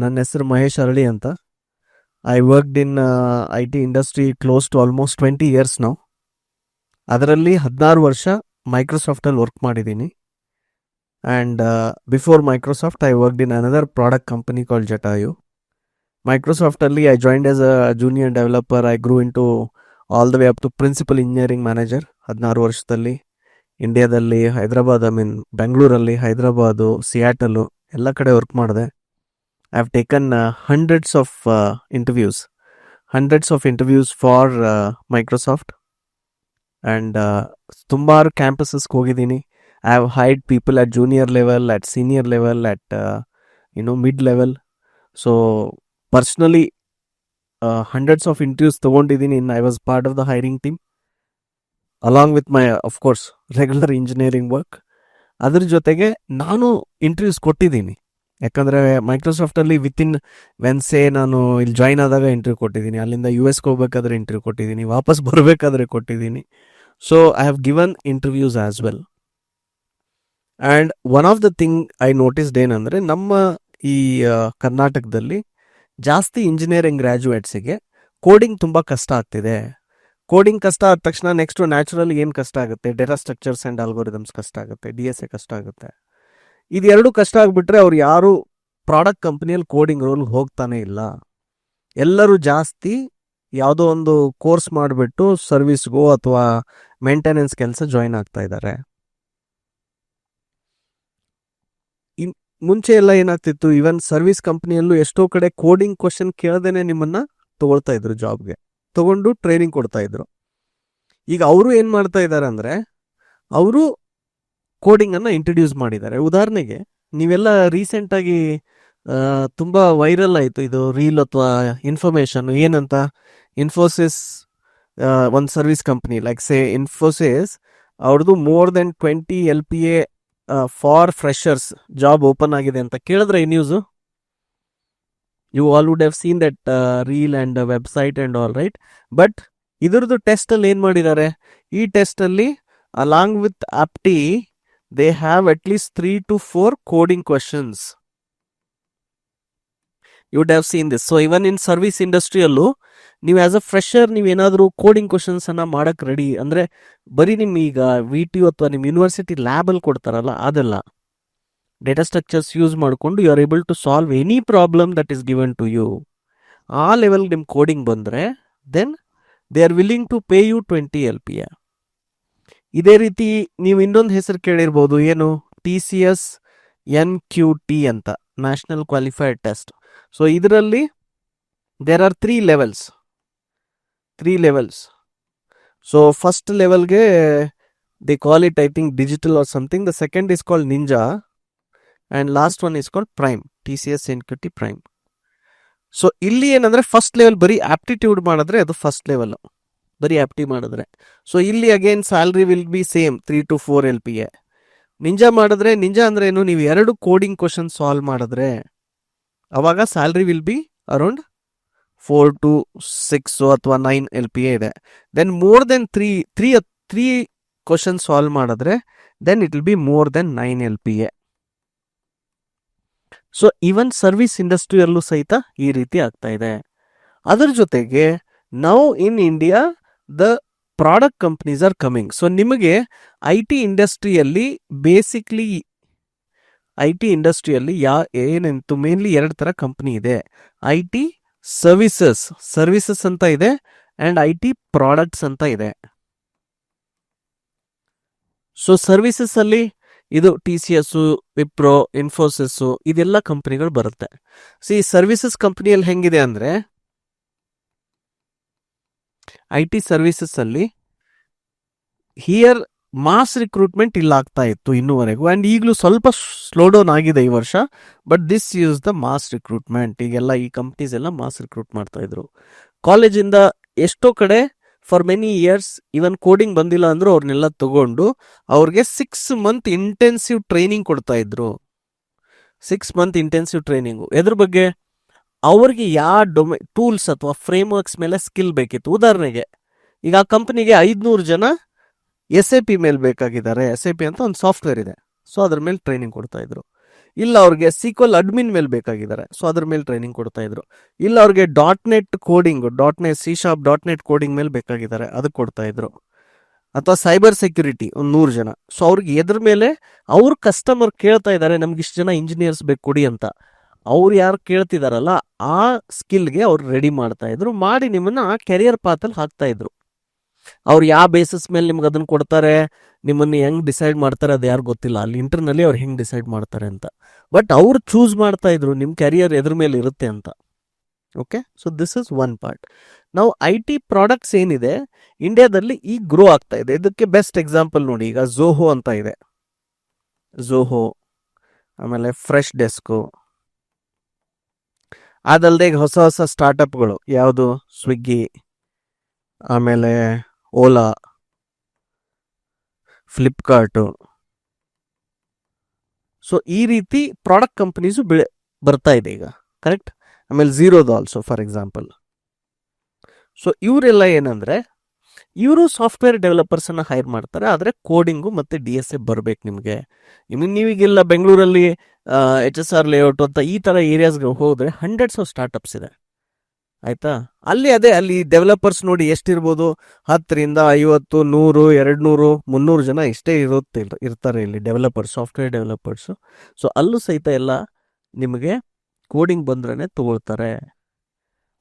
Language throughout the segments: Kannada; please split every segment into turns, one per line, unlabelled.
ನನ್ನ ಹೆಸರು ಮಹೇಶ್ ಅರಳಿ ಅಂತ. I worked in I T industry close to almost 20 years ನಾವು. ಅದರಲ್ಲಿ 16 ವರ್ಷ ಮೈಕ್ರೋಸಾಫ್ಟಲ್ಲಿ ವರ್ಕ್ ಮಾಡಿದ್ದೀನಿ. And before Microsoft I worked in another product company called Jatayu. ಮೈಕ್ರೋಸಾಫ್ಟಲ್ಲಿ I joined as a junior developer. I grew into all the way up to principal engineering manager 16 ವರ್ಷದಲ್ಲಿ. ಇಂಡಿಯಾದಲ್ಲಿ ಹೈದರಾಬಾದ್, ಬೆಂಗಳೂರಲ್ಲಿ, ಹೈದರಾಬಾದು, ಸಿಯಾಟಲು ಎಲ್ಲ ಕಡೆ ವರ್ಕ್ ಮಾಡಿದೆ. I have taken hundreds of interviews for Microsoft, and ತುಂಬಾರು ಕ್ಯಾಂಪಸಸ್ಗೆ ಹೋಗಿದ್ದೀನಿ. I have hired people at junior level, at senior level, at mid level. So personally, hundreds of interviews ತಗೊಂಡಿದ್ದೀನಿ. I was part of the hiring team along with my, of course, regular engineering work. ಅದ್ರ ಜೊತೆಗೆ ನಾನು ಇಂಟರ್ವ್ಯೂಸ್ ಕೊಟ್ಟಿದ್ದೀನಿ. ಯಾಕಂದರೆ ಮೈಕ್ರೋಸಾಫ್ಟಲ್ಲಿ ವಿತಿನ್ ವೆನ್ಸೇ ನಾನು ಇಲ್ಲಿ ಜಾಯ್ನ್ ಆದಾಗ ಇಂಟರ್ವ್ಯೂ ಕೊಟ್ಟಿದ್ದೀನಿ. ಅಲ್ಲಿಂದ US ಹೋಗ್ಬೇಕಾದ್ರೆ ಇಂಟರ್ವ್ಯೂ ಕೊಟ್ಟಿದ್ದೀನಿ, ವಾಪಸ್ ಬರಬೇಕಾದ್ರೆ ಕೊಟ್ಟಿದ್ದೀನಿ. So I have given interviews as well. And one of the thing I noticed ಏನಂದರೆ, ನಮ್ಮ ಈ ಕರ್ನಾಟಕದಲ್ಲಿ ಜಾಸ್ತಿ ಇಂಜಿನಿಯರಿಂಗ್ ಗ್ರ್ಯಾಜುಯೇಟ್ಸಿಗೆ ಕೋಡಿಂಗ್ ತುಂಬ ಕಷ್ಟ ಆಗ್ತಿದೆ. ಕೋಡಿಂಗ್ ಕಷ್ಟ ಆದ ತಕ್ಷಣ ನೆಕ್ಸ್ಟು ನ್ಯಾಚುರಲಿ ಏನು ಕಷ್ಟ ಆಗುತ್ತೆ? ಡೇಟಾ ಸ್ಟ್ರಕ್ಚರ್ಸ್ ಆ್ಯಂಡ್ ಆಲ್ಗೋರಿದಮ್ಸ್ ಕಷ್ಟ ಆಗುತ್ತೆ, DSA ಕಷ್ಟ ಆಗುತ್ತೆ. ಇದೆರಡು ಕಷ್ಟ ಆಗಿಬಿಟ್ರೆ ಅವ್ರು ಯಾರು ಪ್ರಾಡಕ್ಟ್ ಕಂಪ್ನಿಯಲ್ಲಿ ಕೋಡಿಂಗ್ ರೋಲ್ಗೆ ಹೋಗ್ತಾನೆ ಇಲ್ಲ. ಎಲ್ಲರೂ ಜಾಸ್ತಿ ಯಾವುದೋ ಒಂದು ಕೋರ್ಸ್ ಮಾಡಿಬಿಟ್ಟು ಸರ್ವಿಸ್ಗೋ ಅಥವಾ ಮೇಂಟೆನೆನ್ಸ್ ಕೆಲಸ ಜಾಯಿನ್ ಆಗ್ತಾ ಇದ್ದಾರೆ. ಮುಂಚೆ ಎಲ್ಲ ಏನಾಗ್ತಿತ್ತು, ಈವನ್ ಸರ್ವಿಸ್ ಕಂಪ್ನಿಯಲ್ಲೂ ಎಷ್ಟೋ ಕಡೆ ಕೋಡಿಂಗ್ ಕ್ವಶನ್ ಕೇಳ್ದೇನೆ ನಿಮ್ಮನ್ನ ತಗೊಳ್ತಾ ಇದ್ರು, ಜಾಬ್ಗೆ ತಗೊಂಡು ಟ್ರೈನಿಂಗ್ ಕೊಡ್ತಾ ಇದ್ರು. ಈಗ ಅವರು ಏನು ಮಾಡ್ತಾ ಇದ್ದಾರೆ ಅಂದರೆ, ಅವರು ಕೋಡಿಂಗನ್ನು ಇಂಟ್ರಡ್ಯೂಸ್ ಮಾಡಿದ್ದಾರೆ. ಉದಾಹರಣೆಗೆ ನೀವೆಲ್ಲ ರೀಸೆಂಟಾಗಿ ತುಂಬ ವೈರಲ್ ಆಯಿತು ಇದು ರೀಲ್ ಅಥವಾ ಇನ್ಫಾರ್ಮೇಷನ್. ಏನಂತ, ಇನ್ಫೋಸಿಸ್ ಒಂದು service company like say Infosys, ಅವ್ರದ್ದು more than 20 LPA for freshers job open ಆಗಿದೆ ಅಂತ ಕೇಳಿದ್ರೆ ಈ news. You all would have seen that reel and website and all right. But ಇದ್ರದ್ದು ಟೆಸ್ಟಲ್ಲಿ ಏನು ಮಾಡಿದ್ದಾರೆ, ಈ ಟೆಸ್ಟಲ್ಲಿ along with apti they have at least 3 to 4 coding questions. You would have seen this. So even in service industry ಅಲ್ಲೂ ನೀವು ಆಸ್ ಅ ಫ್ರೆಷರ್ ನೀವೇನಾದರೂ ಕೋಡಿಂಗ್ ಕ್ವಶನ್ಸನ್ನು ಮಾಡೋಕ್ಕೆ ರೆಡಿ ಅಂದರೆ, ಬರೀ ನಿಮ್ಮೀಗ VTU ಅಥವಾ ನಿಮ್ಮ ಯೂನಿವರ್ಸಿಟಿ ಲ್ಯಾಬಲ್ಲಿ ಕೊಡ್ತಾರಲ್ಲ ಅದೆಲ್ಲ ಡೇಟಾ ಸ್ಟ್ರಕ್ಚರ್ಸ್ ಯೂಸ್ ಮಾಡಿಕೊಂಡು you are able to solve any problem that is given to you. ಆ ಲೆವೆಲ್ಗೆ ನಿಮ್ಮ ಕೋಡಿಂಗ್ ಬಂದರೆ then they are willing to pay you 20 LPA. ಇದೇ ರೀತಿ ನೀವು ಇನ್ನೊಂದು ಹೆಸರು ಕೇಳಿರ್ಬೋದು, ಏನು, TCS NQT ಅಂತ, ನ್ಯಾಷನಲ್ ಕ್ವಾಲಿಫೈಡ್ ಟೆಸ್ಟ್. ಸೊ ಇದರಲ್ಲಿ there are 3 levels. So first ಲೆವೆಲ್ಗೆ they call it I think digital or something. The second is called ninja and last one is called prime, TCS NQT prime. So ಇಲ್ಲಿ ಏನಂದರೆ, ಫಸ್ಟ್ ಲೆವೆಲ್ ಬರೀ ಆಪ್ಟಿಟ್ಯೂಡ್ ಮಾಡಿದ್ರೆ ಅದು ಫಸ್ಟ್ ಲೆವೆಲ್, ಬರೀ ಆಪ್ಟಿ ಮಾಡಿದ್ರೆ. ಸೊ ಇಲ್ಲಿ again salary will be same 3 to 4 LPA. Ninja ಮಾಡಿದ್ರೆ, ನಿಂಜಾ ಅಂದ್ರೆ ಏನು, ನೀವು 2 ಕೋಡಿಂಗ್ ಕ್ವಶನ್ ಸಾಲ್ವ್ ಮಾಡಿದ್ರೆ ಅವಾಗ salary will be around 4 to 6 ಅಥವಾ 9 LPA ಇದೆ. Then more than 3 question solve ಮಾಡಿದ್ರೆ then it will be more than 9 LPA. So even service ಇಂಡಸ್ಟ್ರಿಯಲ್ಲೂ ಸಹಿತ ಈ ರೀತಿ ಆಗ್ತಾ ಇದೆ. ಅದರ ಜೊತೆಗೆ ನಾವು in India the product companies are coming. So ನಿಮಗೆ ಐ ಟಿ ಇಂಡಸ್ಟ್ರಿಯಲ್ಲಿ ಬೇಸಿಕ್ಲಿ ಏನೆಂತು ಮೇನ್ಲಿ 2 ಥರ ಕಂಪ್ನಿ ಇದೆ. IT ಸರ್ವಿಸಸ್ ಅಂತ ಇದೆ ಆ್ಯಂಡ್ IT ಪ್ರಾಡಕ್ಟ್ಸ್ ಅಂತ ಇದೆ. ಸೊ ಸರ್ವಿಸಸ್ ಅಲ್ಲಿ ಇದು TCS, ವಿಪ್ರೋ, ಇನ್ಫೋಸಿಸ್ಸು ಇದೆಲ್ಲ ಕಂಪ್ನಿಗಳು ಬರುತ್ತೆ. ಸೊ ಈ ಸರ್ವಿಸಸ್ ಕಂಪ್ನಿಯಲ್ಲಿ ಹೆಂಗಿದೆ ಅಂದರೆ, IT ಸರ್ವಿಸಸ್ ಅಲ್ಲಿ ಹಿಯರ್ ಮಾಸ್ ರಿಕ್ರೂಟ್ಮೆಂಟ್ ಇಲ್ಲ ಆಗ್ತಾ ಇತ್ತು ಇನ್ನೂವರೆಗೂ, ಆ್ಯಂಡ್ ಈಗಲೂ ಸ್ವಲ್ಪ ಸ್ಲೋ ಡೌನ್ ಆಗಿದೆ ಈ ವರ್ಷ. But this use the mass recruitment. ಈಗೆಲ್ಲ ಈ ಕಂಪ್ನೀಸ್ ಎಲ್ಲ ಮಾಸ್ ರಿಕ್ರೂಟ್ ಮಾಡ್ತಾ ಇದ್ರು. ಕಾಲೇಜಿಂದ ಎಷ್ಟೋ ಕಡೆ for many years even coding ಬಂದಿಲ್ಲ ಅಂದರೂ ಅವ್ರನ್ನೆಲ್ಲ ತಗೊಂಡು ಅವ್ರಿಗೆ 6 month ಇಂಟೆನ್ಸಿವ್ ಟ್ರೈನಿಂಗ್ ಕೊಡ್ತಾ ಇದ್ರು. 6 month ಇಂಟೆನ್ಸಿವ್ ಟ್ರೈನಿಂಗು ಎದ್ರ ಬಗ್ಗೆ, ಅವ್ರಿಗೆ ಯಾವ ಟೂಲ್ಸ್ ಅಥವಾ ಫ್ರೇಮ್ವರ್ಕ್ಸ್ ಮೇಲೆ ಸ್ಕಿಲ್ ಬೇಕಿತ್ತು. ಉದಾಹರಣೆಗೆ ಈಗ ಆ ಕಂಪ್ನಿಗೆ 500 ಜನ SAP ಮೇಲೆ ಬೇಕಾಗಿದ್ದಾರೆ. SAP ಅಂತ ಒಂದು ಸಾಫ್ಟ್ವೇರ್ ಇದೆ, ಸೊ ಅದ್ರ ಮೇಲೆ ಟ್ರೈನಿಂಗ್ ಕೊಡ್ತಾ ಇದ್ರು. ಇಲ್ಲ ಅವ್ರಿಗೆ ಸೀಕ್ವಲ್ ಅಡ್ಮಿನ್ ಮೇಲೆ ಬೇಕಾಗಿದ್ದಾರೆ, ಸೊ ಅದ್ರ ಮೇಲೆ ಟ್ರೈನಿಂಗ್ ಕೊಡ್ತಾ ಇದ್ರು. ಇಲ್ಲ ಅವ್ರಿಗೆ .NET coding, .NET C# coding ಮೇಲೆ ಬೇಕಾಗಿದ್ದಾರೆ, ಅದಕ್ಕೆ ಕೊಡ್ತಾ ಇದ್ರು. ಅಥವಾ ಸೈಬರ್ ಸೆಕ್ಯೂರಿಟಿ ಒಂದು 100 ಜನ. ಸೊ ಅವ್ರಿಗೆ ಎದ್ರ ಮೇಲೆ ಅವ್ರ ಕಸ್ಟಮರ್ ಕೇಳ್ತಾ ಇದ್ದಾರೆ ನಮ್ಗೆ ಇಷ್ಟು ಜನ ಇಂಜಿನಿಯರ್ಸ್ ಬೇಕು ಕೊಡಿ ಅಂತ, ಅವ್ರು ಯಾರು ಕೇಳ್ತಿದಾರಲ್ಲ ಆ ಸ್ಕಿಲ್ಗೆ ಅವ್ರು ರೆಡಿ ಮಾಡ್ತಾ ಇದ್ರು, ಮಾಡಿ ನಿಮ್ಮನ್ನ ಆ ಕೆರಿಯರ್ ಪಾತಲ್ಲಿ ಹಾಕ್ತಾ ಇದ್ರು. ಅವ್ರು ಯಾವ ಬೇಸಿಸ್ ಮೇಲೆ ನಿಮ್ಗೆ ಅದನ್ನ ಕೊಡ್ತಾರೆ, ನಿಮ್ಮನ್ನ ಹೆಂಗ್ ಡಿಸೈಡ್ ಮಾಡ್ತಾರೆ ಅದು ಯಾರು ಗೊತ್ತಿಲ್ಲ, ಅಲ್ಲಿ ಇಂಟರ್ನಲ್ಲಿ ಅವ್ರು ಹೆಂಗ್ ಡಿಸೈಡ್ ಮಾಡ್ತಾರೆ ಅಂತ. ಬಟ್ ಅವ್ರು ಚೂಸ್ ಮಾಡ್ತಾ ಇದ್ರು ನಿಮ್ಮ ಕೆರಿಯರ್ ಎದ್ರ ಮೇಲೆ ಇರುತ್ತೆ ಅಂತ. Okay, so this is one part. ನಾವು IT ಪ್ರಾಡಕ್ಟ್ಸ್ ಏನಿದೆ ಇಂಡಿಯಾದಲ್ಲಿ ಈಗ ಗ್ರೋ ಆಗ್ತಾ ಇದೆ. ಇದಕ್ಕೆ ಬೆಸ್ಟ್ ಎಕ್ಸಾಂಪಲ್ ನೋಡಿ, ಈಗ ಝೋಹೋ ಅಂತ ಇದೆ, ಝೋಹೋ, ಆಮೇಲೆ ಫ್ರೆಶ್ ಡೆಸ್ಕು, ಅದಲ್ಲದೆ ಈಗ ಹೊಸ ಹೊಸ ಸ್ಟಾರ್ಟಪ್ಗಳು ಯಾವುದು, ಸ್ವಿಗ್ಗಿ, ಆಮೇಲೆ ಓಲಾ, ಫ್ಲಿಪ್ಕಾರ್ಟು. ಸೊ ಈ ರೀತಿ ಪ್ರಾಡಕ್ಟ್ ಕಂಪನೀಸು ಬರ್ತಾ ಇದೆ ಈಗ, ಕರೆಕ್ಟ್. ಆಮೇಲೆ ಝೀರೋದು ಆಲ್ಸೋ ಫಾರ್ ಎಕ್ಸಾಂಪಲ್. ಸೊ ಇವರೆಲ್ಲ ಏನಂದ್ರೆ ಇವರು ಸಾಫ್ಟ್ವೇರ್ ಡೆವಲಪರ್ಸನ್ನು ಹೈರ್ ಮಾಡ್ತಾರೆ, ಆದರೆ ಕೋಡಿಂಗು ಮತ್ತು DSA ಬರಬೇಕು ನಿಮಗೆ. ನೀವೀಗೆಲ್ಲ ಬೆಂಗಳೂರಲ್ಲಿ HSR ಲೇಔಟ್ ಅಂತ ಈ ಥರ ಏರಿಯಾಸ್ಗೆ ಹೋದರೆ ಹಂಡ್ರೆಡ್ಸ್ ಆಫ್ ಸ್ಟಾರ್ಟಪ್ಸ್ ಇದೆ, ಆಯಿತಾ. ಅಲ್ಲಿ ಡೆವಲಪರ್ಸ್ ನೋಡಿ ಎಷ್ಟಿರ್ಬೋದು, 10ರಿಂದ 50, 100, 200, 300 ಜನ ಇಷ್ಟೇ ಇರ್ತಾರೆ ಇಲ್ಲಿ ಡೆವಲಪರ್ಸ್, ಸಾಫ್ಟ್ವೇರ್ ಡೆವಲಪರ್ಸು. ಸೊ ಅಲ್ಲೂ ಸಹಿತ ಎಲ್ಲ ನಿಮಗೆ ಕೋಡಿಂಗ್ ಬಂದ್ರೇ ತಗೊಳ್ತಾರೆ.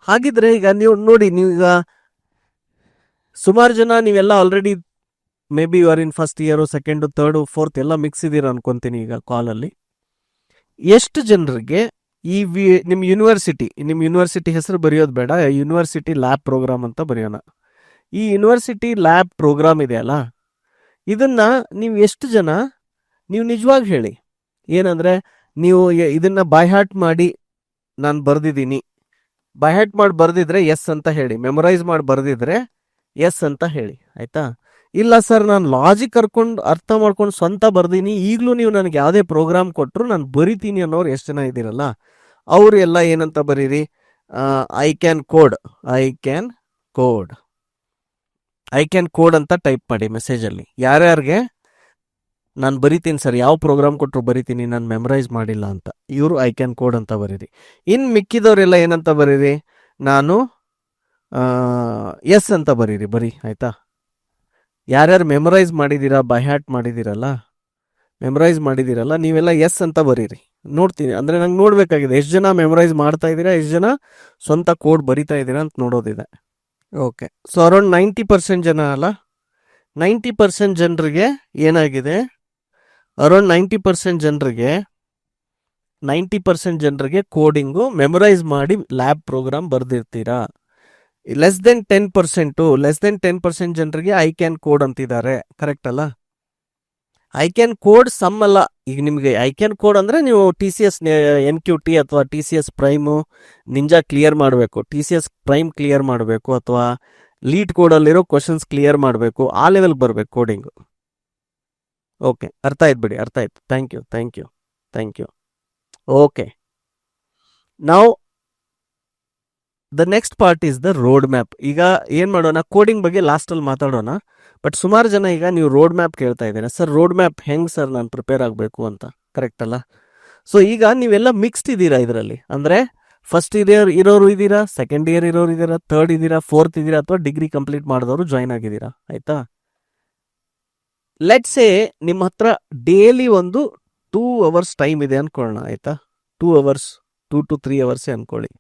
ಹಾಗಿದ್ರೆ ಈಗ ನೀವು ನೋಡಿ, ನೀವೀಗ ಸುಮಾರು ಜನ ನೀವೆಲ್ಲ already may be you are in first year, second, third, fourth ಎಲ್ಲ ಮಿಕ್ಸ್ ಇದ್ದೀರ ಅನ್ಕೊಂತೀನಿ ಈಗ ಕಾಲಲ್ಲಿ. ಎಷ್ಟು ಜನರಿಗೆ ನಿಮ್ಮ ಯೂನಿವರ್ಸಿಟಿ ಹೆಸರು ಬರೆಯೋದು ಬೇಡ, ಯೂನಿವರ್ಸಿಟಿ ಲ್ಯಾಬ್ ಪ್ರೋಗ್ರಾಮ್ ಅಂತ ಬರೆಯೋಣ. ಈ ಯೂನಿವರ್ಸಿಟಿ ಲ್ಯಾಬ್ ಪ್ರೋಗ್ರಾಮ್ ಇದೆಯಲ್ಲ, ಇದನ್ನ ನೀವು ಎಷ್ಟು ಜನ ನೀವು ನಿಜವಾಗಿ ಹೇಳಿ, ಏನಂದ್ರೆ ನೀವು ಇದನ್ನ ಬೈ ಹಾರ್ಟ್ ಮಾಡಿ ನಾನು ಬರ್ದಿದ್ದೀನಿ, ಬೈ ಹಾರ್ಟ್ ಮಾಡಿ ಬರ್ದಿದ್ರೆ ಎಸ್ ಅಂತ ಹೇಳಿ, ಮೆಮೊರೈಸ್ ಮಾಡಿ ಬರ್ದಿದ್ರೆ ಎಸ್ ಅಂತ ಹೇಳಿ, ಆಯ್ತಾ. ಇಲ್ಲ ಸರ್ ನಾನು ಲಾಜಿಕ್ ಅರ್ಥ ಮಾಡ್ಕೊಂಡು ಸ್ವಂತ ಬರ್ದೀನಿ, ಈಗಲೂ ನೀವು ನನಗೆ ಯಾವುದೇ ಪ್ರೋಗ್ರಾಮ್ ಕೊಟ್ಟರು ನಾನು ಬರಿತೀನಿ ಅನ್ನೋರು ಎಷ್ಟು ಜನ ಇದ್ದೀರಲ್ಲ, ಅವರು ಎಲ್ಲ ಏನಂತ ಬರೀರಿ, ಐ ಕ್ಯಾನ್ ಕೋಡ್ ಅಂತ ಟೈಪ್ ಮಾಡಿ ಮೆಸೇಜಲ್ಲಿ. ಯಾರ್ಯಾರಿಗೆ ನಾನು ಬರಿತೀನಿ ಸರ್, ಯಾವ ಪ್ರೋಗ್ರಾಮ್ ಕೊಟ್ಟರು ಬರಿತೀನಿ, ನಾನು ಮೆಮರೈಸ್ ಮಾಡಿಲ್ಲ ಅಂತ, ಇವರು ಐ ಕ್ಯಾನ್ ಕೋಡ್ ಅಂತ ಬರೀರಿ. ಇನ್ನು ಮಿಕ್ಕಿದವರೆಲ್ಲ ಏನಂತ ಬರೀರಿ, ನಾನು ಎಸ್ ಅಂತ ಬರೀ, ಆಯಿತಾ. ಯಾರ್ಯಾರು ಮೆಮರೈಸ್ ಮಾಡಿದ್ದೀರಾ, ಬೈ ಹ್ಯಾಟ್ ಮಾಡಿದ್ದೀರಲ್ಲ ನೀವೆಲ್ಲ ಎಸ್ ಅಂತ ಬರೀರಿ. ನೋಡ್ತೀನಿ, ಅಂದರೆ ನಂಗೆ ನೋಡಬೇಕಾಗಿದೆ ಎಷ್ಟು ಜನ ಮೆಮರೈಸ್ ಮಾಡ್ತಾ ಇದ್ದೀರಾ, ಎಷ್ಟು ಜನ ಸ್ವಂತ ಕೋಡ್ ಬರಿತಾ ಇದ್ದೀರಾ ಅಂತ ನೋಡೋದಿದೆ. ಓಕೆ, ಸೊ ಅರೌಂಡ್ 90% ಜನ ಅಲ್ಲ, 90% ಜನರಿಗೆ ಏನಾಗಿದೆ, ಅರೌಂಡ್ 90% ಜನರಿಗೆ ಕೋಡಿಂಗು ಮೆಮರೈಸ್ ಮಾಡಿ ಲ್ಯಾಬ್ ಪ್ರೋಗ್ರಾಮ್ ಬರ್ದಿರ್ತೀರಾ. ಲೆಸ್ ದೆನ್ 10% ಜನರಿಗೆ ಐ ಕ್ಯಾನ್ ಕೋಡ್ ಅಂತಿದ್ದಾರೆ, ಕರೆಕ್ಟ್ ಅಲ್ಲ. ಐ ಕ್ಯಾನ್ ಕೋಡ್ ಸಮ್ ಅಲ್ಲ. ಈಗ ನಿಮಗೆ ಐ ಕ್ಯಾನ್ ಕೋಡ್ ಅಂದರೆ ನೀವು TCS NQT ಅಥವಾ TCS ಪ್ರೈಮು ನಿಂಜಾ ಕ್ಲಿಯರ್ ಮಾಡಬೇಕು, TCS ಪ್ರೈಮ್ ಕ್ಲಿಯರ್ ಮಾಡಬೇಕು, ಅಥವಾ ಲೀಡ್ ಕೋಡಲ್ಲಿರೋ ಕ್ವಶನ್ಸ್ ಕ್ಲಿಯರ್ ಮಾಡಬೇಕು, ಆ ಲೆವೆಲ್ ಬರಬೇಕು ಕೋಡಿಂಗು. ಓಕೆ, ಅರ್ಥ ಆಯ್ತು. Thank you. ಓಕೆ, ನಾವು the next part is the road map. ಈಗ ಏನು ಮಾಡೋಣ, ಕೋಡಿಂಗ್ ಬಗ್ಗೆ ಲಾಸ್ಟಲ್ಲಿ ಮಾತಾಡೋಣ. ಬಟ್ ಸುಮಾರು ಜನ ಈಗ ನೀವು ರೋಡ್ ಮ್ಯಾಪ್ ಕೇಳ್ತಾ ಇದ್ದೀರಾ, ಸರ್ ರೋಡ್ ಮ್ಯಾಪ್ ಹೆಂಗೆ ಸರ್ ನಾನು ಪ್ರಿಪೇರ್ ಆಗಬೇಕು ಅಂತ, ಕರೆಕ್ಟ್ ಅಲ್ಲ. ಸೊ ಈಗ ನೀವೆಲ್ಲ ಮಿಕ್ಸ್ಡ್ ಇದ್ದೀರಾ ಇದರಲ್ಲಿ, ಅಂದರೆ ಫಸ್ಟ್ ಇಯರ್ ಇರೋರು ಇದ್ದೀರಾ, ಸೆಕೆಂಡ್ ಇಯರ್ ಇರೋರು ಇದ್ದೀರಾ, ಥರ್ಡ್ ಇದ್ದೀರಾ, ಫೋರ್ತ್ ಇದ್ದೀರಾ, ಅಥವಾ ಡಿಗ್ರಿ ಕಂಪ್ಲೀಟ್ ಮಾಡಿದವರು ಜಾಯ್ನ್ ಆಗಿದ್ದೀರಾ, ಆಯಿತಾ. ಲೆಟ್ಸ್ ಸೇ ನಿಮ್ಮ ಹತ್ರ ಡೈಲಿ ಒಂದು 2 hours ಟೈಮ್ ಇದೆ ಅಂದ್ಕೊಳ್ಳೋಣ, ಆಯಿತಾ. 2 hours, 2 to 3 hours ಅಂದ್ಕೊಳ್ಳಿ.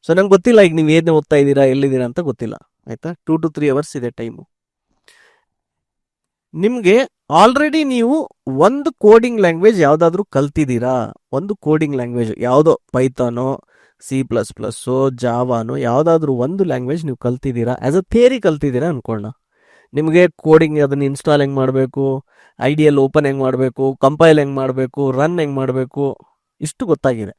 ಸೊ ನಂಗೆ ಗೊತ್ತಿಲ್ಲ ಈಗ ನೀವು ಏನು ಓದ್ತಾ ಇದ್ದೀರಾ, ಎಲ್ಲಿದ್ದೀರಾ ಅಂತ ಗೊತ್ತಿಲ್ಲ, ಆಯಿತಾ. 2 to 3 hours ಇದೆ ಟೈಮು. ನಿಮಗೆ ಆಲ್ರೆಡಿ ನೀವು ಒಂದು ಕೋಡಿಂಗ್ ಲ್ಯಾಂಗ್ವೇಜ್ ಯಾವುದಾದ್ರೂ ಕಲ್ತಿದ್ದೀರಾ, ಒಂದು ಕೋಡಿಂಗ್ ಲ್ಯಾಂಗ್ವೇಜ್ ಯಾವುದೋ ಪೈಥಾನೋ, C++, ಜಾವಾನೋ ಯಾವುದಾದ್ರೂ ಒಂದು ಲ್ಯಾಂಗ್ವೇಜ್ ನೀವು ಕಲ್ತಿದ್ದೀರಾ, ಆ್ಯಸ್ ಅ ಥಿಯರಿ ಕಲ್ತಿದ್ದೀರಾ ಅಂದ್ಕೊಳ್ಳೋಣ. ನಿಮಗೆ ಕೋಡಿಂಗ್ ಅದನ್ನು ಇನ್ಸ್ಟಾಲ್ ಹೆಂಗೆ ಮಾಡಬೇಕು, ಐಡಿಯಲ್ ಓಪನ್ ಹೆಂಗೆ ಮಾಡಬೇಕು, ಕಂಪೈಲ್ ಹೆಂಗೆ ಮಾಡಬೇಕು, ರನ್ ಹೆಂಗೆ ಮಾಡಬೇಕು, ಇಷ್ಟು ಗೊತ್ತಾಗಿದೆ.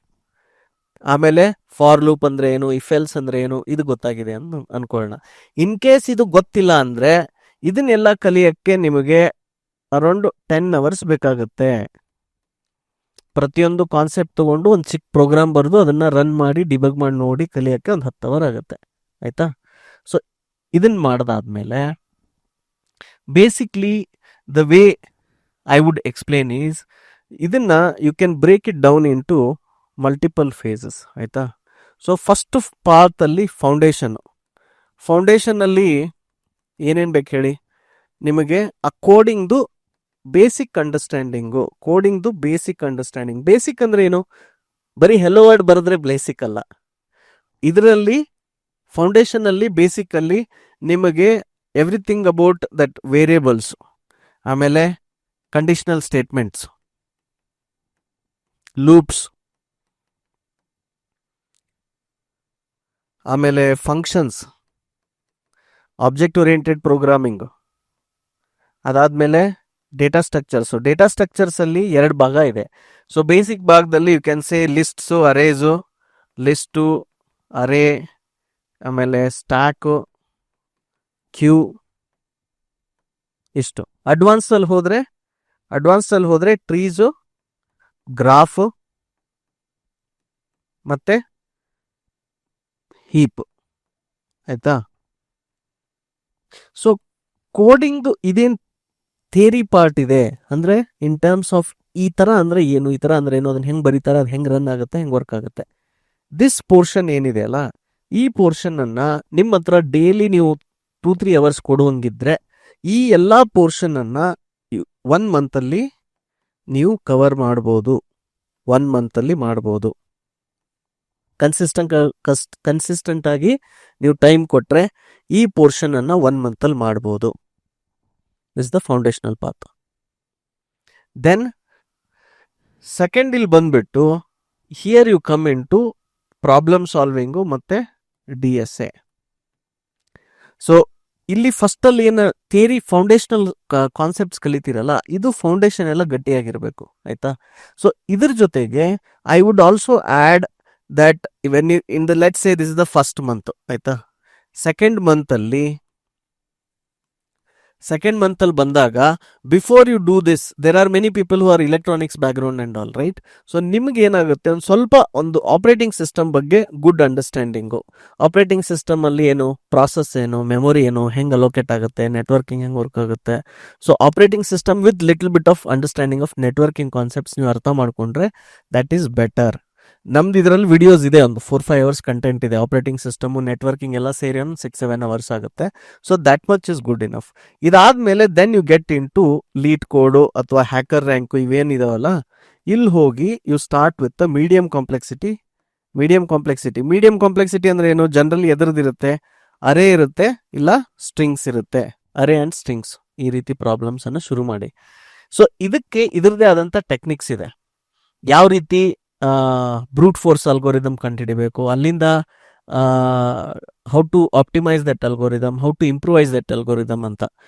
ಆಮೇಲೆ ಫಾರ್ ಲೂಪ್ ಅಂದರೆ ಏನು, ಇಫ್ ಎಲ್ಸ್ ಅಂದರೆ ಏನು, ಇದು ಗೊತ್ತಾಗಿದೆ ಅಂತ ಅಂದ್ಕೊಳ್ಳೋಣ. ಇನ್ ಕೇಸ್ ಇದು ಗೊತ್ತಿಲ್ಲ ಅಂದರೆ ಇದನ್ನೆಲ್ಲ ಕಲಿಯೋಕ್ಕೆ ನಿಮಗೆ ಅರೌಂಡ್ 10 hours ಬೇಕಾಗುತ್ತೆ. ಪ್ರತಿಯೊಂದು ಕಾನ್ಸೆಪ್ಟ್ ತೊಗೊಂಡು ಒಂದು ಚಿಕ್ಕ ಪ್ರೋಗ್ರಾಮ್ ಬರೆದು ಅದನ್ನು ರನ್ ಮಾಡಿ ಡಿಬಗ್ ಮಾಡಿ ನೋಡಿ ಕಲಿಯೋಕ್ಕೆ ಒಂದು 10 hour ಆಗುತ್ತೆ, ಆಯಿತಾ. ಸೊ ಇದನ್ನು ಮಾಡಿದಾದ್ಮೇಲೆ basically the way I would explain is, ಇದನ್ನ you can break it down into multiple phases, ಆಯಿತಾ. ಸೊ ಫಸ್ಟ್ ಪಾರ್ಟಲ್ಲಿ ಫೌಂಡೇಶನಲ್ಲಿ ಏನೇನು ಬೇಕು ಹೇಳಿ, ನಿಮಗೆ ಆ ಕೋಡಿಂಗ್ದು ಬೇಸಿಕ್ ಅಂಡರ್ಸ್ಟ್ಯಾಂಡಿಂಗು. ಬೇಸಿಕ್ ಅಂದರೆ ಏನು, ಬರೀ ಹೆಲೋ ವರ್ಡ್ ಬರೆದ್ರೆ ಬೇಸಿಕ್ ಅಲ್ಲ. ಇದರಲ್ಲಿ ಫೌಂಡೇಶನಲ್ಲಿ ಬೇಸಿಕಲ್ಲಿ ನಿಮಗೆ ಎವ್ರಿಥಿಂಗ್ ಅಬೌಟ್ ದಟ್ ವೇರಿಯೇಬಲ್ಸ್, ಆಮೇಲೆ ಕಂಡೀಷನಲ್ ಸ್ಟೇಟ್ಮೆಂಟ್ಸ್, ಲೂಪ್ಸ್, ಆಮೇಲೆ ಫಂಕ್ಷನ್ಸ್, ಆಬ್ಜೆಕ್ಟ್ ಓರಿಯೆಂಟೆಡ್ ಪ್ರೋಗ್ರಾಮಿಂಗ್, ಅದಾದಮೇಲೆ ಡೇಟಾ ಸ್ಟ್ರಕ್ಚರ್ಸಲ್ಲಿ 2 ಭಾಗ ಇದೆ. ಸೊ ಬೇಸಿಕ್ ಭಾಗದಲ್ಲಿ ಯು ಕ್ಯಾನ್ ಸೇ ಲಿಸ್ಟ್ಸು, ಅರೇಸು, ಲಿಸ್ಟು, ಅರೇ, ಆಮೇಲೆ ಸ್ಟ್ಯಾಕು, ಕ್ಯೂ, ಇಷ್ಟು. ಅಡ್ವಾನ್ಸಲ್ಲಿ ಹೋದರೆ ಟ್ರೀಸು, ಗ್ರಾಫು ಮತ್ತೆ ಹೀಪ್, ಆಯ್ತಾ. ಸೊ ಕೋಡಿಂಗ್ದು ಇದೇನು ಥಿಯರಿ ಪಾರ್ಟ್ ಇದೆ ಅಂದರೆ ಇನ್ ಟರ್ಮ್ಸ್ ಆಫ್ ಈ ಥರ ಅಂದರೆ ಏನು, ಅದನ್ನು ಹೆಂಗೆ ಬರೀತಾರೆ, ಅದು ಹೆಂಗೆ ರನ್ ಆಗುತ್ತೆ, ಹೆಂಗೆ ವರ್ಕ್ ಆಗುತ್ತೆ. ದಿಸ್ ಪೋರ್ಷನ್ ಏನಿದೆ ಅಲ್ಲ, ಈ ಪೋರ್ಷನನ್ನು ನಿಮ್ಮ ಹತ್ರ ಡೈಲಿ ನೀವು 2-3 ಅವರ್ಸ್ ಕೊಡುವಂಗಿದ್ರೆ ಈ ಎಲ್ಲ ಪೋರ್ಷನನ್ನು 1 ಮಂತಲ್ಲಿ ನೀವು ಕವರ್ ಮಾಡ್ಬೋದು. ಕನ್ಸಿಸ್ಟೆಂಟ್ ಆಗಿ ನೀವು ಟೈಮ್ ಕೊಟ್ಟರೆ ಈ ಪೋರ್ಷನನ್ನು 1 ಮಂತಲ್ಲಿ ಮಾಡ್ಬೋದು. This the foundational path. Then second ಇಲ್ಲಿ ಬಂದ್ಬಿಟ್ಟು here you come into problem solving ಮತ್ತು DSA. ಸೊ ಇಲ್ಲಿ ಫಸ್ಟಲ್ಲಿ ಏನು ಥಿಯರಿ ಫೌಂಡೇಶನಲ್ ಕಾನ್ಸೆಪ್ಟ್ಸ್ ಕಲಿತೀರಲ್ಲ, ಇದು ಫೌಂಡೇಶನ್ ಎಲ್ಲ ಗಟ್ಟಿಯಾಗಿರಬೇಕು, ಆಯಿತಾ. ಸೊ ಇದ್ರ ಜೊತೆಗೆ I would also add that when you in the let's say this is the first month, ಆಯಿತಾ. ಸೆಕೆಂಡ್ ಮಂತಲ್ಲಿ ಬಂದಾಗ before you do this there are many people who are electronics background and all, right. So ನಿಮ್ಗೆ ಏನಾಗುತ್ತೆ, ಒಂದು ಆಪ್ರೇಟಿಂಗ್ ಸಿಸ್ಟಮ್ ಬಗ್ಗೆ ಗುಡ್ ಅಂಡರ್ಸ್ಟ್ಯಾಂಡಿಂಗು. ಆಪ್ರೇಟಿಂಗ್ ಸಿಸ್ಟಮಲ್ಲಿ ಏನು ಪ್ರಾಸೆಸ್ ಏನು, ಮೆಮೊರಿ ಏನು, ಹೆಂಗೆ ಅಲೋಕೇಟ್ ಆಗುತ್ತೆ, ನೆಟ್ವರ್ಕಿಂಗ್ ಹೆಂಗೆ ವರ್ಕ್ ಆಗುತ್ತೆ. So operating system with little bit of understanding of networking concepts ನೀವು ಅರ್ಥ ಮಾಡ್ಕೊಂಡ್ರೆ ದಟ್ ಈಸ್ ಬೆಟರ್. ನಮ್ದು ಇದರಲ್ಲಿ ವಿಡಿಯೋಸ್ ಇದೆ, ಒಂದು 4-5 ಅವರ್ಸ್ ಕಂಟೆಂಟ್ ಇದೆ. ಆಪ್ರೇಟಿಂಗ್ ಸಿಸ್ಟಮು, ನೆಟ್ವರ್ಕಿಂಗ್ ಎಲ್ಲ ಸೇರಿ ಒಂದು 6-7 ಅವರ್ಸ್ ಆಗುತ್ತೆ. So that much is good enough. ಇದಾದ್ಮೇಲೆ then you get into LeetCode ಅಥವಾ ಹ್ಯಾಕರ್ ರ್ಯಾಂಕು ಇವೇನಿದಾವಲ್ಲ, ಇಲ್ಲಿ ಹೋಗಿ you start with medium complexity ಅಂದ್ರೆ ಏನು, ಜನರಲಿ ಎದುರದಿರುತ್ತೆ, ಅರೇ ಇರುತ್ತೆ, ಇಲ್ಲ ಸ್ಟ್ರಿಂಗ್ಸ್ ಇರುತ್ತೆ, ಅರೇ ಆ್ಯಂಡ್ ಸ್ಟ್ರಿಂಗ್ಸ್, ಈ ರೀತಿ ಪ್ರಾಬ್ಲಮ್ಸ್ ಅನ್ನು ಶುರು ಮಾಡಿ. ಸೊ ಇದರದೇ ಆದಂಥ ಟೆಕ್ನಿಕ್ಸ್ ಇದೆ. ಯಾವ ರೀತಿ ಬ್ರೂಟ್ ಫೋರ್ಸ್ ಅಲ್ಗೋರಿದಮ್ ಕಂಡುಹಿಡಿಬೇಕು, ಅಲ್ಲಿಂದ how to optimise that algorithm, how to improvise that algorithm ಅಂತ.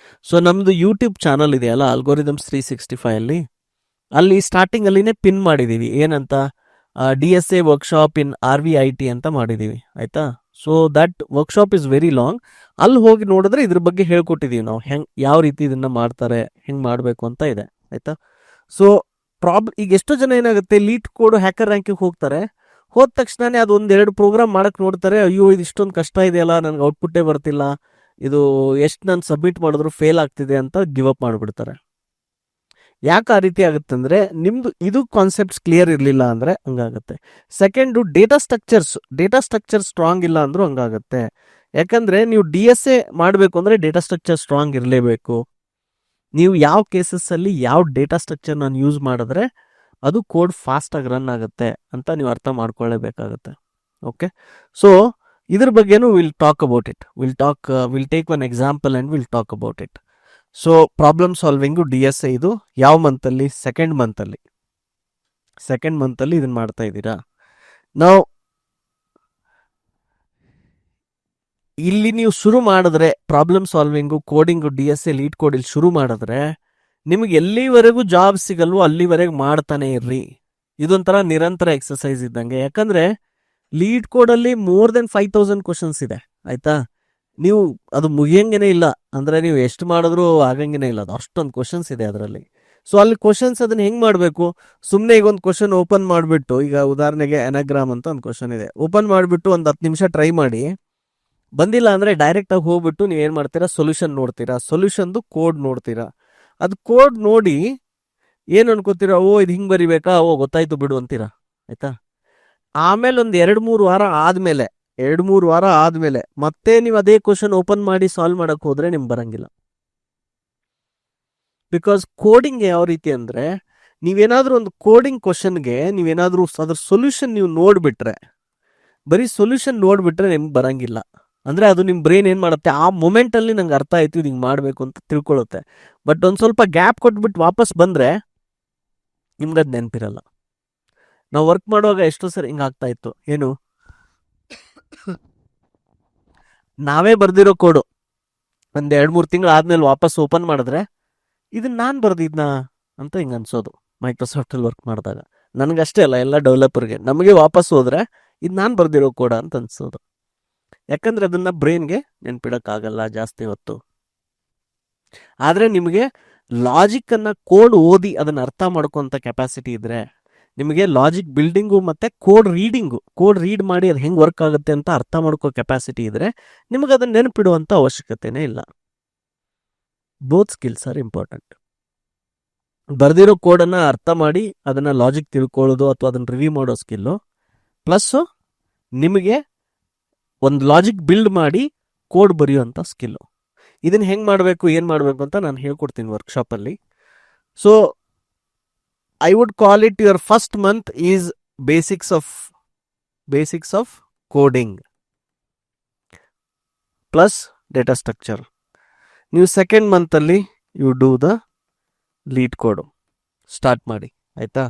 ಸೊ ನಮ್ಮದು ಯೂಟ್ಯೂಬ್ ಚಾನಲ್ ಇದೆಯಲ್ಲ ಅಲ್ಗೋರಿದಮ್ಸ್ 365 ಅಲ್ಲಿ ಸ್ಟಾರ್ಟಿಂಗಲ್ಲಿನೇ ಪಿನ್ ಮಾಡಿದ್ದೀವಿ, ಏನಂತ DSA ವರ್ಕ್ಶಾಪ್ ಇನ್ RVIT ಅಂತ ಮಾಡಿದ್ದೀವಿ, ಆಯಿತಾ. So that workshop is very long. ಅಲ್ಲಿ ಹೋಗಿ ನೋಡಿದ್ರೆ ಇದ್ರ ಬಗ್ಗೆ ಹೇಳ್ಕೊಟ್ಟಿದ್ದೀವಿ ನಾವು, ಯಾವ ರೀತಿ ಇದನ್ನು ಮಾಡ್ತಾರೆ, ಹೆಂಗೆ ಮಾಡಬೇಕು ಅಂತ ಇದೆ, ಆಯಿತಾ. ಸೊ ಈಗ ಎಷ್ಟೋ ಜನ ಏನಾಗುತ್ತೆ, ಲೀಡ್ ಕೋಡ್ ಹ್ಯಾಕರ್ ರ್ಯಾಂಕಿಗೆ ಹೋದ ತಕ್ಷಣನೇ ಅದು 1-2 ಪ್ರೋಗ್ರಾಮ್ ಮಾಡಕ್ಕೆ ನೋಡ್ತಾರೆ, ಅಯ್ಯೋ ಇದು ಇಷ್ಟೊಂದು ಕಷ್ಟ ಇದೆಯಲ್ಲ, ನನಗೆ ಔಟ್ಪುಟ್ಟೇ ಬರ್ತಿಲ್ಲ, ಇದು ಎಷ್ಟು ನಾನು ಸಬ್ಮಿಟ್ ಮಾಡಿದ್ರು ಫೇಲ್ ಆಗ್ತಿದೆ ಅಂತ ಗಿವ್ ಅಪ್ ಮಾಡಿಬಿಡ್ತಾರೆ. ಯಾಕೆ ಆ ರೀತಿ ಆಗುತ್ತೆ ಅಂದರೆ ನಿಮ್ಮದು ಇದು ಕಾನ್ಸೆಪ್ಟ್ಸ್ ಕ್ಲಿಯರ್ ಇರಲಿಲ್ಲ ಅಂದರೆ ಹಂಗಾಗುತ್ತೆ. ಸೆಕೆಂಡು ಡೇಟಾ ಸ್ಟ್ರಕ್ಚರ್ ಸ್ಟ್ರಾಂಗ್ ಇಲ್ಲ ಅಂದರೂ ಹಂಗಾಗುತ್ತೆ. ಯಾಕಂದರೆ ನೀವು DSA ಮಾಡಬೇಕು ಅಂದರೆ ಡೇಟಾ ಸ್ಟ್ರಕ್ಚರ್ ಸ್ಟ್ರಾಂಗ್ ಇರಲೇಬೇಕು. ನೀವು ಯಾವ ಕೇಸಸ್ಸಲ್ಲಿ ಯಾವ ಡೇಟಾ ಸ್ಟ್ರಕ್ಚರ್ ನಾನು ಯೂಸ್ ಮಾಡಿದ್ರೆ ಅದು ಕೋಡ್ ಫಾಸ್ಟಾಗಿ ರನ್ ಆಗುತ್ತೆ ಅಂತ ನೀವು ಅರ್ಥ ಮಾಡ್ಕೊಳ್ಳೇಬೇಕಾಗುತ್ತೆ. ಓಕೆ, ಸೊ ಇದ್ರ ಬಗ್ಗೆನೂ will talk about it. Will take one example and will talk about it. So problem solving DSA ಇದು ಯಾವ ಮಂತಲ್ಲಿ, ಸೆಕೆಂಡ್ ಮಂತಲ್ಲಿ ಇದನ್ನು ಮಾಡ್ತಾ ಇದ್ದೀರಾ. ನಾವು ಇಲ್ಲಿ ನೀವು ಶುರು ಮಾಡಿದ್ರೆ problem solving, coding, DSA, LeetCode ಇಲ್ಲಿ ಶುರು ಮಾಡಿದ್ರೆ ನಿಮಗೆ ಎಲ್ಲಿವರೆಗೂ ಜಾಬ್ ಸಿಗಲ್ವೋ ಅಲ್ಲಿವರೆಗೂ ಮಾಡ್ತಾನೆ ಇರ್ರಿ. ಇದೊಂಥರ ನಿರಂತರ ಎಕ್ಸಸೈಸ್ ಇದ್ದಂಗೆ. ಯಾಕಂದರೆ ಲೀಡ್ ಕೋಡಲ್ಲಿ ಮೋರ್ ದೆನ್ 5000 ಕ್ವಶನ್ಸ್ ಇದೆ, ಆಯಿತಾ. ನೀವು ಅದು ಮುಗಿಯಂಗೇ ಇಲ್ಲ, ಅಂದರೆ ನೀವು ಎಷ್ಟು ಮಾಡಿದ್ರೂ ಆಗಂಗೇ ಇಲ್ಲ, ಅದು ಅಷ್ಟೊಂದು ಕ್ವಶನ್ಸ್ ಇದೆ ಅದರಲ್ಲಿ. ಸೊ ಅಲ್ಲಿ ಕ್ವಶನ್ಸ್ ಅದನ್ನು ಹೆಂಗೆ ಮಾಡಬೇಕು, ಸುಮ್ಮನೆ ಈಗ ಒಂದು ಕ್ವಶನ್ ಓಪನ್ ಮಾಡಿಬಿಟ್ಟು, ಈಗ ಉದಾಹರಣೆಗೆ ಎನಾಗ್ರಾಮ್ ಅಂತ ಒಂದು ಕ್ವಶನ್ ಇದೆ, ಓಪನ್ ಮಾಡಿಬಿಟ್ಟು ಒಂದು 10 ನಿಮಿಷ ಟ್ರೈ ಮಾಡಿ, ಬಂದಿಲ್ಲ ಅಂದರೆ ಡೈರೆಕ್ಟಾಗಿ ಹೋಗ್ಬಿಟ್ಟು ನೀವು ಏನು ಮಾಡ್ತೀರಾ, ಸೊಲ್ಯೂಷನ್ ನೋಡ್ತೀರಾ, ಸೊಲ್ಯೂಷನ್ದು ಕೋಡ್ ನೋಡ್ತೀರಾ. ಅದು ಕೋಡ್ ನೋಡಿ ಏನು ಅನ್ಕೋತೀರಾ, ಓ ಇದು ಹಿಂಗೆ ಬರಿಬೇಕಾ, ಓ ಗೊತ್ತಾಯ್ತು ಬಿಡು ಅಂತೀರಾ, ಆಯ್ತಾ. ಆಮೇಲೆ ಒಂದು 2-3 ವಾರ ಆದ್ಮೇಲೆ ಮತ್ತೆ ನೀವು ಅದೇ ಕ್ವಶನ್ ಓಪನ್ ಮಾಡಿ ಸಾಲ್ವ್ ಮಾಡಕ್ ಹೋದ್ರೆ ನಿಮ್ಗೆ ಬರಂಗಿಲ್ಲ. ಬಿಕಾಸ್ ಕೋಡಿಂಗ್ ಯಾವ ರೀತಿ ಅಂದ್ರೆ, ನೀವೇನಾದ್ರೂ ಒಂದು ಕೋಡಿಂಗ್ ಕ್ವಶನ್ಗೆ ನೀವೇನಾದ್ರೂ ಅದ್ರ ಸೊಲ್ಯೂಷನ್ ನೀವು ನೋಡ್ಬಿಟ್ರೆ, ಬರೀ ಸೊಲ್ಯೂಷನ್ ನೋಡ್ಬಿಟ್ರೆ ನಿಮ್ಗೆ ಬರಂಗಿಲ್ಲ. ಅಂದ್ರೆ ಅದು ನಿಮ್ಮ ಬ್ರೈನ್ ಏನ್ ಮಾಡುತ್ತೆ, ಆ ಮೊಮೆಂಟ್ ಅಲ್ಲಿ ನಂಗೆ ಅರ್ಥ ಆಯ್ತು ಇದು ಹಿಂಗೆ ಮಾಡ್ಬೇಕು ಅಂತ ತಿಳ್ಕೊಳ್ಳುತ್ತೆ. ಬಟ್ ಒಂದ್ ಸ್ವಲ್ಪ ಗ್ಯಾಪ್ ಕೊಟ್ಬಿಟ್ಟು ವಾಪಸ್ ಬಂದ್ರೆ ನಿಮ್ಗೆ ಅದು ನೆನಪಿರಲ್ಲ. ನಾವು ವರ್ಕ್ ಮಾಡುವಾಗ ಎಷ್ಟೋ ಸರಿ ಹಿಂಗೆ ಆಗ್ತಾ ಇತ್ತು, ಏನು ನಾವೇ ಬರ್ದಿರೋ ಕೋಡು ಒಂದ್ 2-3 ತಿಂಗಳು ಆದ್ಮೇಲೆ ವಾಪಸ್ ಓಪನ್ ಮಾಡಿದ್ರೆ ಇದನ್ನ ನಾನು ಬರ್ದಿದ್ನಾ ಅಂತ ಹಿಂಗೆ ಅನ್ಸೋದು. ಮೈಕ್ರೋಸಾಫ್ಟಲ್ಲಿ ವರ್ಕ್ ಮಾಡಿದಾಗ ನನಗಷ್ಟೇ ಅಲ್ಲ, ಎಲ್ಲ ಡೆವಲಪರ್ಗೆ, ನಮಗೆ ವಾಪಸ್ ಹೋದ್ರೆ ಇದು ನಾನು ಬರ್ದಿರೋ ಕೋಡ ಅಂತ ಅನ್ಸೋದು. ಯಾಕಂದ್ರೆ ಅದನ್ನ ಬ್ರೈನ್ಗೆ ನೆನ್ಪಿಡಕ್ಕಾಗಲ್ಲ ಜಾಸ್ತಿ ಹೊತ್ತು. ಆದ್ರೆ ನಿಮಗೆ ಲಾಜಿಕ್ ಅನ್ನ ಕೋಡ್ ಓದಿ ಅದನ್ನ ಅರ್ಥ ಮಾಡ್ಕೊಂತ ಕೆಪಾಸಿಟಿ ಇದ್ರೆ, ನಿಮಗೆ ಲಾಜಿಕ್ ಬಿಲ್ಡಿಂಗು ಮತ್ತೆ ಕೋಡ್ ರೀಡ್ ಮಾಡಿ ಅದು ಹೆಂಗೆ ವರ್ಕ್ ಆಗುತ್ತೆ ಅಂತ ಅರ್ಥ ಮಾಡ್ಕೋ ಕೆಪಾಸಿಟಿ ಇದ್ರೆ, ನಿಮಗೆ ಅದನ್ನ ನೆನಪಿಡುವಂತ ಅವಶ್ಯಕತೆನೇ ಇಲ್ಲ. Both skills are important. ಬರ್ದಿರೋ ಕೋಡನ್ನು ಅರ್ಥ ಮಾಡಿ ಅದನ್ನ ಲಾಜಿಕ್ ತಿಳ್ಕೊಳ್ಳೋದು ಅಥವಾ ಅದನ್ನ ರಿವ್ಯೂ ಮಾಡೋ ಸ್ಕಿಲ್ಲು, ಪ್ಲಸ್ ನಿಮಗೆ ಒಂದು ಲಾಜಿಕ್ ಬಿಲ್ಡ್ ಮಾಡಿ ಕೋಡ್ ಬರೆಯುವಂಥ ಸ್ಕಿಲ್ಲು. ಇದನ್ನ ಹೆಂಗೆ ಮಾಡಬೇಕು, ಏನು ಮಾಡಬೇಕು ಅಂತ ನಾನು ಹೇಳ್ಕೊಡ್ತೀನಿ ವರ್ಕ್ಶಾಪಲ್ಲಿ. So I would call it your first month is basics of coding plus data structure. ನೀವು ಸೆಕೆಂಡ್ ಮಂತಲ್ಲಿ you do the LeetCode start ಮಾಡಿ, ಆಯ್ತಾ.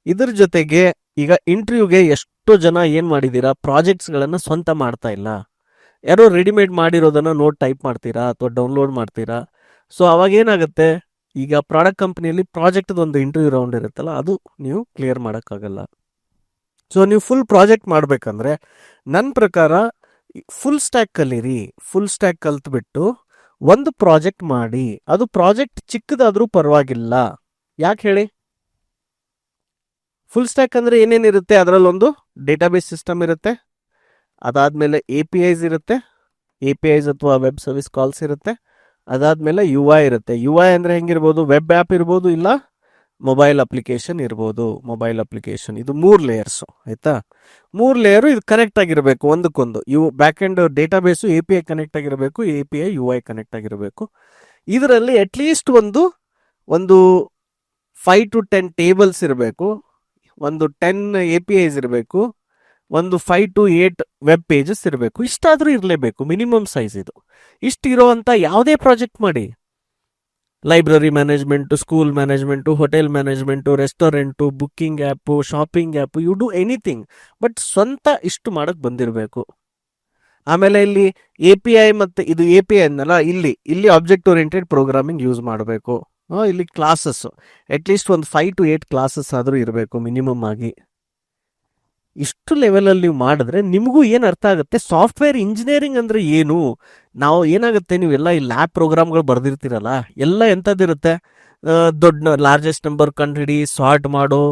ಇದ್ರ ಜೊತೆಗೆ ಈಗ ಇಂಟರ್ವ್ಯೂಗೆ ಎಷ್ಟೋ ಜನ ಏನು ಮಾಡಿದ್ದೀರಾ, ಪ್ರಾಜೆಕ್ಟ್ಸ್ಗಳನ್ನು ಸ್ವಂತ ಮಾಡ್ತಾ ಇಲ್ಲ. ಯಾರೋ ರೆಡಿಮೇಡ್ ಮಾಡಿರೋದನ್ನು ನೋಡಿ ಟೈಪ್ ಮಾಡ್ತೀರಾ ಅಥವಾ ಡೌನ್ಲೋಡ್ ಮಾಡ್ತೀರಾ. ಸೊ ಅವಾಗ ಏನಾಗುತ್ತೆ, ಈಗ ಪ್ರಾಡಕ್ಟ್ ಕಂಪ್ನಿಯಲ್ಲಿ ಪ್ರಾಜೆಕ್ಟ್ದು ಒಂದು ಇಂಟರ್ವ್ಯೂ ರೌಂಡ್ ಇರುತ್ತಲ್ಲ, ಅದು ನೀವು ಕ್ಲಿಯರ್ ಮಾಡೋಕ್ಕಾಗಲ್ಲ. ಸೊ ನೀವು ಫುಲ್ ಪ್ರಾಜೆಕ್ಟ್ ಮಾಡಬೇಕಂದ್ರೆ ನನ್ನ ಪ್ರಕಾರ ಫುಲ್ ಸ್ಟ್ಯಾಕ್ ಕಲೀರಿ. ಫುಲ್ ಸ್ಟ್ಯಾಕ್ ಕಲ್ತ್ಬಿಟ್ಟು ಒಂದು ಪ್ರಾಜೆಕ್ಟ್ ಮಾಡಿ. ಅದು ಪ್ರಾಜೆಕ್ಟ್ ಚಿಕ್ಕದಾದ್ರೂ ಪರವಾಗಿಲ್ಲ. ಯಾಕೆ ಹೇಳಿ, ಫುಲ್ ಸ್ಟ್ಯಾಕ್ ಅಂದ್ರೆ ಏನೇನಿರುತ್ತೆ, ಅದರಲ್ಲೊಂದು ಡೇಟಾಬೇಸ್ ಸಿಸ್ಟಮ್ ಇರುತ್ತೆ, ಅದಾದ್ಮೇಲೆ APIs ಇರುತ್ತೆ, APIs ಅಥವಾ ವೆಬ್ ಸರ್ವಿಸ್ ಕಾಲ್ಸ್ ಇರುತ್ತೆ, ಅದಾದ್ಮೇಲೆ UI ಇರುತ್ತೆ. UI ಅಂದ್ರೆ ಹೆಂಗಿರ್ಬೋದು, ವೆಬ್ ಆ್ಯಪ್ ಇರ್ಬೋದು, ಇಲ್ಲ ಮೊಬೈಲ್ ಅಪ್ಲಿಕೇಶನ್ ಇರ್ಬೋದು. ಇದು 3 ಲೇಯರ್ಸು, ಆಯ್ತಾ. 3 ಲೇಯರು ಇದು ಕನೆಕ್ಟ್ ಆಗಿರಬೇಕು ಒಂದಕ್ಕೊಂದು. ಬ್ಯಾಕ್ ಎಂಡ್ ಡೇಟಾಬೇಸು API ಕನೆಕ್ಟ್ ಆಗಿರಬೇಕು, API UI ಕನೆಕ್ಟ್ ಆಗಿರಬೇಕು. ಇದರಲ್ಲಿ ಅಟ್ಲೀಸ್ಟ್ ಒಂದು 5 to 10 ಟೇಬಲ್ಸ್ ಇರಬೇಕು, ಒಂದು 10 APIs ಇರಬೇಕು, ಒಂದು 5 to 8 ವೆಬ್ ಪೇಜಸ್ ಇರಬೇಕು. ಇಷ್ಟಾದರೂ ಇರಲೇಬೇಕು, ಮಿನಿಮಮ್ ಸೈಜ್ ಇದು. ಇಷ್ಟು ಇರೋವಂಥ ಯಾವುದೇ ಪ್ರಾಜೆಕ್ಟ್ ಮಾಡಿ, library management, school management, hotel management, restaurant, booking app, shopping app, you do anything, but ಸ್ವಂತ ಇಷ್ಟು ಮಾಡಕ್ಕೆ ಬಂದಿರಬೇಕು. ಆಮೇಲೆ ಇಲ್ಲಿ API ಮತ್ತು ಇದು API ಅನ್ನಲ್ಲ, ಇಲ್ಲಿ ಆಬ್ಜೆಕ್ಟ್ ಓರಿಯೆಂಟೆಡ್ ಪ್ರೋಗ್ರಾಮಿಂಗ್ ಯೂಸ್ ಮಾಡಬೇಕು. ಇಲ್ಲಿ ಕ್ಲಾಸಸ್ ಅಟ್ಲೀಸ್ಟ್ ಒಂದು 5 to 8 ಕ್ಲಾಸಸ್ ಆದರೂ ಇರಬೇಕು ಮಿನಿಮಮ್ ಆಗಿ. ಇಷ್ಟು ಲೆವೆಲಲ್ಲಿ ನೀವು ಮಾಡಿದ್ರೆ ನಿಮಗೂ ಏನು ಅರ್ಥ ಆಗುತ್ತೆ, ಸಾಫ್ಟ್ವೇರ್ ಇಂಜಿನಿಯರಿಂಗ್ ಅಂದರೆ ಏನು. ನಾವು ಏನಾಗುತ್ತೆ, ನೀವೆಲ್ಲ ಈ ಲ್ಯಾಬ್ ಪ್ರೋಗ್ರಾಮ್ಗಳು ಬರೆದಿರ್ತೀರಲ್ಲ, ಎಲ್ಲ ಎಂಥದ್ದಿರುತ್ತೆ, ದೊಡ್ಡ ಲಾರ್ಜೆಸ್ಟ್ ನಂಬರ್ ಕಂಡುಹಿಡಿ, ಸಾರ್ಟ್ ಮಾಡೋ,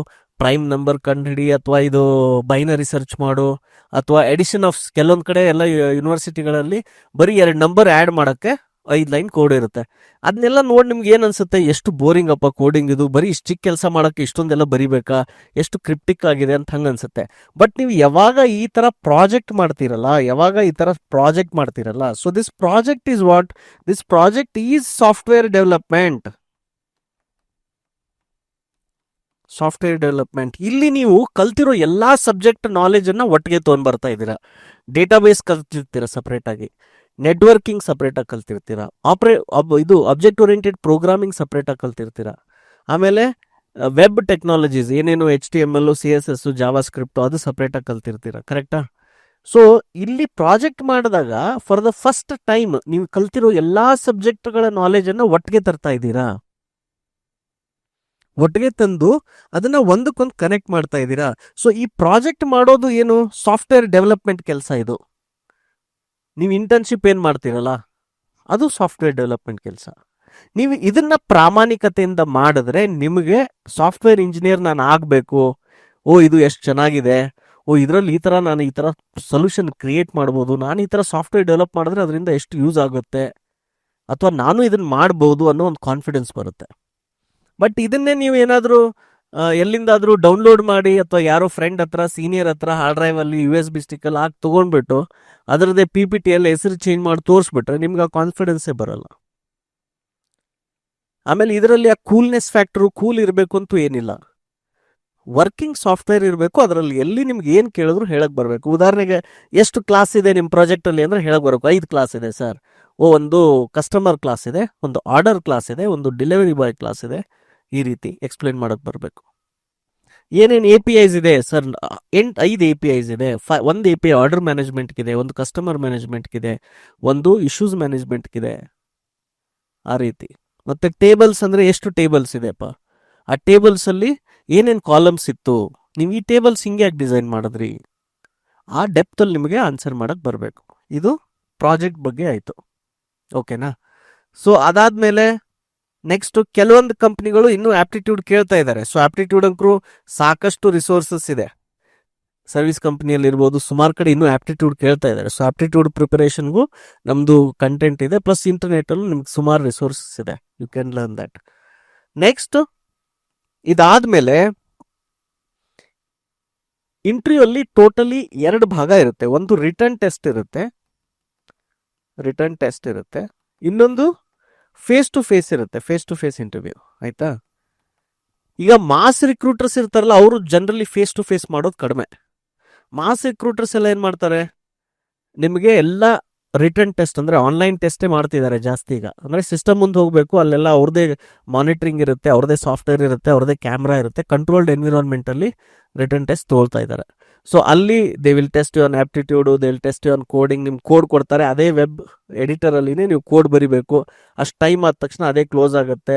ಪ್ರೈಮ್ ನಂಬರ್ ಕಂಡುಹಿಡಿ, ಅಥವಾ ಇದು ಬೈನರಿ ಸರ್ಚ್ ಮಾಡು, ಅಥವಾ ಎಡಿಷನ್ ಆಫ್ ಕೆಲವೊಂದು ಕಡೆ ಎಲ್ಲ ಯೂನಿವರ್ಸಿಟಿಗಳಲ್ಲಿ ಬರೀ 2 ನಂಬರ್ ಆ್ಯಡ್ ಮಾಡೋಕ್ಕೆ 5 ಲೈನ್ ಕೋಡ್ ಇರುತ್ತೆ. ಅದನ್ನೆಲ್ಲ ನೋಡಿ ನಿಮ್ಗೆ ಏನು ಅನ್ಸುತ್ತೆ, ಎಷ್ಟು ಬೋರಿಂಗ್ ಅಪ್ಪ ಕೋಡಿಂಗ್ ಇದು, ಬರೀ ಇಷ್ಟಿಗೆ ಕೆಲಸ ಮಾಡೋಕ್ಕೆ ಇಷ್ಟೊಂದೆಲ್ಲ ಬರಿಬೇಕಾ, ಎಷ್ಟು ಕ್ರಿಪ್ಟಿಕ್ ಆಗಿದೆ ಅಂತ ಹಂಗೆ ಅನ್ಸುತ್ತೆ. ಬಟ್ ನೀವು ಯಾವಾಗ ಈ ಥರ ಪ್ರಾಜೆಕ್ಟ್ ಮಾಡ್ತೀರಲ್ಲ, so this project is what, this project is software development. ಇಲ್ಲಿ ನೀವು ಕಲ್ತಿರೋ ಎಲ್ಲಾ ಸಬ್ಜೆಕ್ಟ್ ನಾಲೆಜ್ ಅನ್ನ ಒಟ್ಟಿಗೆ ತೊಗೊಂಡ್ ಬರ್ತಾ ಇದ್ದೀರಾ. ಡೇಟಾಬೇಸ್ ಕಲ್ತಿರ್ತೀರಾ ಸಪ್ರೇಟ್ ಆಗಿ, ನೆಟ್ವರ್ಕಿಂಗ್ ಸಪ್ರೇಟ್ ಆಗಿ ಕಲ್ತಿರ್ತೀರಾ, ಇದು ಆಬ್ಜೆಕ್ಟ್ ಓರಿಯೆಂಟೆಡ್ ಪ್ರೋಗ್ರಾಮಿಂಗ್ ಸಪ್ರೇಟ್ ಆಗಿ ಕಲ್ತಿರ್ತೀರಾ. ಆಮೇಲೆ ವೆಬ್ ಟೆಕ್ನಾಲಜೀಸ್ ಏನೇನು HTML, CSS, ಜಾವಾ ಸ್ಕ್ರಿಪ್ಟ್ ಅದು ಸಪ್ರೇಟ್ ಆಗಿ ಕಲ್ತಿರ್ತೀರಾ, ಕರೆಕ್ಟಾ. ಸೊ ಇಲ್ಲಿ ಪ್ರಾಜೆಕ್ಟ್ ಮಾಡಿದಾಗ ಫಾರ್ ದ ಫಸ್ಟ್ ಟೈಮ್ ನೀವು ಕಲ್ತಿರೋ ಎಲ್ಲಾ ಸಬ್ಜೆಕ್ಟ್ಗಳ ನಾಲೆಜ್ ಅನ್ನ ಒಟ್ಟಿಗೆ ತರ್ತಾ ಇದ್ದೀರಾ. ಒಟ್ಟಿಗೆ ತಂದು ಅದನ್ನ ಒಂದಕ್ಕೊಂದು ಕನೆಕ್ಟ್ ಮಾಡ್ತಾ ಇದ್ದೀರಾ. ಸೊ ಈ ಪ್ರಾಜೆಕ್ಟ್ ಮಾಡೋದು ಏನು, ಸಾಫ್ಟ್ವೇರ್ ಡೆವಲಪ್ಮೆಂಟ್ ಕೆಲಸ ಇದು. ನೀವು ಇಂಟರ್ನ್ಶಿಪ್ ಏನು ಮಾಡ್ತೀರಲ್ಲ, ಅದು ಸಾಫ್ಟ್ವೇರ್ ಡೆವಲಪ್ಮೆಂಟ್ ಕೆಲಸ. ನೀವು ಇದನ್ನ ಪ್ರಾಮಾಣಿಕತೆಯಿಂದ ಮಾಡಿದ್ರೆ ನಿಮಗೆ ಸಾಫ್ಟ್ವೇರ್ ಇಂಜಿನಿಯರ್ ನಾನು ಆಗಬೇಕು, ಇದು ಎಷ್ಟು ಚೆನ್ನಾಗಿದೆ, ಇದರಲ್ಲಿ ನಾನು ಈ ಥರ ಸೊಲ್ಯೂಷನ್ ಕ್ರಿಯೇಟ್ ಮಾಡ್ಬೋದು, ನಾನು ಈ ಥರ ಸಾಫ್ಟ್ವೇರ್ ಡೆವಲಪ್ ಮಾಡಿದ್ರೆ ಅದರಿಂದ ಎಷ್ಟು ಯೂಸ್ ಆಗುತ್ತೆ, ಅಥವಾ ನಾನು ಇದನ್ನು ಮಾಡ್ಬೋದು ಅನ್ನೋ ಒಂದು ಕಾನ್ಫಿಡೆನ್ಸ್ ಬರುತ್ತೆ. ಬಟ್ ಇದನ್ನೇ ನೀವು ಏನಾದರೂ ಎಲ್ಲಿಂದಾದರೂ ಡೌನ್ಲೋಡ್ ಮಾಡಿ ಅಥವಾ ಯಾರೋ ಫ್ರೆಂಡ್ ಹತ್ರ ಸೀನಿಯರ್ ಹತ್ರ ಹಾರ್ಡ್ ಡ್ರೈವಲ್ಲಿ USB ಸ್ಟಿಕ್ಕಲ್ಲಿ ಹಾಕಿ ತೊಗೊಂಡ್ಬಿಟ್ಟು ಅದರದ್ದೇ PPTಯಲ್ಲಿ ಹೆಸರು ಚೇಂಜ್ ಮಾಡಿ ತೋರಿಸ್ಬಿಟ್ರೆ ನಿಮ್ಗೆ ಆ ಕಾನ್ಫಿಡೆನ್ಸೇ ಬರಲ್ಲ. ಆಮೇಲೆ ಇದರಲ್ಲಿ ಆ ಕೂಲ್ನೆಸ್ ಫ್ಯಾಕ್ಟರು ಕೂಲ್ ಇರಬೇಕು ಅಂತೂ ಏನಿಲ್ಲ, ವರ್ಕಿಂಗ್ ಸಾಫ್ಟ್ವೇರ್ ಇರಬೇಕು. ಅದರಲ್ಲಿ ಎಲ್ಲಿ ನಿಮ್ಗೆ ಏನು ಕೇಳಿದ್ರು ಹೇಳಕ್ ಬರಬೇಕು. ಉದಾಹರಣೆಗೆ ಎಷ್ಟು ಕ್ಲಾಸ್ ಇದೆ ನಿಮ್ಮ ಪ್ರಾಜೆಕ್ಟಲ್ಲಿ ಅಂದರೆ ಹೇಳಕ್ ಬರಬೇಕು, 5 ಕ್ಲಾಸ್ ಇದೆ ಸರ್, ಒಂದು ಕಸ್ಟಮರ್ ಕ್ಲಾಸ್ ಇದೆ, ಒಂದು ಆರ್ಡರ್ ಕ್ಲಾಸ್ ಇದೆ, ಒಂದು ಡೆಲಿವರಿ ಬಾಯ್ ಕ್ಲಾಸ್ ಇದೆ, ಈ ರೀತಿ ಎಕ್ಸ್ಪ್ಲೇನ್ ಮಾಡೋಕ್ಕೆ ಬರಬೇಕು. ಏನೇನು APIs ಇದೆ ಸರ್, 5 APIs ಇದೆ. ಒಂದು API ಆರ್ಡರ್ ಮ್ಯಾನೇಜ್ಮೆಂಟ್ಗಿದೆ, ಒಂದು ಕಸ್ಟಮರ್ ಮ್ಯಾನೇಜ್ಮೆಂಟ್ಗಿದೆ, ಒಂದು ಇಶ್ಯೂಸ್ ಮ್ಯಾನೇಜ್ಮೆಂಟ್ಗಿದೆ, ಆ ರೀತಿ. ಮತ್ತು ಟೇಬಲ್ಸ್ ಅಂದರೆ ಎಷ್ಟು ಟೇಬಲ್ಸ್ ಇದೆಪ್ಪ, ಆ ಟೇಬಲ್ಸಲ್ಲಿ ಏನೇನು ಕಾಲಮ್ಸ್ ಇತ್ತು, ನೀವು ಈ ಟೇಬಲ್ಸ್ ಹಿಂಗೆ ಯಾಕೆ ಡಿಸೈನ್ ಮಾಡಿದ್ರಿ, ಆ ಡೆಪ್ತಲ್ಲಿ ನಿಮಗೆ ಆನ್ಸರ್ ಮಾಡೋಕ್ಕೆ ಬರಬೇಕು. ಇದು ಪ್ರಾಜೆಕ್ಟ್ ಬಗ್ಗೆ ಆಯಿತು, ಓಕೆನಾ. ಸೊ ಅದಾದಮೇಲೆ ನೆಕ್ಸ್ಟು ಕೆಲವೊಂದು ಕಂಪ್ನಿಗಳು ಇನ್ನೂ ಆ್ಯಪ್ಟಿಟ್ಯೂಡ್ ಕೇಳ್ತಾ ಇದ್ದಾರೆ. ಸೊ ಆ್ಯಪ್ಟಿಟ್ಯೂಡ್ ಅಂಕರು ಸಾಕಷ್ಟು ರಿಸೋರ್ಸಸ್ ಇದೆ, ಸರ್ವಿಸ್ ಕಂಪ್ನಿಯಲ್ಲಿ ಇರ್ಬೋದು, ಸುಮಾರು ಕಡೆ ಇನ್ನೂ ಆ್ಯಪ್ಟಿಟ್ಯೂಡ್ ಕೇಳ್ತಾ ಇದ್ದಾರೆ. ಸೊ ಆ್ಯಪ್ಟಿಟ್ಯೂಡ್ ಪ್ರಿಪರೇಷನ್ಗೂ ನಮ್ಮದು ಕಂಟೆಂಟ್ ಇದೆ, ಪ್ಲಸ್ ಇಂಟರ್ನೆಟಲ್ಲೂ ನಿಮ್ಗೆ ಸುಮಾರು ರಿಸೋರ್ಸಸ್ ಇದೆ, you can learn that. Next ಇದಾದಮೇಲೆ ಇಂಟರ್ವ್ಯೂ ಅಲ್ಲಿ ಟೋಟಲಿ 2 ಭಾಗ ಇರುತ್ತೆ. ಒಂದು ರಿಟರ್ನ್ ಟೆಸ್ಟ್ ಇರುತ್ತೆ, ಇನ್ನೊಂದು ಫೇಸ್ ಟು ಫೇಸ್ ಇರುತ್ತೆ, ಫೇಸ್ ಟು ಫೇಸ್ ಇಂಟರ್ವ್ಯೂ, ಆಯ್ತಾ. ಈಗ ಮಾಸ್ ರಿಕ್ರೂಟರ್ಸ್ ಇರ್ತಾರಲ್ಲ, ಅವರು ಜನರಲಿ ಫೇಸ್ ಟು ಫೇಸ್ ಮಾಡೋದು ಕಡಿಮೆ. ಮಾಸ್ ರಿಕ್ರೂಟರ್ಸ್ ಎಲ್ಲ ಏನು ಮಾಡ್ತಾರೆ, ನಿಮಗೆ ಎಲ್ಲ ರಿಟರ್ನ್ ಟೆಸ್ಟ್ ಅಂದರೆ ಆನ್ಲೈನ್ ಟೆಸ್ಟೇ ಮಾಡ್ತಿದ್ದಾರೆ ಜಾಸ್ತಿ. ಈಗ ಅಂದರೆ ಸಿಸ್ಟಮ್ ಮುಂದೆ ಹೋಗಬೇಕು, ಅಲ್ಲೆಲ್ಲ ಅವ್ರದ್ದೇ ಮಾನಿಟ್ರಿಂಗ್ ಇರುತ್ತೆ, ಅವ್ರದ್ದೇ ಸಾಫ್ಟ್ವೇರ್ ಇರುತ್ತೆ, ಅವ್ರದ್ದೇ ಕ್ಯಾಮ್ರಾ ಇರುತ್ತೆ, ಕಂಟ್ರೋಲ್ಡ್ ಎನ್ವಿರಾನ್ಮೆಂಟಲ್ಲಿ ರಿಟರ್ನ್ ಟೆಸ್ಟ್ ತೊಗೊಳ್ತಾ ಇದ್ದಾರೆ. ಸೊ ಅಲ್ಲಿ they will test you on aptitude, they will test you on coding. ನಿಮ್ಗೆ ಕೋಡ್ ಕೊಡ್ತಾರೆ, ಅದೇ ವೆಬ್ ಎಡಿಟರಲ್ಲಿನೇ ನೀವು ಕೋಡ್ ಬರಿಬೇಕು. ಅಷ್ಟು ಟೈಮ್ ಆದ ತಕ್ಷಣ ಅದೇ ಕ್ಲೋಸ್ ಆಗುತ್ತೆ,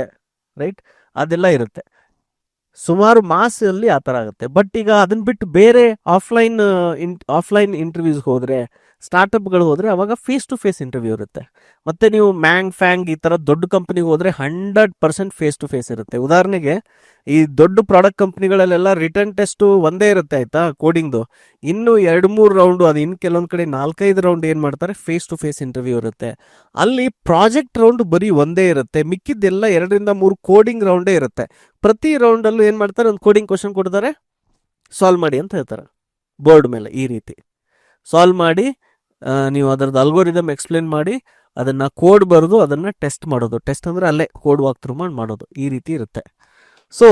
ರೈಟ್, ಅದೆಲ್ಲ ಇರುತ್ತೆ. ಸುಮಾರು ಮಾಸಲ್ಲಿ ಆ ಥರ ಆಗುತ್ತೆ. ಬಟ್ ಈಗ ಅದನ್ನ ಬಿಟ್ಟು ಬೇರೆ ಆಫ್ಲೈನ್ ಇಂಟರ್ವ್ಯೂಸ್ ಹೋದರೆ, ಸ್ಟಾರ್ಟಪ್ಗಳು ಹೋದರೆ, ಅವಾಗ ಫೇಸ್ ಟು ಫೇಸ್ ಇಂಟರ್ವ್ಯೂ ಇರುತ್ತೆ. ಮತ್ತು ನೀವು ಫ್ಯಾಂಗ್ ಈ ಥರ ದೊಡ್ಡ ಕಂಪ್ನಿಗೆ ಹೋದರೆ 100% ಫೇಸ್ ಟು ಫೇಸ್ ಇರುತ್ತೆ. ಉದಾಹರಣೆಗೆ ಈ ದೊಡ್ಡ ಪ್ರಾಡಕ್ಟ್ ಕಂಪ್ನಿಗಳಲ್ಲೆಲ್ಲ ರಿಟರ್ನ್ ಟೆಸ್ಟು ಒಂದೇ ಇರುತ್ತೆ, ಆಯಿತಾ, ಕೋಡಿಂಗ್ದು. ಇನ್ನು 2-3 ರೌಂಡು, ಅದು ಇನ್ನು ಕೆಲವೊಂದು ಕಡೆ 4-5 ರೌಂಡ್ ಏನು ಮಾಡ್ತಾರೆ, ಫೇಸ್ ಟು ಫೇಸ್ ಇಂಟರ್ವ್ಯೂ ಇರುತ್ತೆ. ಅಲ್ಲಿ ಪ್ರಾಜೆಕ್ಟ್ ರೌಂಡ್ ಬರೀ ಒಂದೇ ಇರುತ್ತೆ, ಮಿಕ್ಕಿದ್ದೆಲ್ಲ 2-3 ಕೋಡಿಂಗ್ ರೌಂಡೇ ಇರುತ್ತೆ. ಪ್ರತಿ ರೌಂಡಲ್ಲೂ ಏನು ಮಾಡ್ತಾರೆ, ಒಂದು ಕೋಡಿಂಗ್ ಕ್ವಶನ್ ಕೊಡ್ತಾರೆ, ಸಾಲ್ವ್ ಮಾಡಿ ಅಂತ ಹೇಳ್ತಾರೆ ಬೋರ್ಡ್ ಮೇಲೆ. ಈ ರೀತಿ ಸಾಲ್ವ್ ಮಾಡಿ ನೀವು ಅದರದ್ದು ಅಲ್ಗೋರಿದಮ್ ಎಕ್ಸ್ಪ್ಲೇನ್ ಮಾಡಿ ಅದನ್ನು ಕೋಡ್ ಬರೆದು ಅದನ್ನು ಟೆಸ್ಟ್ ಮಾಡೋದು. ಟೆಸ್ಟ್ ಅಂದರೆ ಅಲ್ಲೇ ಕೋಡ್ ವಾಕ್ ಥ್ರೂ ಮಾಡೋದು, ಈ ರೀತಿ ಇರುತ್ತೆ. So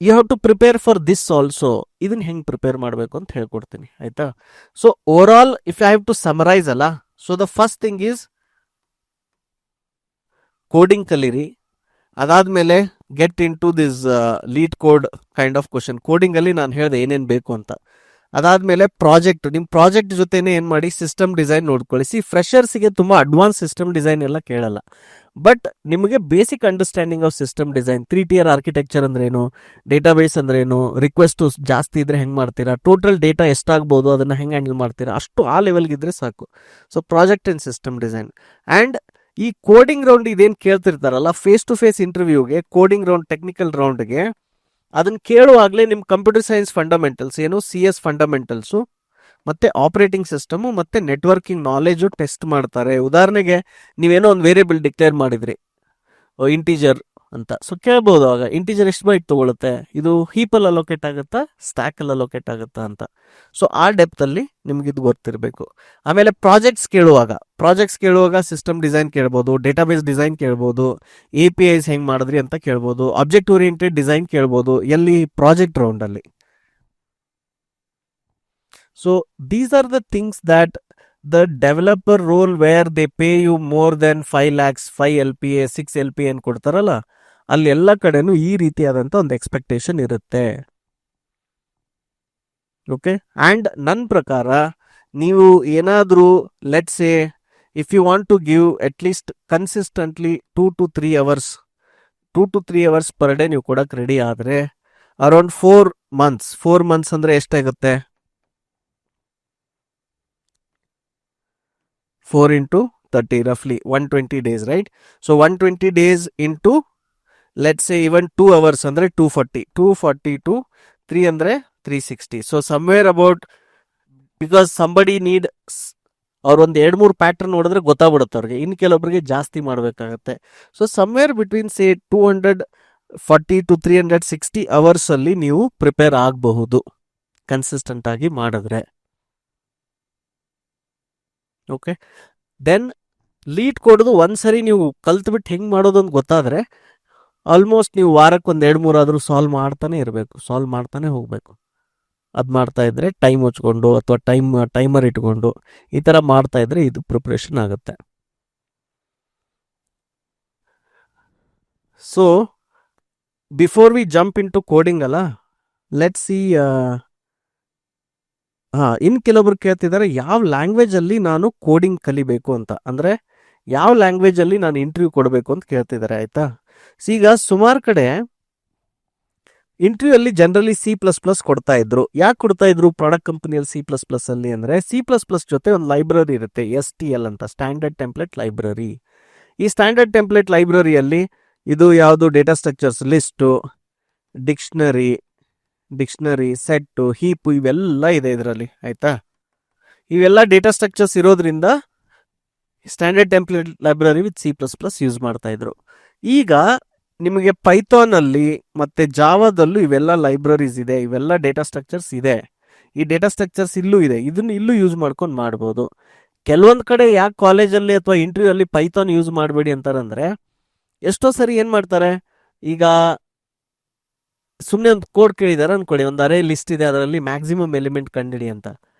you have to prepare for this also. ಇದನ್ನು ಹೆಂಗೆ ಪ್ರಿಪೇರ್ ಮಾಡಬೇಕು ಅಂತ ಹೇಳ್ಕೊಡ್ತೀನಿ, ಆಯಿತಾ. So overall if I have to summarise ಅಲ್ಲ, so the first thing is coding ಕಲೀರಿ. ಅದಾದಮೇಲೆ get into this LeetCode kind of question. ಕೋಡಿಂಗಲ್ಲಿ ನಾನು ಹೇಳಿದೆ ಏನೇನು ಬೇಕು ಅಂತ. ಅದಾದಮೇಲೆ ನಿಮ್ಮ ಪ್ರಾಜೆಕ್ಟ್ ಜೊತೆನೇ ಏನು ಮಾಡಿ, ಸಿಸ್ಟಮ್ ಡಿಸೈನ್ ನೋಡ್ಕೊಳ್ಳಿ. ಫ್ರೆಷರ್ಸಿಗೆ ತುಂಬ ಅಡ್ವಾನ್ಸ್ ಸಿಸ್ಟಮ್ ಡಿಸೈನ್ ಎಲ್ಲ ಕೇಳಲ್ಲ, ಬಟ್ ನಿಮಗೆ basic understanding of system design, 3 tier architecture ಅಂದ್ರೇನು, ಡೇಟಾಬೇಸ್ ಅಂದ್ರೇನು, ರಿಕ್ವೆಸ್ಟು ಜಾಸ್ತಿ ಇದ್ರೆ ಹೆಂಗೆ ಮಾಡ್ತೀರಾ, ಟೋಟಲ್ ಡೇಟಾ ಎಷ್ಟಾಗ್ಬೋದು ಅದನ್ನು ಹೆಂಗೆ ಹ್ಯಾಂಡಲ್ ಮಾಡ್ತೀರಾ, ಅಷ್ಟು ಆ ಲೆವೆಲ್ಗಿದ್ರೆ ಸಾಕು. So project and system design. And ಈ ಕೋಡಿಂಗ್ ರೌಂಡ್ ಇದೇನು ಕೇಳ್ತಿರ್ತಾರಲ್ಲ, ಫೇಸ್ ಟು ಫೇಸ್ ಇಂಟರ್ವ್ಯೂಗೆ, ಕೋಡಿಂಗ್ ರೌಂಡ್, ಟೆಕ್ನಿಕಲ್ ರೌಂಡ್ಗೆ, ಅದನ್ನು ಕೇಳುವಾಗಲೇ ನಿಮ್ಮ ಕಂಪ್ಯೂಟರ್ ಸೈನ್ಸ್ ಫಂಡಮೆಂಟಲ್ಸ್ ಏನು, CS ಫಂಡಮೆಂಟಲ್ಸು, ಮತ್ತು ಆಪರೇಟಿಂಗ್ ಸಿಸ್ಟಮು ಮತ್ತು ನೆಟ್ವರ್ಕಿಂಗ್ ನಾಲೆಜು ಟೆಸ್ಟ್ ಮಾಡ್ತಾರೆ. ಉದಾಹರಣೆಗೆ ನೀವೇನೋ ಒಂದು ವೇರಿಯಬಲ್ ಡಿಕ್ಲೇರ್ ಮಾಡಿದ್ರಿ, ಇಂಟೀಜರ್ ಅಂತ. ಸೊ ಕೇಳ್ಬೋದು, ಆಗ ಇಂಟೀಜರ್ ಎಷ್ಟು ಬೈಟ್ ತೊಗೊಳುತ್ತೆ, ಇದು ಹೀಪಲ್ಲಿ ಅಲೋಕೇಟ್ ಆಗುತ್ತಾ, ಸ್ಟ್ಯಾಕಲ್ಲಿ ಅಲೋಕೇಟ್ ಆಗುತ್ತಾ ಅಂತ. ಸೊ ಆ ಡೆಪ್ತಲ್ಲಿ ನಿಮ್ಗೆ ಇದು ಗೊತ್ತಿರಬೇಕು. ಆಮೇಲೆ ಪ್ರಾಜೆಕ್ಟ್ಸ್ ಕೇಳುವಾಗ ಸಿಸ್ಟಮ್ ಡಿಸೈನ್ ಕೇಳ್ಬೋದು, ಡೇಟಾಬೇಸ್ ಡಿಸೈನ್ ಕೇಳ್ಬೋದು, APIs ಹೆಂಗೆ ಮಾಡಿದ್ರಿ ಅಂತ ಕೇಳ್ಬೋದು, ಆಬ್ಜೆಕ್ಟ್ ಓರಿಯೆಂಟೆಡ್ ಡಿಸೈನ್ ಕೇಳ್ಬೋದು, ಎಲ್ಲಿ ಪ್ರಾಜೆಕ್ಟ್ ರೌಂಡಲ್ಲಿ. So these are the things that the developer role where they pay you more than 5 lakhs, 5 LPA, 6 LPA ಏನು ಕೊಡ್ತಾರಲ್ಲ, ಅಲ್ಲಿ ಎಲ್ಲ ಕಡೆನೂ ಈ ರೀತಿಯಾದಂಥ ಒಂದು ಎಕ್ಸ್ಪೆಕ್ಟೇಷನ್ ಇರುತ್ತೆ. ಓಕೆ. ಆ್ಯಂಡ್ ನನ್ನ ಪ್ರಕಾರ ನೀವು ಏನಾದರೂ let's say if you want to give at least consistently 2 to 3 hours per day ನೀವು ಕೊಡೋಕ್ಕೆ ರೆಡಿ ಆದರೆ ಅರೌಂಡ್ 4 months ಅಂದರೆ ಎಷ್ಟಾಗುತ್ತೆ, 4 into 30 roughly 120 days, right? So 120 days into let's say even 2 hours ಅಂದ್ರೆ 240 to 3 ಅಂದರೆ 360. So somewhere about, because somebody need, ಅವ್ರು ಒಂದು 2-3 ಪ್ಯಾಟರ್ನ್ ನೋಡಿದ್ರೆ ಗೊತ್ತಾಗ್ಬಿಡುತ್ತೆ ಅವ್ರಿಗೆ, ಇನ್ನು ಕೆಲವೊಬ್ಬರಿಗೆ ಜಾಸ್ತಿ ಮಾಡಬೇಕಾಗತ್ತೆ. So somewhere between say 200 40 to 360 ಅವರ್ಸಲ್ಲಿ ನೀವು ಪ್ರಿಪೇರ್ ಆಗಬಹುದು ಕನ್ಸಿಸ್ಟೆಂಟ್ ಆಗಿ ಮಾಡಿದ್ರೆ. ಓಕೆ, ದೆನ್ ಲೀಡ್ ಕೊಡೋದು ಒಂದ್ಸರಿ ನೀವು ಕಲ್ತ್ಬಿಟ್ಟು ಹೆಂಗೆ ಮಾಡೋದು ಅಂತ ಗೊತ್ತಾದರೆ ಆಲ್ಮೋಸ್ಟ್ ನೀವು ವಾರಕ್ಕೆ ಒಂದು 2-3 ಆದರೂ ಸಾಲ್ವ್ ಮಾಡ್ತಾನೆ ಹೋಗಬೇಕು. ಅದು ಮಾಡ್ತಾ ಇದ್ರೆ ಟೈಮ್ ಹಚ್ಕೊಂಡು ಅಥವಾ ಟೈಮರ್ ಇಟ್ಕೊಂಡು ಈ ಥರ ಮಾಡ್ತಾ ಇದ್ರೆ ಇದು ಪ್ರಿಪ್ರೇಷನ್ ಆಗುತ್ತೆ. So before we jump in to coding ಅಲ್ಲ, ಲೆಟ್ ಸಿ. ಇನ್ನು ಕೆಲವೊಬ್ರು ಕೇಳ್ತಿದ್ದಾರೆ ಯಾವ ಲ್ಯಾಂಗ್ವೇಜಲ್ಲಿ ನಾನು ಕೋಡಿಂಗ್ ಕಲಿಬೇಕು ಅಂತ, ಅಂದರೆ ಯಾವ ಲ್ಯಾಂಗ್ವೇಜಲ್ಲಿ ನಾನು ಇಂಟರ್ವ್ಯೂ ಕೊಡಬೇಕು ಅಂತ ಕೇಳ್ತಿದ್ದಾರೆ. ಆಯಿತಾ, ಈಗ ಸುಮಾರು ಕಡೆ ಇಂಟರ್ವ್ಯೂ ಅಲ್ಲಿ ಜನರಲಿ C++ ಕೊಡ್ತಾ ಇದ್ರು. ಯಾಕೆ ಕೊಡ್ತಾ ಇದ್ರು ಪ್ರಾಡಕ್ಟ್ ಕಂಪನಿಯಲ್ಲಿ C++ ಅಲ್ಲಿ ಅಂದರೆ C++ ಜೊತೆ ಒಂದು ಲೈಬ್ರರಿ ಇರುತ್ತೆ, STL ಅಂತ, ಸ್ಟ್ಯಾಂಡರ್ಡ್ ಟೆಂಪ್ಲೇಟ್ ಲೈಬ್ರರಿ. ಈ ಸ್ಟ್ಯಾಂಡರ್ಡ್ ಟೆಂಪ್ಲೇಟ್ ಲೈಬ್ರರಿಯಲ್ಲಿ ಇದು ಯಾವುದು data structures, list, dictionary, set, heap ಇವೆಲ್ಲ ಇದೆ ಇದರಲ್ಲಿ. ಆಯಿತಾ, ಇವೆಲ್ಲ ಡೇಟಾ ಸ್ಟ್ರಕ್ಚರ್ಸ್ ಇರೋದ್ರಿಂದ standard template library with C++ use ಮಾಡ್ತಾ ಇದ್ರು. ಈಗ ನಿಮಗೆ ಪೈಥಾನಲ್ಲಿ ಮತ್ತು ಜಾವಾದಲ್ಲೂ ಇವೆಲ್ಲ ಲೈಬ್ರರೀಸ್ ಇದೆ, ಇವೆಲ್ಲ ಡೇಟಾ ಸ್ಟ್ರಕ್ಚರ್ಸ್ ಇದೆ. ಈ ಡೇಟಾ ಸ್ಟ್ರಕ್ಚರ್ಸ್ ಇಲ್ಲೂ ಇದೆ, ಇದನ್ನು ಇಲ್ಲೂ ಯೂಸ್ ಮಾಡ್ಕೊಂಡು ಮಾಡ್ಬೋದು. ಕೆಲವೊಂದು ಕಡೆ ಯಾಕೆ ಕಾಲೇಜಲ್ಲಿ ಅಥವಾ ಇಂಟರ್ವ್ಯೂ ಅಲ್ಲಿ ಪೈಥಾನ್ ಯೂಸ್ ಮಾಡಬೇಡಿ ಅಂತಾರಂದರೆ, ಎಷ್ಟೋ ಸರಿ ಏನು ಮಾಡ್ತಾರೆ, ಈಗ ಸುಮ್ಮನೆ ಒಂದು ಕೋಡ್ ಕೇಳಿದ್ದಾರೆ ಅಂದ್ಕೊಳ್ಳಿ, ಒಂದು ಅರೇ ಲಿಸ್ಟ್ ಇದೆ, ಅದರಲ್ಲಿ ಮ್ಯಾಕ್ಸಿಮಮ್ ಎಲಿಮೆಂಟ್ ಕಂಡಿಡಿ ಅಂತ.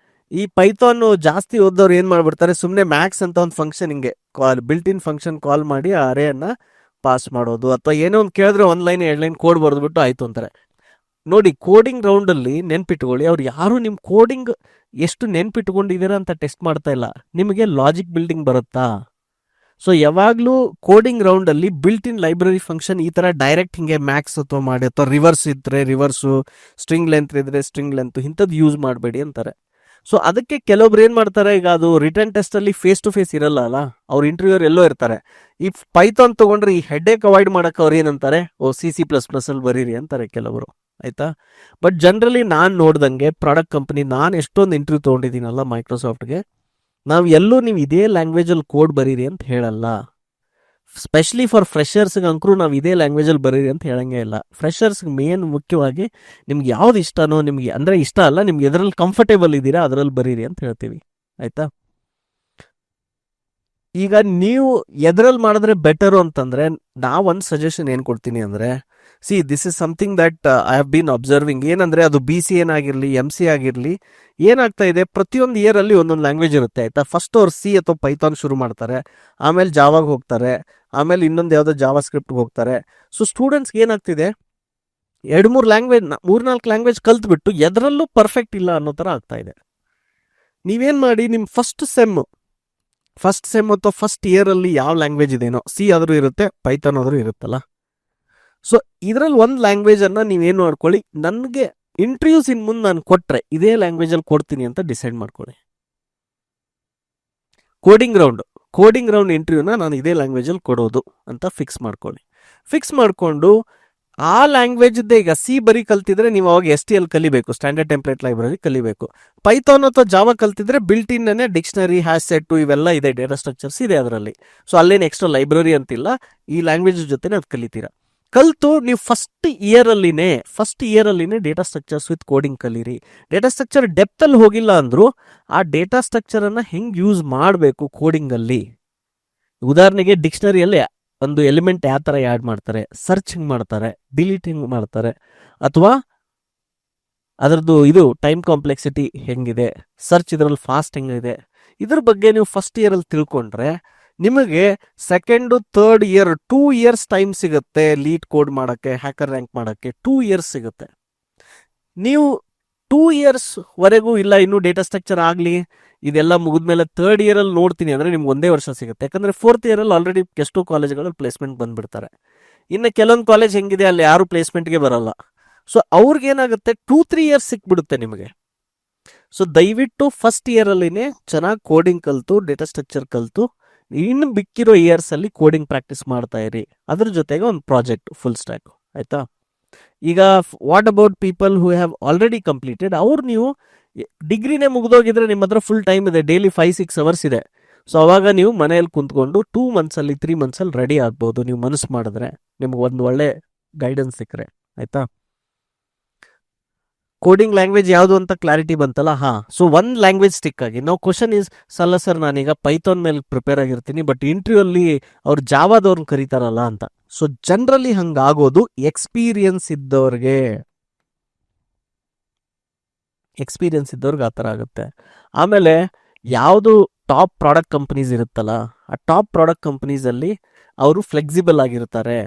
ಈ ಪೈಥಾನು ಜಾಸ್ತಿ ಓದೋರು ಏನು ಮಾಡ್ಬಿಡ್ತಾರೆ, ಸುಮ್ಮನೆ ಮ್ಯಾಕ್ಸ್ ಅಂತ ಒಂದು ಫಂಕ್ಷನ್ ಹಿಂಗೆ ಬಿಲ್ಟ್ ಇನ್ ಫಂಕ್ಷನ್ ಕಾಲ್ ಮಾಡಿ ಆ ಅರೇಯನ್ನು ಪಾಸ್ ಮಾಡೋದು, ಅಥವಾ ಏನೋ ಒಂದು ಕೇಳಿದ್ರೆ 1 ಲೈನ್ 2 ಲೈನ್ ಕೋಡ್ ಬರೆದ್ಬಿಟ್ಟು ಆಯಿತು ಅಂತಾರೆ. ನೋಡಿ, ಕೋಡಿಂಗ್ ರೌಂಡಲ್ಲಿ ನೆನ್ಪಿಟ್ಕೊಳ್ಳಿ, ಅವ್ರು ಯಾರು ನಿಮ್ಮ ಕೋಡಿಂಗ್ ಎಷ್ಟು ನೆನ್ಪಿಟ್ಕೊಂಡಿದ್ದೀರಾ ಅಂತ ಟೆಸ್ಟ್ ಮಾಡ್ತಾ ಇಲ್ಲ, ನಿಮಗೆ ಲಾಜಿಕ್ ಬಿಲ್ಡಿಂಗ್ ಬರುತ್ತಾ. ಸೊ ಯಾವಾಗಲೂ ಕೋಡಿಂಗ್ ರೌಂಡಲ್ಲಿ ಬಿಲ್ಟ್ ಇನ್ ಲೈಬ್ರರಿ ಫಂಕ್ಷನ್ ಈ ಥರ ಡೈರೆಕ್ಟ್ ಹಿಂಗೆ ಮ್ಯಾಕ್ಸ್ ಅಥವಾ ಮಾಡಿ, ಅಥವಾ ರಿವರ್ಸ್ ಇದ್ದರೆ ರಿವರ್ಸು, ಸ್ಟ್ರಿಂಗ್ ಲೆಂತ್ ಇದ್ದರೆ ಸ್ಟ್ರಿಂಗ್ ಲೆಂತ್, ಇಂಥದ್ದು ಯೂಸ್ ಮಾಡಬೇಡಿ ಅಂತಾರೆ. ಸೊ ಅದಕ್ಕೆ ಕೆಲವೊಬ್ರು ಏನು ಮಾಡ್ತಾರೆ, ಈಗ ಅದು ರಿಟರ್ನ್ ಟೆಸ್ಟಲ್ಲಿ ಫೇಸ್ ಟು ಫೇಸ್ ಇರಲ್ಲ ಅಲ್ಲ, ಅವ್ರು ಇಂಟರ್ವ್ಯೂರ್ ಎಲ್ಲೋ ಇರ್ತಾರೆ. ಈ ಪೈಥಾನ್ ತೊಗೊಂಡ್ರೆ ಈ ಹೆಡ್ಡೇಕ್ ಅವಾಯ್ಡ್ ಮಾಡೋಕೆ ಅವ್ರು ಏನಂತಾರೆ, C++ ಅಲ್ಲಿ ಬರೀರಿ ಅಂತಾರೆ ಕೆಲವರು. ಆಯಿತಾ, ಬಟ್ ಜನರಲಿ ನಾನು ನೋಡ್ದಂಗೆ ಪ್ರಾಡಕ್ಟ್ ಕಂಪ್ನಿ, ನಾನು ಎಷ್ಟೊಂದು ಇಂಟರ್ವ್ಯೂ ತೊಗೊಂಡಿದ್ದೀನಲ್ಲ ಮೈಕ್ರೋಸಾಫ್ಟ್ಗೆ, ನಾವು ಎಲ್ಲೂ ನೀವು ಇದೇ ಲ್ಯಾಂಗ್ವೇಜಲ್ಲಿ ಕೋಡ್ ಬರೀರಿ ಅಂತ ಹೇಳಲ್ಲ. ಸ್ಪೆಷಲಿ ಫಾರ್ ಫ್ರೆಷರ್ಸ್ಗೆ ಅಂಕರು ನಾವು ಇದೇ ಲ್ಯಾಂಗ್ವೇಜಲ್ಲಿ ಬರೀರಿ ಅಂತ ಹೇಳಂಗೆ ಇಲ್ಲ. ಫ್ರೆಷರ್ಸ್ಗೆ ಮೇನ್ ಮುಖ್ಯವಾಗಿ ನಿಮ್ಗೆ ಯಾವ್ದು ಇಷ್ಟನೋ, ನಿಮಗೆ ಅಂದರೆ ಇಷ್ಟ ಅಲ್ಲ, ನಿಮ್ಗೆ ಎದರಲ್ಲಿ ಕಂಫರ್ಟೇಬಲ್ ಇದ್ದೀರಾ ಅದರಲ್ಲಿ ಬರೀರಿ ಅಂತ ಹೇಳ್ತೀವಿ. ಆಯಿತಾ, ಈಗ ನೀವು ಎದರಲ್ಲಿ ಮಾಡಿದ್ರೆ ಬೆಟರು ಅಂತಂದರೆ, ನಾವೊಂದು ಸಜೆಷನ್ ಏನು ಕೊಡ್ತೀನಿ ಅಂದರೆ, this is something that I have been observing. ಏನಂದರೆ, ಅದು BCA ಆಗಿರಲಿ MC ಆಗಿರಲಿ, ಏನಾಗ್ತಾ ಇದೆ, ಪ್ರತಿಯೊಂದು ಇಯರಲ್ಲಿ ಒಂದೊಂದು ಲ್ಯಾಂಗ್ವೇಜ್ ಇರುತ್ತೆ. ಆಯಿತಾ, ಫಸ್ಟ್ ಅವ್ರು C ಅಥವಾ ಪೈಥಾನ್ ಶುರು ಮಾಡ್ತಾರೆ, ಆಮೇಲೆ ಜಾವಾಗೆ ಹೋಗ್ತಾರೆ, ಆಮೇಲೆ ಇನ್ನೊಂದು ಯಾವುದೋ ಜಾವಾ ಸ್ಕ್ರಿಪ್ಟ್ಗೆ ಹೋಗ್ತಾರೆ. ಸೊ ಸ್ಟೂಡೆಂಟ್ಸ್ಗೆ ಏನಾಗ್ತಿದೆ, 2-3 ಲ್ಯಾಂಗ್ವೇಜ್ 3-4 ಲ್ಯಾಂಗ್ವೇಜ್ ಕಲ್ತ್ಬಿಟ್ಟು ಎದರಲ್ಲೂ ಪರ್ಫೆಕ್ಟ್ ಇಲ್ಲ ಅನ್ನೋ ಥರ ಆಗ್ತಾ ಇದೆ. ನೀವೇನು ಮಾಡಿ, ನಿಮ್ಮ ಫಸ್ಟ್ ಸೆಮ್ ಅಥವಾ ಫಸ್ಟ್ ಇಯರಲ್ಲಿ ಯಾವ ಲ್ಯಾಂಗ್ವೇಜ್ ಇದೇನೋ, C ಆದರೂ ಇರುತ್ತೆ, ಪೈಥಾನ್ ಆದರೂ ಇರುತ್ತಲ್ಲ. ಸೊ ಇದರಲ್ಲಿ ಒಂದು ಲ್ಯಾಂಗ್ವೇಜನ್ನು ನೀವೇನು ಮಾಡ್ಕೊಳ್ಳಿ, ನನಗೆ ಇಂಟರ್ವ್ಯೂಸ್ ಇನ್ ಮುಂದೆ ನಾನು ಕೊಟ್ಟರೆ ಇದೇ ಲ್ಯಾಂಗ್ವೇಜಲ್ಲಿ ಕೊಡ್ತೀನಿ ಅಂತ ಡಿಸೈಡ್ ಮಾಡ್ಕೊಳ್ಳಿ. ಕೋಡಿಂಗ್ ರೌಂಡ್ ಇಂಟರ್ವ್ಯೂನ ನಾನು ಇದೇ ಲ್ಯಾಂಗ್ವೇಜಲ್ಲಿ ಕೊಡೋದು ಅಂತ ಫಿಕ್ಸ್ ಮಾಡಿಕೊಂಡು ಆ ಲ್ಯಾಂಗ್ವೇಜ್ದೇ, ಈಗ C ಬರೀ ಕಲ್ತಿದ್ರೆ ನೀವು ಅವಾಗ STL ಕಲಿಬೇಕು, ಸ್ಟ್ಯಾಂಡರ್ಡ್ ಟೆಂಪ್ಲೇಟ್ ಲೈಬ್ರರಿ ಕಲಿಬೇಕು. ಪೈಥಾನ್ ಅಥವಾ ಜಾವಾ ಕಲ್ತಿದ್ರೆ ಬಿಲ್ಟ್ ಇನ್ನೇ ಡಿಕ್ಷನರಿ, ಹ್ಯಾಶ್ ಸೆಟ್ಟು ಇವೆಲ್ಲ ಇದೆ, ಡೇಟಾ ಸ್ಟ್ರಕ್ಚರ್ಸ್ ಇದೆ ಅದರಲ್ಲಿ. ಸೊ ಅಲ್ಲೇನು ಎಕ್ಸ್ಟ್ರಾ ಲೈಬ್ರರಿ ಅಂತಿಲ್ಲ, ಈ ಲ್ಯಾಂಗ್ವೇಜ್ ಜೊತೆ ಅದು ಕಲಿತೀರಾ. ಕಲಿತು ನೀವು ಫಸ್ಟ್ ಇಯರಲ್ಲಿನೇ ಡೇಟಾ ಸ್ಟ್ರಕ್ಚರ್ಸ್ ವಿತ್ ಕೋಡಿಂಗ್ ಕಲೀರಿ. ಡೇಟಾ ಸ್ಟ್ರಕ್ಚರ್ ಡೆಪ್ತಲ್ಲಿ ಹೋಗಿಲ್ಲ ಅಂದರೂ ಆ ಡೇಟಾ ಸ್ಟ್ರಕ್ಚರನ್ನು ಹೆಂಗೆ ಯೂಸ್ ಮಾಡಬೇಕು ಕೋಡಿಂಗಲ್ಲಿ. ಉದಾಹರಣೆಗೆ ಡಿಕ್ಷನರಿಯಲ್ಲಿ ಒಂದು ಎಲಿಮೆಂಟ್ ಯಾವ ಥರ ಆ್ಯಡ್ ಮಾಡ್ತಾರೆ, ಸರ್ಚ್ ಹಿಂಗೆ ಮಾಡ್ತಾರೆ, ಡಿಲೀಟ್ ಹಿಂಗೆ ಮಾಡ್ತಾರೆ, ಅಥವಾ ಅದರದ್ದು ಟೈಮ್ ಕಾಂಪ್ಲೆಕ್ಸಿಟಿ ಹೆಂಗಿದೆ, ಸರ್ಚ್ ಇದರಲ್ಲಿ ಫಾಸ್ಟ್ ಹೆಂಗಿದೆ, ಇದ್ರ ಬಗ್ಗೆ ನೀವು ಫಸ್ಟ್ ಇಯರಲ್ಲಿ ತಿಳ್ಕೊಂಡ್ರೆ ನಿಮಗೆ second 3rd year 2 years time ಸಿಗುತ್ತೆ ಲೀಡ್ ಕೋಡ್ ಮಾಡೋಕ್ಕೆ, ಹ್ಯಾಕರ್ ರ್ಯಾಂಕ್ ಮಾಡೋಕ್ಕೆ 2 ಇಯರ್ಸ್ ಸಿಗುತ್ತೆ. ನೀವು 2 ಇಯರ್ಸ್ವರೆಗೂ ಇಲ್ಲ ಇನ್ನೂ ಡೇಟಾ ಸ್ಟ್ರಕ್ಚರ್ ಆಗಲಿ ಇದೆಲ್ಲ ಮುಗಿದ್ಮೇಲೆ 3rd ಇಯರಲ್ಲಿ ನೋಡ್ತೀನಿ ಅಂದರೆ ನಿಮ್ಗೆ 1 ವರ್ಷ ಸಿಗುತ್ತೆ. ಯಾಕಂದರೆ 4th ಇಯರಲ್ಲಿ ಆಲ್ರೆಡಿ ಎಷ್ಟೋ ಕಾಲೇಜ್ಗಳಲ್ಲಿ ಪ್ಲೇಸ್ಮೆಂಟ್ ಬಂದುಬಿಡ್ತಾರೆ. ಇನ್ನು ಕೆಲವೊಂದು ಕಾಲೇಜ್ ಹೆಂಗಿದೆ, ಅಲ್ಲಿ ಯಾರು ಪ್ಲೇಸ್ಮೆಂಟ್ಗೆ ಬರೋಲ್ಲ. ಸೊ ಅವ್ರಿಗೇನಾಗುತ್ತೆ, 2-3 ಇಯರ್ಸ್ ಸಿಕ್ಬಿಡುತ್ತೆ ನಿಮಗೆ. ಸೊ ದಯವಿಟ್ಟು ಫಸ್ಟ್ ಇಯರಲ್ಲಿನೇ ಚೆನ್ನಾಗಿ ಕೋಡಿಂಗ್ ಕಲಿತು, ಡೇಟಾ ಸ್ಟ್ರಕ್ಚರ್ ಕಲಿತು, ಇನ್ನು ಬಿಕ್ಕಿರೋ ಇಯರ್ಸಲ್ಲಿ ಕೋಡಿಂಗ್ ಪ್ರಾಕ್ಟೀಸ್ ಮಾಡ್ತಾ ಇರಿ. ಅದ್ರ ಜೊತೆಗೆ ಒಂದು ಪ್ರಾಜೆಕ್ಟ್ ಫುಲ್ ಸ್ಟ್ಯಾಕ್. ಆಯಿತಾ, ಈಗ what about people who have already completed, ಅವ್ರು ನೀವು ಡಿಗ್ರಿನೇ ಮುಗಿದೋಗಿದ್ರೆ ನಿಮ್ಮ ಹತ್ರ ಫುಲ್ ಟೈಮ್ ಇದೆ, ಡೈಲಿ 5-6 ಅವರ್ಸ್ ಇದೆ. ಸೊ ಅವಾಗ ನೀವು ಮನೆಯಲ್ಲಿ ಕುಂತ್ಕೊಂಡು 2 ಮಂತ್ಸಲ್ಲಿ 3 ಮಂತ್ಸಲ್ಲಿ ರೆಡಿ ಆಗ್ಬೋದು. ನೀವು ಮನಸ್ಸು ಮಾಡಿದ್ರೆ ನಿಮ್ಗೆ ಒಂದು ಒಳ್ಳೆ ಗೈಡೆನ್ಸ್ ಸಿಕ್ಕರೆ. ಆಯ್ತಾ? ಕೋಡಿಂಗ್ ಲ್ಯಾಂಗ್ವೇಜ್ ಯಾವುದು ಅಂತ ಕ್ಲಾರಿಟಿ ಬಂತಲ್ಲ. ಸೊ ಒಂದು ಲ್ಯಾಂಗ್ವೇಜ್ ಸ್ಟಿಕ್ ಆಗಿ. ನಾವು ಕ್ವಶನ್ ಇಸ್ ಸಲ್ಲ ಸರ್ ನಾನೀಗ ಪೈಥಾನ್ ಮೇಲೆ ಪ್ರಿಪೇರ್ ಆಗಿರ್ತೀನಿ, ಬಟ್ ಇಂಟರ್ವ್ಯೂ ಅಲ್ಲಿ ಅವ್ರು ಜಾವಾದವ್ರನ್ನ ಕರೀತಾರಲ್ಲ ಅಂತ. ಸೊ ಜನರಲಿ ಹಂಗಾಗೋದು ಎಕ್ಸ್ಪೀರಿಯನ್ಸ್ ಇದ್ದವ್ರಿಗೆ ಆ ಥರ ಆಗುತ್ತೆ. ಆಮೇಲೆ ಯಾವುದು ಟಾಪ್ ಪ್ರಾಡಕ್ಟ್ ಕಂಪನೀಸ್ ಇರುತ್ತಲ್ಲ, ಆ ಟಾಪ್ ಪ್ರಾಡಕ್ಟ್ ಕಂಪನೀಸಲ್ಲಿ ಅವರು ಫ್ಲೆಕ್ಸಿಬಲ್ ಆಗಿರ್ತಾರೆ.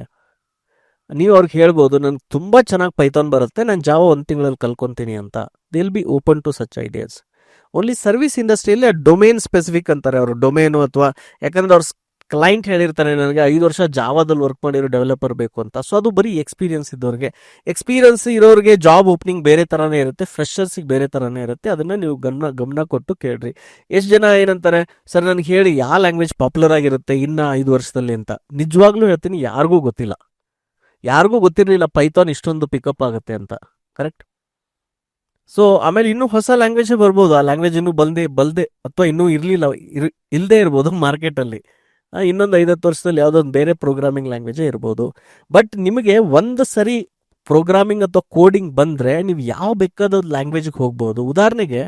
ನೀವು ಅವ್ರಿಗೆ ಹೇಳ್ಬೋದು ನನಗೆ ತುಂಬ ಚೆನ್ನಾಗಿ ಪೈಥಾನ್ ಬರುತ್ತೆ, ನಾನು ಜಾವ 1 ತಿಂಗಳಲ್ಲಿ ಕಲ್ಕೊತೀನಿ ಅಂತ. They will be open to such ideas. Only service ಇಂಡಸ್ಟ್ರಿಯಲ್ಲಿ ಡೊಮೇನ್ ಸ್ಪೆಸಿಫಿಕ್ ಅಂತಾರೆ ಅವರು, ಡೊಮೇನು ಅಥವಾ ಯಾಕಂದ್ರೆ ಅವ್ರ ಕ್ಲೈಂಟ್ ಹೇಳಿರ್ತಾರೆ ನನಗೆ 5 ವರ್ಷ ಜಾವಾದಲ್ಲಿ ವರ್ಕ್ ಮಾಡಿರೋ ಡೆವಲಪರ್ ಬೇಕು ಅಂತ. ಸೊ ಅದು ಬರೀ ಎಕ್ಸ್ಪೀರಿಯನ್ಸ್ ಇದ್ದವ್ರಿಗೆ. ಎಕ್ಸ್ಪೀರಿಯನ್ಸ್ ಇರೋರಿಗೆ ಜಾಬ್ ಓಪನಿಂಗ್ ಬೇರೆ ಥರನೇ ಇರುತ್ತೆ, ಫ್ರೆಷರ್ಸಿಗೆ ಬೇರೆ ಥರನೇ ಇರುತ್ತೆ. ಅದನ್ನು ನೀವು ಗಮನ ಕೊಟ್ಟು ಕೇಳ್ರಿ. ಎಷ್ಟು ಜನ ಏನಂತಾರೆ, ಸರ್ ನನಗೆ ಹೇಳಿ ಯಾವ ಲ್ಯಾಂಗ್ವೇಜ್ ಪಾಪ್ಯುಲರ್ ಆಗಿರುತ್ತೆ ಇನ್ನು 5 ವರ್ಷದಲ್ಲಿ ಅಂತ. ನಿಜವಾಗ್ಲೂ ಹೇಳ್ತೀನಿ, ಯಾರಿಗೂ ಗೊತ್ತಿರಲಿಲ್ಲ ಪೈಥಾನ್ ಇಷ್ಟೊಂದು ಪಿಕಪ್ ಆಗುತ್ತೆ ಅಂತ. ಕರೆಕ್ಟ್? ಸೊ ಆಮೇಲೆ ಇನ್ನೂ ಹೊಸ ಲ್ಯಾಂಗ್ವೇಜೇ ಬರ್ಬೋದು, ಆ ಲ್ಯಾಂಗ್ವೇಜ್ ಇನ್ನೂ ಬಲ್ದೆ ಅಥವಾ ಇನ್ನೂ ಇಲ್ಲದೆ ಇರ್ಬೋದು ಮಾರ್ಕೆಟಲ್ಲಿ. ಇನ್ನೊಂದು 5-10 ವರ್ಷದಲ್ಲಿ ಯಾವುದೊಂದು ಬೇರೆ ಪ್ರೋಗ್ರಾಮಿಂಗ್ ಲ್ಯಾಂಗ್ವೇಜೇ ಇರ್ಬೋದು. ಬಟ್ ನಿಮಗೆ ಒಂದು ಸರಿ ಪ್ರೋಗ್ರಾಮಿಂಗ್ ಅಥವಾ ಕೋಡಿಂಗ್ ಬಂದರೆ ನೀವು ಯಾವ ಬೇಕಾದ ಲ್ಯಾಂಗ್ವೇಜಿಗೆ ಹೋಗ್ಬೋದು. ಉದಾಹರಣೆಗೆ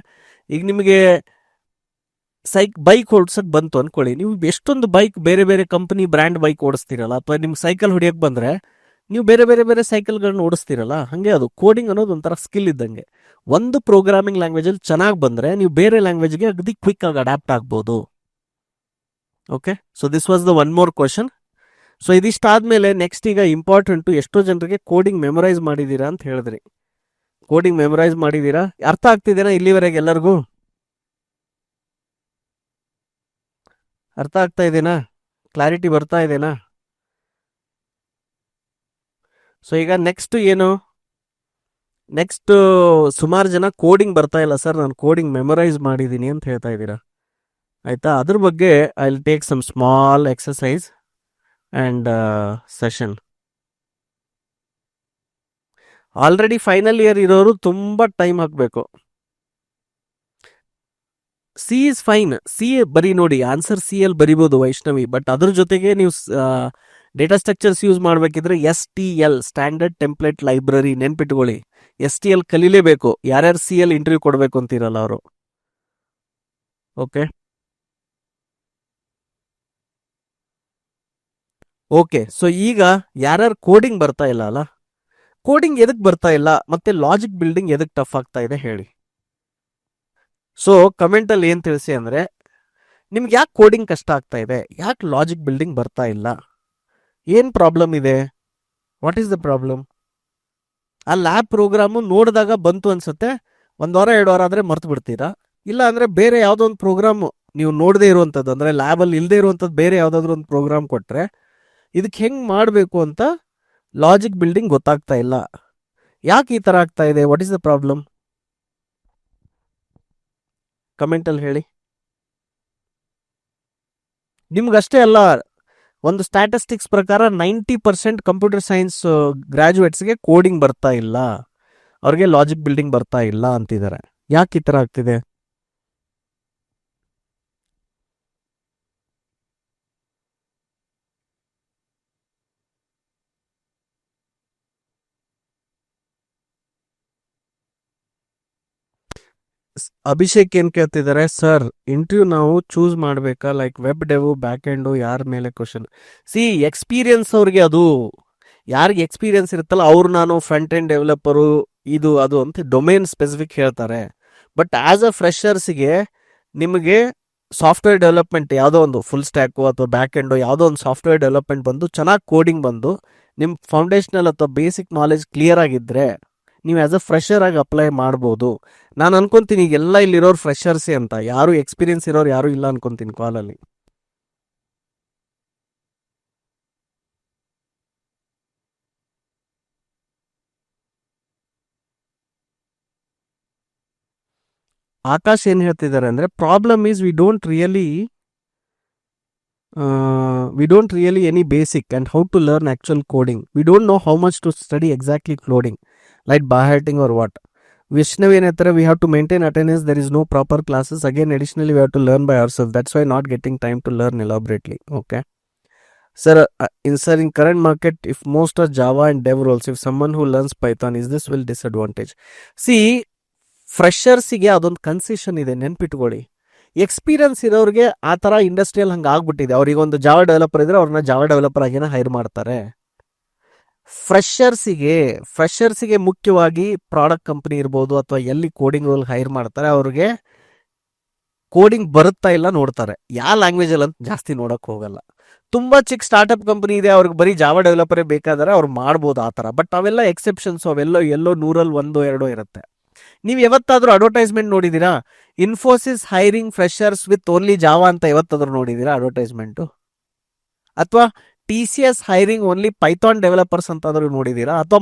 ಈಗ ನಿಮಗೆ ಬೈಕ್ ಓಡಿಸೋಕೆ ಬಂತು ಅಂದ್ಕೊಳ್ಳಿ, ನೀವು ಎಷ್ಟೊಂದು ಬೈಕ್ ಬೇರೆ ಬೇರೆ ಕಂಪನಿ ಬ್ರ್ಯಾಂಡ್ ಬೈಕ್ ಓಡಿಸ್ತೀರಲ್ಲ, ಅಥವಾ ನಿಮ್ಗೆ ಸೈಕಲ್ ಹೊಡಿಯೋಕ್ಕೆ ಬಂದರೆ ನೀವು ಬೇರೆ ಬೇರೆ ಸೈಕಲ್ಗಳನ್ನ ಓಡಿಸ್ತೀರಲ್ಲ. ಹಾಗೆ ಅದು ಕೋಡಿಂಗ್ ಅನ್ನೋದು ಒಂಥರ ಸ್ಕಿಲ್ ಇದ್ದಂಗೆ. ಒಂದು ಪ್ರೋಗ್ರಾಮಿಂಗ್ ಲ್ಯಾಂಗ್ವೇಜಲ್ಲಿ ಚೆನ್ನಾಗಿ ಬಂದರೆ ನೀವು ಬೇರೆ ಲ್ಯಾಂಗ್ವೇಜ್ಗೆ ಅಗದಿ ಕ್ವಿಕ್ ಆಗಿ ಅಡ್ಯಾಪ್ಟ್ ಆಗ್ಬೋದು. Okay, so this was the one more question. So ಇದಿಷ್ಟಾದ್ಮೇಲೆ ನೆಕ್ಸ್ಟ್ ಈಗ ಇಂಪಾರ್ಟೆಂಟು, ಎಷ್ಟೋ ಜನರಿಗೆ ಕೋಡಿಂಗ್ ಮೆಮೊರೈಸ್ ಮಾಡಿದ್ದೀರಾ ಅಂತ ಹೇಳಿದ್ರಿ. ಕೋಡಿಂಗ್ ಮೆಮೊರೈಸ್ ಮಾಡಿದ್ದೀರಾ? ಅರ್ಥ ಆಗ್ತಿದೇನಾ ಇಲ್ಲಿವರೆಗೆ ಎಲ್ಲರಿಗೂ? ಅರ್ಥ ಆಗ್ತಾ ಇದೆನಾ? ಕ್ಲಾರಿಟಿ ಬರ್ತಾ ಇದೆನಾ? ಸೊ ಈಗ ನೆಕ್ಸ್ಟ್ ಏನು? ನೆಕ್ಸ್ಟ್ ಸುಮಾರು ಜನ ಕೋಡಿಂಗ್ ಬರ್ತಾ ಇಲ್ಲ ಸರ್, ನಾನು ಕೋಡಿಂಗ್ ಮೆಮೊರೈಸ್ ಮಾಡಿದ್ದೀನಿ ಅಂತ ಹೇಳ್ತಾ ಇದ್ದೀರಾ. ಆಯಿತಾ? ಅದ್ರ ಬಗ್ಗೆ I will take some small exercise and session. Already final year ಇರೋರು ತುಂಬ ಟೈಮ್ ಹಾಕಬೇಕು. ಸಿ ಇಸ್ ಫೈನ್, ಸಿ ಬರೀ ನೋಡಿ, ಆನ್ಸರ್ ಸಿ ಅಲ್ಲಿ ಬರಿಬೋದು ವೈಷ್ಣವಿ, ಬಟ್ ಅದ್ರ ಜೊತೆಗೆ ನೀವು ಡೇಟಾ ಸ್ಟ್ರಕ್ಚರ್ಸ್ ಯೂಸ್ ಮಾಡಬೇಕಿದ್ರೆ STL ಸ್ಟ್ಯಾಂಡರ್ಡ್ ಟೆಂಪ್ಲೇಟ್ ಲೈಬ್ರರಿ ನೆನ್ಪಿಟ್ಕೊಳ್ಳಿ. STL ಕಲೀಲೇಬೇಕು. ಯಾರ್ಯಾರು ಸಿ ಎಲ್ ಇಂಟರ್ವ್ಯೂ ಕೊಡಬೇಕು ಅಂತಿರಲ್ಲ ಅವರು. ಓಕೆ, ಸೊ ಈಗ ಯಾರ್ಯಾರು ಕೋಡಿಂಗ್ ಬರ್ತಾ ಇಲ್ಲ ಅಲ್ಲ, ಕೋಡಿಂಗ್ ಎದಕ್ಕೆ ಬರ್ತಾ ಇಲ್ಲ ಮತ್ತೆ ಲಾಜಿಕ್ ಬಿಲ್ಡಿಂಗ್ ಎದಕ್ಕೆ ಟಫ್ ಆಗ್ತಾ ಇದೆ ಹೇಳಿ. ಸೊ ಕಮೆಂಟಲ್ಲಿ ಏನು ತಿಳಿಸಿ ಅಂದರೆ, ನಿಮ್ಗೆ ಯಾಕೆ ಕೋಡಿಂಗ್ ಕಷ್ಟ ಆಗ್ತಾ ಇದೆ, ಯಾಕೆ ಲಾಜಿಕ್ ಬಿಲ್ಡಿಂಗ್ ಬರ್ತಾ ಇಲ್ಲ, ಏನು ಪ್ರಾಬ್ಲಮ್ ಇದೆ, ವಾಟ್ ಈಸ್ ದ ಪ್ರಾಬ್ಲಮ್? ಆ ಲ್ಯಾಬ್ ಪ್ರೋಗ್ರಾಮು ನೋಡಿದಾಗ ಬಂತು ಅನ್ಸುತ್ತೆ, 1 ವಾರ 2 ವಾರ ಆದರೆ ಮರ್ತು ಬಿಡ್ತೀರಾ. ಇಲ್ಲ ಅಂದರೆ ಬೇರೆ ಯಾವುದೋ ಒಂದು ಪ್ರೋಗ್ರಾಮು ನೀವು ನೋಡದೇ ಇರುವಂಥದ್ದು, ಅಂದರೆ ಲ್ಯಾಬಲ್ಲಿ ಇಲ್ಲದೆ ಇರುವಂಥದ್ದು ಬೇರೆ ಯಾವುದಾದ್ರೂ ಒಂದು ಪ್ರೋಗ್ರಾಮ್ ಕೊಟ್ಟರೆ ಇದಕ್ಕೆ ಹೆಂಗೆ ಮಾಡಬೇಕು ಅಂತ ಲಾಜಿಕ್ ಬಿಲ್ಡಿಂಗ್ ಗೊತ್ತಾಗ್ತಾ ಇಲ್ಲ. ಯಾಕೆ ಈ ಥರ ಆಗ್ತಾ ಇದೆ, ವಾಟ್ ಈಸ್ ದ ಪ್ರಾಬ್ಲಮ್? ಕಮೆಂಟಲ್ಲಿ ಹೇಳಿ. ನಿಮ್ಗಷ್ಟೇ ಅಲ್ಲ, ಒಂದು ಸ್ಟ್ಯಾಟಿಸ್ಟಿಕ್ಸ್ ಪ್ರಕಾರ 90% ಕಂಪ್ಯೂಟರ್ ಸೈನ್ಸ್ ಗ್ರ್ಯಾಜುಯೇಟ್ಸ್ಗೆ ಕೋಡಿಂಗ್ ಬರ್ತಾ ಇಲ್ಲ, ಅವ್ರಿಗೆ ಲಾಜಿಕ್ ಬಿಲ್ಡಿಂಗ್ ಬರ್ತಾ ಇಲ್ಲ ಅಂತಿದ್ದಾರೆ. ಯಾಕೆ ಈ ಥರ ಆಗ್ತಿದೆ? ಅಭಿಷೇಕ್ ಏನು ಕೇಳ್ತಿದ್ದಾರೆ, ಸರ್ ಇಂಟರ್ವ್ಯೂ ನಾವು ಚೂಸ್ ಮಾಡಬೇಕಾ, ಲೈಕ್ ವೆಬ್ ಡೆವು ಬ್ಯಾಕ್ ಎಂಡು ಯಾರ ಮೇಲೆ ಕ್ವಶನ್? ಸಿ ಎಕ್ಸ್ಪೀರಿಯನ್ಸ್ ಅವ್ರಿಗೆ, ಅದು ಯಾರಿಗೆ ಎಕ್ಸ್ಪೀರಿಯನ್ಸ್ ಇರುತ್ತಲ್ಲ ಅವ್ರು ನಾನು ಫ್ರಂಟ್ ಎಂಡ್ ಡೆವಲಪರು ಇದು ಅದು ಅಂತ ಡೊಮೇನ್ ಸ್ಪೆಸಿಫಿಕ್ ಹೇಳ್ತಾರೆ. ಬಟ್ ಆ್ಯಸ್ ಅ ಫ್ರೆಷರ್ಸಿಗೆ ನಿಮಗೆ ಸಾಫ್ಟ್ವೇರ್ ಡೆವಲಪ್ಮೆಂಟ್ ಯಾವುದೋ ಒಂದು ಫುಲ್ ಸ್ಟ್ಯಾಕು ಅಥವಾ ಬ್ಯಾಕ್ ಎಂಡು ಯಾವುದೋ ಒಂದು ಸಾಫ್ಟ್ವೇರ್ ಡೆವಲಪ್ಮೆಂಟ್ ಬಂದು ಚೆನ್ನಾಗಿ ಕೋಡಿಂಗ್ ಬಂದು ನಿಮ್ಮ ಫೌಂಡೇಶನಲ್ ಅಥವಾ ಬೇಸಿಕ್ ನಾಲೆಜ್ ಕ್ಲಿಯರ್ ಆಗಿದ್ದರೆ ನೀವು ಆ್ಯಸ್ ಅ ಫ್ರೆಷರ್ ಆಗಿ ಅಪ್ಲೈ ಮಾಡ್ಬೋದು. ನಾನು ಅನ್ಕೊಂತೀನಿ ಎಲ್ಲ ಇಲ್ಲಿರೋರು ಫ್ರೆಷರ್ಸೇ ಅಂತ, ಯಾರು ಎಕ್ಸ್ಪೀರಿಯನ್ಸ್ ಇರೋರು ಯಾರು ಇಲ್ಲ ಅನ್ಕೊಂತೀನಿ ಕಾಲಲ್ಲಿ. ಆಕಾಶ್ ಏನು ಹೇಳ್ತಿದ್ದಾರೆ ಅಂದರೆ, problem is we don't really any basic and how to learn actual coding. We don't know how much to study exactly coding, like by hearting or what. Vishnav ಏನು ಹೇಳ್ತಾರೆ, we have to maintain attendance, there is no proper classes, again additionally we have to learn by our self, that's why not getting time to learn elaborately. Okay, Sir, in current market, if most are Java and dev roles, if someone who learns Python, is this will disadvantage? See, ಫ್ರೆಷರ್ಸಿಗೆ ಅದೊಂದು ಕನ್ಸೆಷನ್ ಇದೆ, ನೆನ್ಪಿಟ್ಕೊಳ್ಳಿ. ಎಕ್ಸ್ಪೀರಿಯನ್ಸ್ ಇರೋರಿಗೆ ಆ ಥರ ಇಂಡಸ್ಟ್ರಿಯಲ್ ಹಂಗೆ ಆಗ್ಬಿಟ್ಟಿದೆ. ಅವ್ರಿಗೆ ಒಂದು ಜಾವಾ ಡೆವಲಪರ್ ಇದ್ರೆ ಅವ್ರನ್ನ ಜಾವಾ ಡೆವಲಪರ್ ಆಗಿನ ಹೈರ್ ಮಾಡ್ತಾರೆ. ಫ್ರೆಷರ್ಸಿಗೆ ಮುಖ್ಯವಾಗಿ ಪ್ರಾಡಕ್ಟ್ ಕಂಪನಿ ಇರ್ಬೋದು ಅಥವಾ ಎಲ್ಲಿ ಕೋಡಿಂಗ್ ರೋಲ್ ಹೈರ್ ಮಾಡ್ತಾರೆ, ಅವ್ರಿಗೆ ಕೋಡಿಂಗ್ ಬರುತ್ತಾ ಇಲ್ಲ ನೋಡ್ತಾರೆ. ಯಾವ ಲ್ಯಾಂಗ್ವೇಜಲ್ಲಿ ಅಂತ ಜಾಸ್ತಿ ನೋಡಕ್ ಹೋಗಲ್ಲ. ತುಂಬಾ ಚಿಕ್ಕ ಸ್ಟಾರ್ಟ್ಅಪ್ ಕಂಪನಿ ಇದೆ, ಅವ್ರಿಗೆ ಬರೀ ಜಾವಾ ಡೆವಲಪರೇ ಬೇಕಾದರೆ ಅವ್ರು ಮಾಡ್ಬೋದು ಆ ಥರ. ಬಟ್ ಅವೆಲ್ಲ ಎಕ್ಸೆಪ್ಷನ್ಸ್, ಅವೆಲ್ಲೋ ಎಲ್ಲೋ 100-1-2 ಇರುತ್ತೆ. ನೀವು ಯಾವತ್ತಾದ್ರೂ ಅಡ್ವರ್ಟೈಸ್ಮೆಂಟ್ ನೋಡಿದೀರಾ? Infosys hiring freshers with only Java ಅಂತ ಯಾವತ್ತಾದ್ರೂ ನೋಡಿದೀರಾ ಅಡ್ವರ್ಟೈಸ್ಮೆಂಟು? ಅಥವಾ TCS hiring only Python developers ಅಂತಾದ್ರೂ ನೋಡಿದೀರಾ? ಅಥವಾ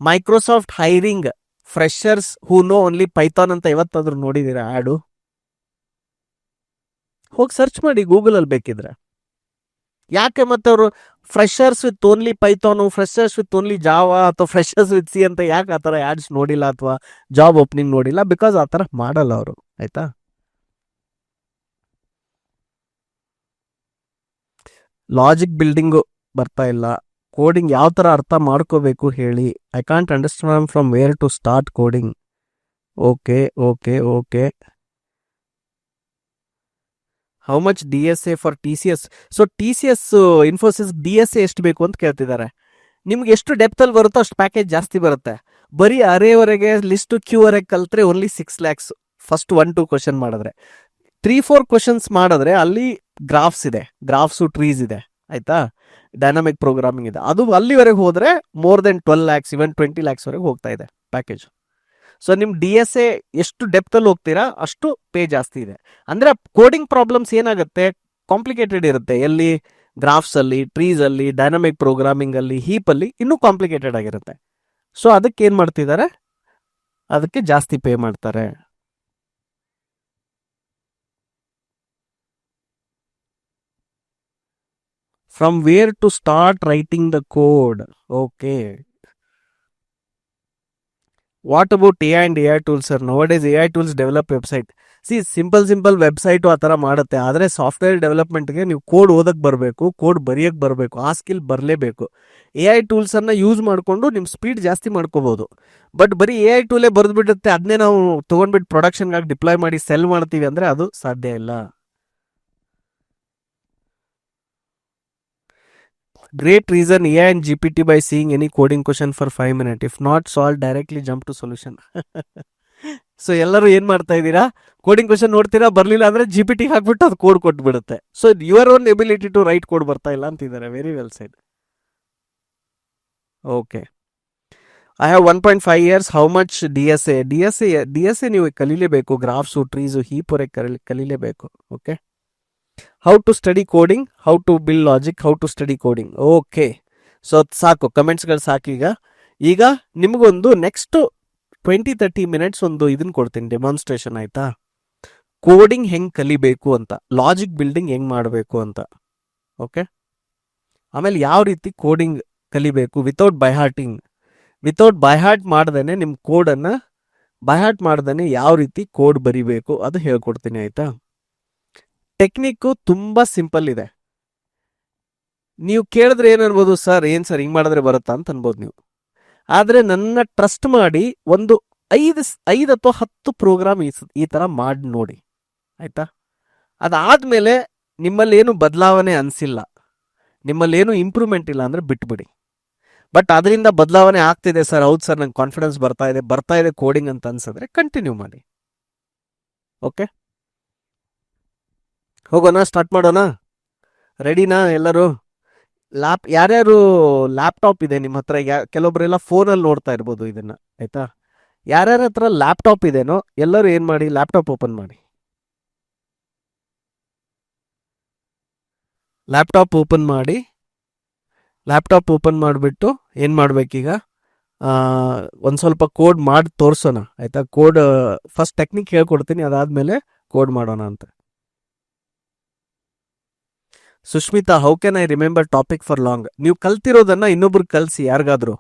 Microsoft hiring freshers who know only Python ಅಂತ ಯಾವತ್ತಾದ್ರೂ ನೋಡಿದೀರಾ ಆಡು? ಹೋಗಿ ಸರ್ಚ್ ಮಾಡಿ ಗೂಗಲಲ್ಲಿ ಬೇಕಿದ್ರೆ. ಯಾಕೆ ಮತ್ತೆ ಅವರು freshers with only Python, freshers with only Java ಅಥವಾ ಫ್ರೆಷರ್ಸ್ ವಿತ್ ಸಿ ಅಂತ ಯಾಕೆ ಆ ಥರ ಆ್ಯಡ್ಸ್ ನೋಡಿಲ್ಲ ಅಥವಾ ಜಾಬ್ ಓಪನಿಂಗ್ ನೋಡಿಲ್ಲ? ಬಿಕಾಸ್ ಆ ಥರ ಮಾಡಲ್ಲ ಅವರು. ಆಯ್ತಾ? ಲಾಜಿಕ್ ಬಿಲ್ಡಿಂಗು ಬರ್ತಾ ಇಲ್ಲ. ಕೋಡಿಂಗ್ ಯಾವ ಥರ ಅರ್ಥ ಮಾಡ್ಕೋಬೇಕು ಹೇಳಿ. I can't understand from where to start coding. Okay. How much DSA for TCS? So TCS Infosys DSA ಎಷ್ಟು ಬೇಕು ಅಂತ ಕೇಳ್ತಿದ್ದಾರೆ. ನಿಮ್ಗೆ ಎಷ್ಟು ಡೆಪ್ತಲ್ಲಿ ಬರುತ್ತೋ ಅಷ್ಟು ಪ್ಯಾಕೇಜ್ ಜಾಸ್ತಿ ಬರುತ್ತೆ. ಬರೀ ಅರೇವರೆಗೆ ಲಿಸ್ಟು ಕ್ಯೂವರೆಗೆ ಕಲ್ತ್ರೆ ಓನ್ಲಿ 6 lakhs ಫಸ್ಟ್ 1-2 ಕ್ವಶನ್ ಮಾಡಿದ್ರೆ. 3-4 ಕ್ವಶನ್ಸ್ ಮಾಡಿದ್ರೆ ಅಲ್ಲಿ ಗ್ರಾಫ್ಸ್ ಇದೆ, ಗ್ರಾಫ್ಸು ಟ್ರೀಸ್ ಇದೆ. ಆಯ್ತಾ? ಡೈನಾಮಿಕ್ ಪ್ರೋಗ್ರಾಮಿಂಗ್ ಇದೆ. ಅದು ಅಲ್ಲಿವರೆಗೆ ಹೋದರೆ ಮೋರ್ ದೆನ್ 12 lakhs, ಇವನ್ 20 lakhs ವರೆಗೆ ಹೋಗ್ತಾ ಇದೆ ಪ್ಯಾಕೇಜ್. ಸೊ ನಿಮ್ಮ DSA ಎಷ್ಟು ಡೆಪ್ತಲ್ಲಿ ಹೋಗ್ತೀರಾ ಅಷ್ಟು ಪೇ ಜಾಸ್ತಿ ಇದೆ. ಅಂದರೆ ಕೋಡಿಂಗ್ ಪ್ರಾಬ್ಲಮ್ಸ್ ಏನಾಗುತ್ತೆ, ಕಾಂಪ್ಲಿಕೇಟೆಡ್ ಇರುತ್ತೆ. ಎಲ್ಲಿ? ಗ್ರಾಫ್ಸಲ್ಲಿ, ಟ್ರೀಸಲ್ಲಿ, ಡೈನಾಮಿಕ್ ಪ್ರೋಗ್ರಾಮಿಂಗಲ್ಲಿ, ಹೀಪಲ್ಲಿ ಇನ್ನೂ ಕಾಂಪ್ಲಿಕೇಟೆಡ್ ಆಗಿರುತ್ತೆ. ಸೊ ಅದಕ್ಕೆ ಏನು ಮಾಡ್ತಿದ್ದಾರೆ? ಅದಕ್ಕೆ ಜಾಸ್ತಿ ಪೇ ಮಾಡ್ತಾರೆ. From where to start writing the code? Okay. What about AI and AI tools sir? Nowadays AI tools develop website. Simple website ಆ ಥರ ಮಾಡುತ್ತೆ. ಆದರೆ ಸಾಫ್ಟ್ವೇರ್ ಡೆವಲಪ್ಮೆಂಟ್ಗೆ ನೀವು ಕೋಡ್ ಓದಕ್ಕೆ ಬರಬೇಕು, ಕೋಡ್ ಬರೆಯೋಕ್ಕೆ ಬರಬೇಕು, ಆ ಸ್ಕಿಲ್ ಬರಲೇಬೇಕು. AI ಟೂಲ್ಸನ್ನು ಯೂಸ್ ಮಾಡಿಕೊಂಡು ನಿಮ್ಮ ಸ್ಪೀಡ್ ಜಾಸ್ತಿ ಮಾಡ್ಕೋಬೋದು. ಬಟ್ ಬರೀ AI ಟೂಲೇ ಬರೆದ್ಬಿಡುತ್ತೆ, ಅದನ್ನೇ ನಾವು ತೊಗೊಂಡ್ಬಿಟ್ಟು ಪ್ರೊಡಕ್ಷನ್ಗಾಗಿ ಡಿಪ್ಲಾಯ್ ಮಾಡಿ ಸೆಲ್ ಮಾಡ್ತೀವಿ ಅಂದರೆ ಅದು ಸಾಧ್ಯ ಇಲ್ಲ. Great reason AI and GPT by seeing any coding question for 5 minutes. If not solved, directly jump to solution. So ಎಲ್ಲರೂ ಏನು ಮಾಡ್ತಾ ಇದ್ದೀರಾ? ಕೋಡಿಂಗ್ ಕ್ವಶನ್ ನೋಡ್ತೀರಾ, ಬರಲಿಲ್ಲ ಅಂದರೆ GPT ಹಾಕ್ಬಿಟ್ಟು ಅದು ಕೋಡ್ ಕೊಟ್ಬಿಡುತ್ತೆ. So your own ability to write code ಬರ್ತಾ ಇಲ್ಲ ಅಂತಿದ್ದಾರೆ. Very well said. Okay. I have 1.5 years. How much DSA ನೀವು ಕಲೀಲೇಬೇಕು. ಗ್ರಾಫ್ಸು, ಟ್ರೀಸು, ಹೀಪೊರೆಗೆ ಕಲೀಲೇಬೇಕು. Okay. How to study coding, how to build logic, how to study coding. Okay. So ಸಾಕು, ಕಮೆಂಟ್ಸ್ಗಳು ಸಾಕು. ಈಗ ನಿಮಗೊಂದು ನೆಕ್ಸ್ಟ್ 20-30 minutes ಒಂದು ಇದನ್ನು ಕೊಡ್ತೀನಿ, ಡೆಮಾನ್ಸ್ಟ್ರೇಷನ್. ಆಯಿತಾ? ಕೋಡಿಂಗ್ ಹೆಂಗೆ ಕಲಿಬೇಕು ಅಂತ, ಲಾಜಿಕ್ ಬಿಲ್ಡಿಂಗ್ ಹೆಂಗೆ ಮಾಡಬೇಕು ಅಂತ. ಓಕೆ. ಆಮೇಲೆ ಯಾವ ರೀತಿ ಕೋಡಿಂಗ್ ಕಲಿಬೇಕು ವಿತೌಟ್ ಬೈಹಾರ್ಟ್ ಮಾಡ್ದೇ ನಿಮ್ಮ ಕೋಡನ್ನು ಬೈಹಾರ್ಟ್ ಮಾಡ್ದೇ ಯಾವ ರೀತಿ ಕೋಡ್ ಬರಿಬೇಕು ಅದು ಹೇಳ್ಕೊಡ್ತೀನಿ. ಆಯಿತಾ? ಟೆಕ್ನಿಕ್ಕು ತುಂಬ ಸಿಂಪಲ್ ಇದೆ. ನೀವು ಕೇಳಿದ್ರೆ ಏನು ಅನ್ಬೋದು? ಸರ್ ಏನು ಸರ್ ಹಿಂಗೆ ಮಾಡಿದ್ರೆ ಬರುತ್ತಾ ಅಂತ ಅನ್ಬೋದು ನೀವು. ಆದರೆ ನನ್ನ ಟ್ರಸ್ಟ್ ಮಾಡಿ ಒಂದು 5 ಅಥವಾ 10 ಪ್ರೋಗ್ರಾಮ್ ಈ ಥರ ಮಾಡಿ ನೋಡಿ. ಆಯಿತಾ? ಅದಾದಮೇಲೆ ನಿಮ್ಮಲ್ಲೇನು ಬದಲಾವಣೆ ಅನಿಸಿಲ್ಲ, ನಿಮ್ಮಲ್ಲೇನು ಇಂಪ್ರೂವ್ಮೆಂಟ್ ಇಲ್ಲ ಅಂದರೆ ಬಿಟ್ಬಿಡಿ. ಬಟ್ ಅದರಿಂದ ಬದಲಾವಣೆ ಆಗ್ತಿದೆ ಸರ್, ಹೌದು ಸರ್ ನಂಗೆ ಕಾನ್ಫಿಡೆನ್ಸ್ ಬರ್ತಾ ಇದೆ ಕೋಡಿಂಗ್ ಅಂತ ಅನ್ಸಿದ್ರೆ ಕಂಟಿನ್ಯೂ ಮಾಡಿ. ಓಕೆ, ಹೋಗೋಣ, ಸ್ಟಾರ್ಟ್ ಮಾಡೋಣ. ರೆಡಿನಾ ಎಲ್ಲರೂ? ಯಾರ್ಯಾರು ಲ್ಯಾಪ್ಟಾಪ್ ಇದೆ ನಿಮ್ಮ ಹತ್ರ? ಕೆಲವೊಬ್ಬರೆಲ್ಲ ಫೋನಲ್ಲಿ ನೋಡ್ತಾ ಇರ್ಬೋದು ಇದನ್ನ. ಆಯ್ತಾ? ಯಾರ್ಯಾರ ಹತ್ರ ಲ್ಯಾಪ್ಟಾಪ್ ಇದೆನೋ ಎಲ್ಲರೂ ಏನು ಮಾಡಿ, ಲ್ಯಾಪ್ಟಾಪ್ ಓಪನ್ ಮಾಡಿ. ಲ್ಯಾಪ್ಟಾಪ್ ಓಪನ್ ಮಾಡಿಬಿಟ್ಟು ಏನು ಮಾಡಬೇಕೀಗ, ಒಂದು ಸ್ವಲ್ಪ ಕೋಡ್ ಮಾಡಿ ತೋರಿಸೋಣ. ಆಯಿತಾ? ಕೋಡ್ ಫಸ್ಟ್ ಟೆಕ್ನಿಕ್ ಹೇಳ್ಕೊಡ್ತೀನಿ, ಅದಾದಮೇಲೆ ಕೋಡ್ ಮಾಡೋಣ ಅಂತ. Sushmita, how can I remember topic for long? ನೀವು ಕಲ್ತಿರೋದನ್ನು ಇನ್ನೊಬ್ರಿಗೆ ಕಲಿಸಿ, ಯಾರಿಗಾದ್ರೂ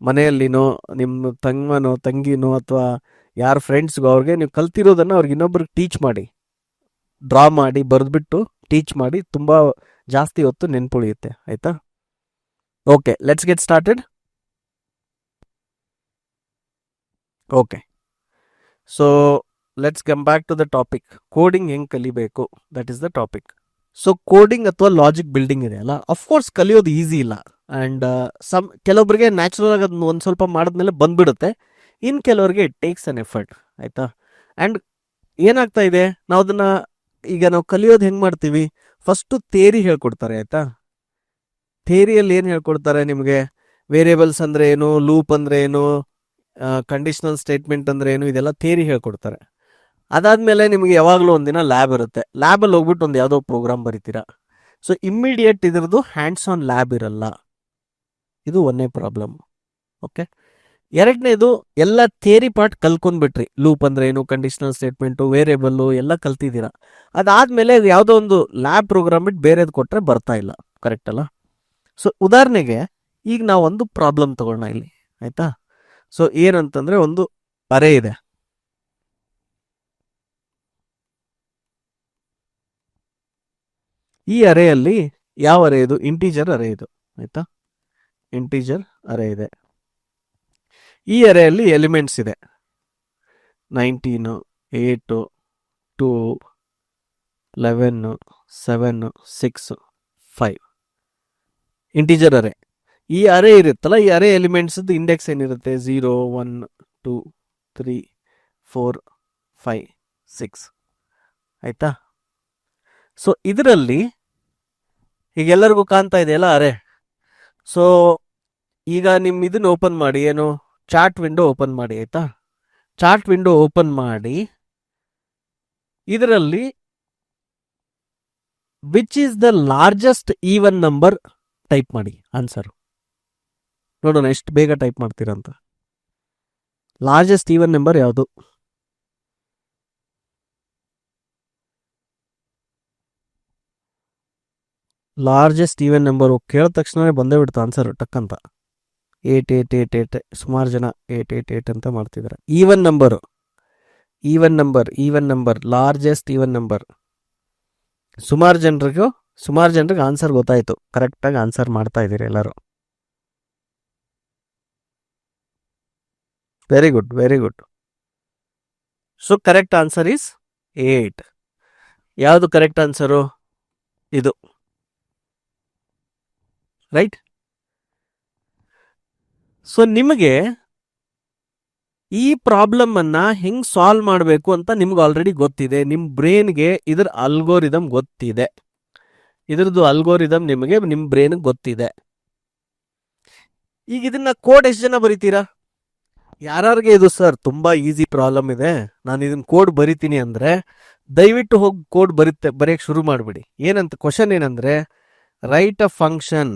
ಮನೆಯಲ್ಲಿನೋ ನಿಮ್ಮ ತಂಗಿನೋ ಅಥವಾ ಯಾರ ಫ್ರೆಂಡ್ಸ್ಗೋ ಅವ್ರಿಗೆ ನೀವು ಕಲ್ತಿರೋದನ್ನು ಅವ್ರಿಗೆ ಇನ್ನೊಬ್ರಿಗೆ ಟೀಚ್ ಮಾಡಿ, ಡ್ರಾ ಮಾಡಿ ಬರೆದ್ಬಿಟ್ಟು ಟೀಚ್ ಮಾಡಿ. ತುಂಬ ಜಾಸ್ತಿ ಹೊತ್ತು ನೆನ್ಪುಳಿಯುತ್ತೆ. ಆಯ್ತಾ? Okay, let's get started. Okay, so let's come back to the topic. Coding ಹೆಂಗೆ ಕಲಿಬೇಕು, that is the topic. So coding ಅಥವಾ ಲಾಜಿಕ್ ಬಿಲ್ಡಿಂಗ್ ಇದೆ ಅಲ್ಲ, ಅಫ್ಕೋರ್ಸ್ ಕಲಿಯೋದು ಈಸಿ ಇಲ್ಲ. ಆ್ಯಂಡ್ ಕೆಲವೊಬ್ಬರಿಗೆ ನ್ಯಾಚುರಲ್ ಆಗಿ ಅದನ್ನ ಒಂದು ಸ್ವಲ್ಪ ಮಾಡಿದ್ಮೇಲೆ ಬಂದ್ಬಿಡುತ್ತೆ. ಇನ್ನು ಕೆಲವರಿಗೆ ಇಟ್ ಟೇಕ್ಸ್ ಅನ್ ಎಫರ್ಟ್. ಆಯಿತಾ? ಆ್ಯಂಡ್ ಏನಾಗ್ತಾ ಇದೆ, ನಾವು ಅದನ್ನು ಈಗ ನಾವು ಕಲಿಯೋದು ಹೆಂಗೆ ಮಾಡ್ತೀವಿ, ಫಸ್ಟು ಥಿಯರಿ ಹೇಳ್ಕೊಡ್ತಾರೆ. ಆಯಿತಾ? ಥಿಯರಿಯಲ್ಲಿ ಏನು ಹೇಳ್ಕೊಡ್ತಾರೆ ನಿಮಗೆ, ವೇರಿಯೇಬಲ್ಸ್ ಅಂದರೆ ಏನು, ಲೂಪ್ ಅಂದರೆ ಏನು, ಕಂಡೀಷನಲ್ ಸ್ಟೇಟ್ಮೆಂಟ್ ಅಂದರೆ ಏನು, ಇದೆಲ್ಲ ಥಿಯರಿ ಹೇಳ್ಕೊಡ್ತಾರೆ. ಅದಾದಮೇಲೆ ನಿಮಗೆ ಯಾವಾಗಲೂ ಒಂದಿನ ಲ್ಯಾಬ್ ಇರುತ್ತೆ. ಲ್ಯಾಬಲ್ಲಿ ಹೋಗ್ಬಿಟ್ಟು ಒಂದು ಯಾವುದೋ ಪ್ರೋಗ್ರಾಮ್ ಬರೀತೀರಾ. ಸೊ ಇಮ್ಮಿಡಿಯೇಟ್ ಇದ್ರದ್ದು ಹ್ಯಾಂಡ್ಸ್ ಆನ್ ಲ್ಯಾಬ್ ಇರಲ್ಲ. ಇದು ಒಂದೇ ಪ್ರಾಬ್ಲಮ್. ಓಕೆ, ಎರಡನೇದು, ಎಲ್ಲ ಥಿಯರಿ ಪಾರ್ಟ್ ಕಲ್ಕೊಂಡ್ಬಿಟ್ರಿ. ಲೂಪ್ ಅಂದರೆ ಏನು, ಕಂಡೀಷನಲ್ ಸ್ಟೇಟ್ಮೆಂಟು, ವೇರಿಯೇಬಲ್ಲು ಎಲ್ಲ ಕಲ್ತಿದ್ದೀರಾ. ಅದಾದಮೇಲೆ ಯಾವುದೋ ಒಂದು ಲ್ಯಾಬ್ ಪ್ರೋಗ್ರಾಮ್ ಬಿಟ್ಟು ಬೇರೆದು ಕೊಟ್ಟರೆ ಬರ್ತಾ ಇಲ್ಲ. ಕರೆಕ್ಟ್ ಅಲ್ಲ? ಸೊ ಉದಾಹರಣೆಗೆ ಈಗ ನಾವು ಒಂದು ಪ್ರಾಬ್ಲಮ್ ತಗೊಳ್ಳೋಣ ಇಲ್ಲಿ. ಆಯಿತಾ? ಸೊ ಏನಂತಂದರೆ, ಒಂದು ಅರೇ ಇದೆ. ಈ ಅರೇಯಲ್ಲಿ ಯಾವ ಅರೇ ಇದು? ಇಂಟೀಜರ್ ಅರೇ ಇದು. ಆಯಿತಾ? ಇಂಟೀಜರ್ ಅರೇ ಇದೆ. ಈ ಅರೇಯಲ್ಲಿ ಎಲಿಮೆಂಟ್ಸ್ ಇದೆ. 19, 8, 2, 11, 7, 6, 5. ಇಂಟೀಜರ್ ಅರೇ. ಈ ಅರೇ ಇರುತ್ತಲ್ಲ, ಈ ಅರೇ ಎಲಿಮೆಂಟ್ಸ್ ಇಂಡೆಕ್ಸ್ ಏನಿರುತ್ತೆ? 0, 1, 2, 3, 4, 5, 6. ಆಯಿತಾ? ಸೊ ಇದರಲ್ಲಿ ಈಗ ಎಲ್ಲರಿಗೂ ಕಾಣ್ತಾ ಇದೆಯಲ್ಲ ಅರೇ. ಸೊ ಈಗ ನಿಮ್ಮ ಇದನ್ನ ಓಪನ್ ಮಾಡಿ, ಏನು, ಚಾರ್ಟ್ ವಿಂಡೋ ಓಪನ್ ಮಾಡಿ. ಆಯಿತಾ? ಚಾರ್ಟ್ ವಿಂಡೋ ಓಪನ್ ಮಾಡಿ, ಇದರಲ್ಲಿ which is the largest even number type ಮಾಡಿ ಆನ್ಸರು. ನೋಡೋಣ ಎಷ್ಟು ಬೇಗ ಟೈಪ್ ಮಾಡ್ತೀರಂತ. ಲಾರ್ಜೆಸ್ಟ್ ಈವನ್ ನಂಬರ್ ಯಾವುದು? ಲಾರ್ಜೆಸ್ಟ್ ಈವನ್ ನಂಬರು ಕೇಳಿದ ತಕ್ಷಣವೇ ಬಂದೇ ಬಿಡ್ತು ಆನ್ಸರ್ ಟಕ್ ಅಂತ. 8, 8, 8, 8. ಸುಮಾರು ಜನ 8, 8, 8 ಅಂತ ಮಾಡ್ತಿದ್ದಾರೆ. Even number, even number, largest even number. ಸುಮಾರು ಜನರಿಗೆ ಆನ್ಸರ್ ಗೊತ್ತಾಯಿತು. ಕರೆಕ್ಟಾಗಿ ಆನ್ಸರ್ ಮಾಡ್ತಾ ಇದ್ದೀರಿ ಎಲ್ಲರೂ. Very good, very good. So correct answer is 8. ಯಾವುದು ಕರೆಕ್ಟ್ ಆನ್ಸರು? ಇದು. ರೈಟ್? ಸೊ ನಿಮಗೆ ಈ ಪ್ರಾಬ್ಲಮ್ ಅನ್ನ ಹೆಂಗ್ ಸಾಲ್ವ್ ಮಾಡಬೇಕು ಅಂತ ನಿಮ್ಗೆ ಆಲ್ರೆಡಿ ಗೊತ್ತಿದೆ. ನಿಮ್ಮ ಬ್ರೈನ್ಗೆ ಇದರ ಅಲ್ಗೋರಿದಮ್ ಗೊತ್ತಿದೆ. ಇದ್ರದ್ದು ಅಲ್ಗೋರಿದಮ್ ನಿಮ್ಮ ಬ್ರೈನ್ಗೆ ಗೊತ್ತಿದೆ. ಈಗ ಇದನ್ನ ಕೋಡ್ ಎಷ್ಟು ಜನ ಬರೀತೀರಾ? ಯಾರಿಗೆ ಇದು ಸರ್ ತುಂಬಾ ಈಸಿ ಪ್ರಾಬ್ಲಮ್ ಇದೆ, ನಾನು ಇದನ್ನ ಕೋಡ್ ಬರಿತೀನಿ ಅಂದ್ರೆ ದಯವಿಟ್ಟು ಹೋಗಿ ಕೋಡ್ ಬರೆಯಕ್ಕೆ ಶುರು ಮಾಡಿಬಿಡಿ. ಏನಂತ ಕ್ವಶನ್ ಏನಂದ್ರೆ, right a function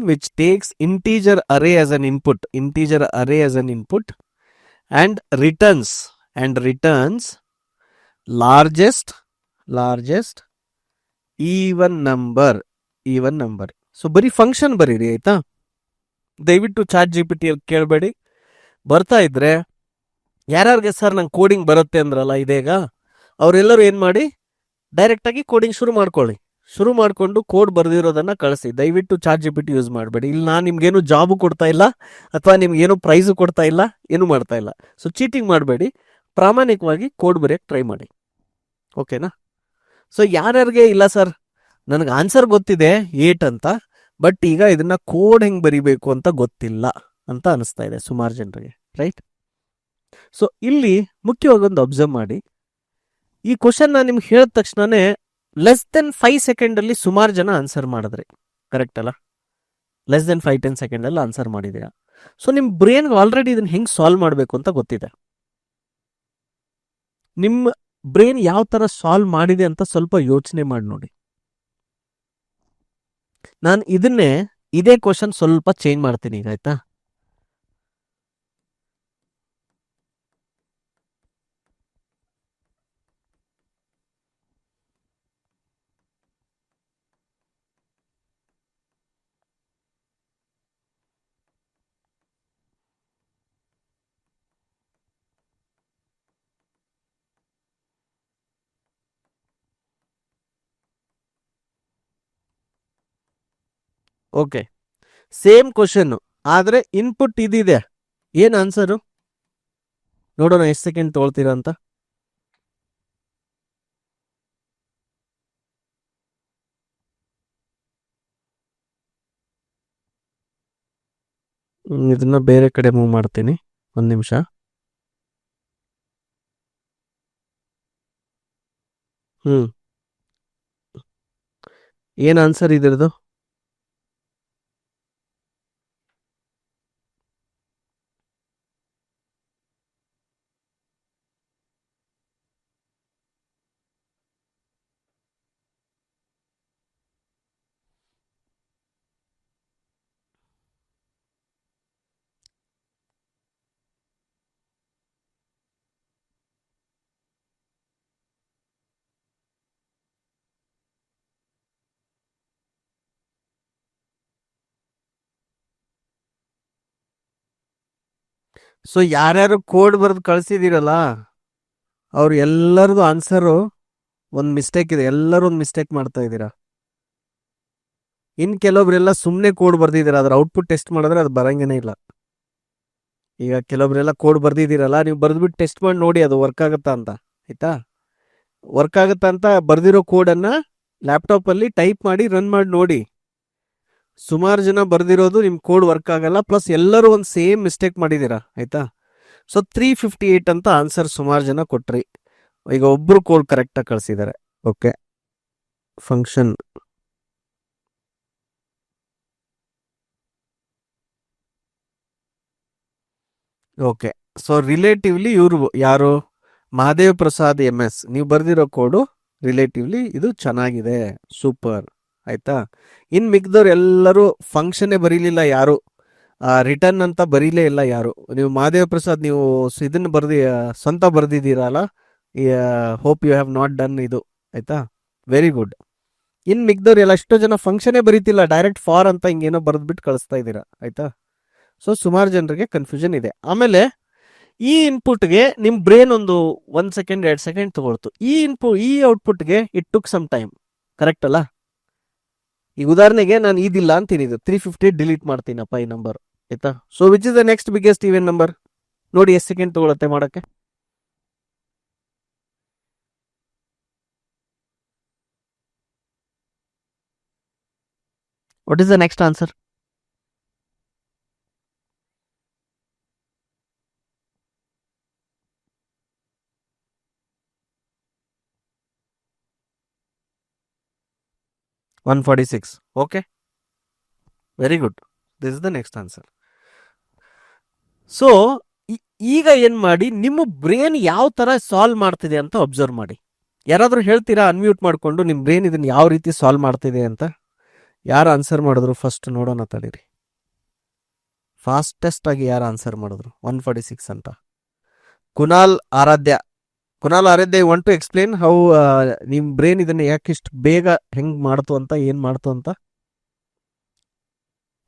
which takes integer array as an input and returns largest even number. So ಬರೀ ಫಂಕ್ಷನ್ ಬರೀರಿ. ಆಯ್ತಾ? ದಯವಿಟ್ಟು ಚಾಟ್ GPT ಕೇಳಬೇಡಿ. ಬರ್ತಾ ಇದ್ರೆ ಯಾರ್ಯಾರಿಗೆ ಸರ್ ನಂಗೆ ಕೋಡಿಂಗ್ ಬರುತ್ತೆ ಅಂದ್ರಲ್ಲ ಇದೀಗ, ಅವರೆಲ್ಲರೂ ಏನು ಮಾಡಿ, ಡೈರೆಕ್ಟಾಗಿ ಕೋಡಿಂಗ್ ಶುರು ಮಾಡಿಕೊಂಡು ಕೋಡ್ ಬರೆದಿರೋದನ್ನ ಕಳಿಸಿ. ದಯವಿಟ್ಟು ಚಾಟ್ GPT ಯೂಸ್ ಮಾಡಬೇಡಿ. ಇಲ್ಲಿ ನಾನು ನಿಮ್ಗೇನು ಜಾಬು ಕೊಡ್ತಾ ಇಲ್ಲ, ಅಥವಾ ನಿಮ್ಗೇನು ಪ್ರೈಸು ಕೊಡ್ತಾ ಇಲ್ಲ, ಏನು ಮಾಡ್ತಾ ಇಲ್ಲ. ಸೊ ಚೀಟಿಂಗ್ ಮಾಡಬೇಡಿ, ಪ್ರಾಮಾಣಿಕವಾಗಿ ಕೋಡ್ ಬರೆಯೋಕ್ಕೆ ಟ್ರೈ ಮಾಡಿ. ಓಕೆನಾ? ಸೊ ಯಾರ್ಯಾರಿಗೆ ಇಲ್ಲ ಸರ್ ನನಗೆ ಆನ್ಸರ್ ಗೊತ್ತಿದೆ 8 ಅಂತ, ಬಟ್ ಈಗ ಇದನ್ನ ಕೋಡ್ ಹೆಂಗೆ ಬರಿಬೇಕು ಅಂತ ಗೊತ್ತಿಲ್ಲ ಅಂತ ಅನಿಸ್ತಾ ಇದೆ ಸುಮಾರು ಜನರಿಗೆ. ರೈಟ್? ಸೊ ಇಲ್ಲಿ ಮುಖ್ಯವಾಗಿ ಒಂದು ಅಬ್ಸರ್ವ್ ಮಾಡಿ, ಈ ಕ್ವಶನ್ ನಾನು ನಿಮ್ಗೆ ಹೇಳಿದ ತಕ್ಷಣನೇ ಲೆಸ್ ದೆನ್ 5 ಸೆಕೆಂಡಲ್ಲಿ ಸುಮಾರು ಜನ ಆನ್ಸರ್ ಮಾಡಿದ್ರಿ. ಕರೆಕ್ಟ್ ಅಲ್ಲ? ಲೆಸ್ ದೆನ್ 5-10 ಸೆಕೆಂಡಲ್ಲಿ ಆನ್ಸರ್ ಮಾಡಿದ್ದೀರಾ. ಸೊ ನಿಮ್ಮ ಬ್ರೈನ್ಗೆ ಆಲ್ರೆಡಿ ಇದನ್ನು ಹೆಂಗೆ ಸಾಲ್ವ್ ಮಾಡಬೇಕು ಅಂತ ಗೊತ್ತಿದೆ. ನಿಮ್ಮ ಬ್ರೈನ್ ಯಾವ ಥರ ಸಾಲ್ವ್ ಮಾಡಿದೆ ಅಂತ ಸ್ವಲ್ಪ ಯೋಚನೆ ಮಾಡಿ ನೋಡಿ. ನಾನು ಇದೇ ಕ್ವಶನ್ ಸ್ವಲ್ಪ ಚೇಂಜ್ ಮಾಡ್ತೀನಿ ಈಗ. ಆಯ್ತಾ? ಓಕೆ, ಸೇಮ್ ಕ್ವಶನ್ ಆದ್ರೆ ಇನ್ಪುಟ್ ಇದಿದೆ. ಏನ್ ಆನ್ಸರು? ನೋಡೋಣ ಎಷ್ಟು ಸೆಕೆಂಡ್ ತೊಗೊಳ್ತೀರಾ ಅಂತ. ಇದನ್ನ ಬೇರೆ ಕಡೆ ಮೂವ್ ಮಾಡ್ತೀನಿ, ಒಂದ್ ನಿಮಿಷ. ಏನ್ ಆನ್ಸರ್ ಇದ್ರದ್ದು? ಸೊ ಯಾರ್ಯಾರು ಕೋಡ್ ಬರೆದು ಕಳ್ಸಿದಿರಲ್ಲ ಅವ್ರು ಎಲ್ಲರದು ಆನ್ಸರು ಒಂದ್ ಮಿಸ್ಟೇಕ್ ಇದೆ. ಎಲ್ಲರೂ ಒಂದು ಮಿಸ್ಟೇಕ್ ಮಾಡ್ತಾ ಇದ್ದೀರಾ. ಇನ್ ಕೆಲವೊಬ್ರೆಲ್ಲ ಸುಮ್ಮನೆ ಕೋಡ್ ಬರ್ದಿದ್ದೀರಾ, ಅದ್ರ ಔಟ್ಪುಟ್ ಟೆಸ್ಟ್ ಮಾಡಿದ್ರೆ ಅದು ಬರಂಗೇನೆ ಇಲ್ಲ. ಈಗ ಕೆಲವೊಬ್ರೆಲ್ಲ ಕೋಡ್ ಬರ್ದಿದ್ದೀರಲ್ಲ, ನೀವು ಬರ್ದ್ಬಿಟ್ಟು ಟೆಸ್ಟ್ ಮಾಡಿ ನೋಡಿ ಅದು ವರ್ಕ್ ಆಗುತ್ತಾ ಅಂತ. ಆಯ್ತಾ? ವರ್ಕ್ ಆಗುತ್ತಾ ಅಂತ ಬರ್ದಿರೋ ಕೋಡನ್ನ ಲ್ಯಾಪ್ಟಾಪಲ್ಲಿ ಟೈಪ್ ಮಾಡಿ ರನ್ ಮಾಡಿ ನೋಡಿ. ಸುಮಾರು ಜನ ಬರ್ದಿರೋದು ನಿಮ್ಮ ಕೋಡ್ ವರ್ಕ್ ಆಗಲ್ಲ, ಪ್ಲಸ್ ಎಲ್ಲರೂ ಒಂದು ಸೇಮ್ ಮಿಸ್ಟೇಕ್ ಮಾಡಿದ್ದೀರಾ. ಆಯ್ತಾ? ಸೊ 358 ಅಂತ ಆನ್ಸರ್ ಸುಮಾರು ಜನ ಕೊಟ್ರಿ. ಈಗ ಒಬ್ರು ಕೋಡ್ ಕರೆಕ್ಟಾಗಿ ಕಳಿಸಿದ್ದಾರೆ. Okay, function okay. So relatively ಇವರು ಯಾರು? ಮಹಾದೇವ್ ಪ್ರಸಾದ್ MS. ನೀವು ಬರ್ದಿರೋ ಕೋಡು ರಿಲೇಟಿವ್ಲಿ ಇದು ಚೆನ್ನಾಗಿದೆ, ಸೂಪರ್. ಆಯ್ತಾ? ಇನ್ ಮಿಕ್ದವ್ರು ಎಲ್ಲರೂ ಫಂಕ್ಷನ್ನೇ ಬರೀಲಿಲ್ಲ ಯಾರು, ರಿಟರ್ನ್ ಅಂತ ಬರೀಲೇ ಇಲ್ಲ ಯಾರು. ನೀವು ಮಹಾದೇವ್ ಪ್ರಸಾದ್ ನೀವು ಇದನ್ನ ಸ್ವಂತ ಬರ್ದಿದ್ದೀರಲ್ಲ, hope you have not done ಇದು. ಆಯ್ತಾ? Very good. ಇನ್ ಮಿಕ್ದವ್ರು ಎಲ್ಲ ಎಷ್ಟೋ ಜನ ಫಂಕ್ಷನ್ನೇ ಬರೀತಿಲ್ಲ, ಡೈರೆಕ್ಟ್ ಫಾರ್ ಅಂತ ಹಿಂಗೇನೋ ಬರೆದ್ಬಿಟ್ಟು ಕಳಿಸ್ತಾ ಇದ್ದೀರಾ. ಆಯ್ತಾ? ಸೊ ಸುಮಾರು ಜನರಿಗೆ ಕನ್ಫ್ಯೂಷನ್ ಇದೆ. ಆಮೇಲೆ ಈ ಇನ್ಪುಟ್ಗೆ ನಿಮ್ಮ ಬ್ರೇನ್ ಒಂದು 1 ಸೆಕೆಂಡ್ 2 ಸೆಕೆಂಡ್ ತಗೊಳ್ತು. ಈ ಔಟ್ಪುಟ್ಗೆ it took some time. Correct ಅಲ್ಲ? ಈಗ ಉದಾಹರಣೆಗೆ ನಾನು ಇದಿಲ್ಲ ಅಂತೀನಿ, ಇದು 350 ಡಿಲೀಟ್ ಮಾಡ್ತೀನಪ್ಪ ಈ ನಂಬರ್. ಆಯ್ತಾ? So which is the next biggest even number? ನೋಡಿ ಎಷ್ಟು ಸೆಕೆಂಡ್ ತಗೊಳತ್ತೆ ಮಾಡೋಕ್ಕೆ. What is the next answer? $146. Okay, very good. This is the next answer. So ಈಗ ಏನ್ ಮಾಡಿ, ನಿಮ್ಮ ಬ್ರೇನ್ ಯಾವ ತರ ಸಾಲ್ವ್ ಮಾಡ್ತಿದೆ ಅಂತ ಅಬ್ಸರ್ವ್ ಮಾಡಿ. ಯಾರಾದ್ರೂ ಹೇಳ್ತೀರಾ ಅನ್ಮ್ಯೂಟ್ ಮಾಡ್ಕೊಂಡು ನಿಮ್ಮ ಬ್ರೇನ್ ಇದನ್ನ ಯಾವ ರೀತಿ ಸಾಲ್ವ್ ಮಾಡ್ತಿದೆ ಅಂತ? ಯಾರು ಆನ್ಸರ್ ಮಾಡಿದ್ರು ಫಸ್ಟ್ ನೋಡೋಣ ತಡೀರಿ. ಫಾಸ್ಟೆಸ್ಟ್ ಆಗಿ ಯಾರು ಆನ್ಸರ್ ಮಾಡಿದ್ರು 146 ಅಂತ? Kunal Aradhya. Kunal Aradhya, you want to explain how ನಿಮ್ ಬ್ರೇನ್ ಇದನ್ನ ಯಾಕಿಷ್ಟು ಬೇಗ ಹೆಂಗ್ ಮಾಡ್ತು ಅಂತ, ಏನ್ ಮಾಡ್ತು ಅಂತ?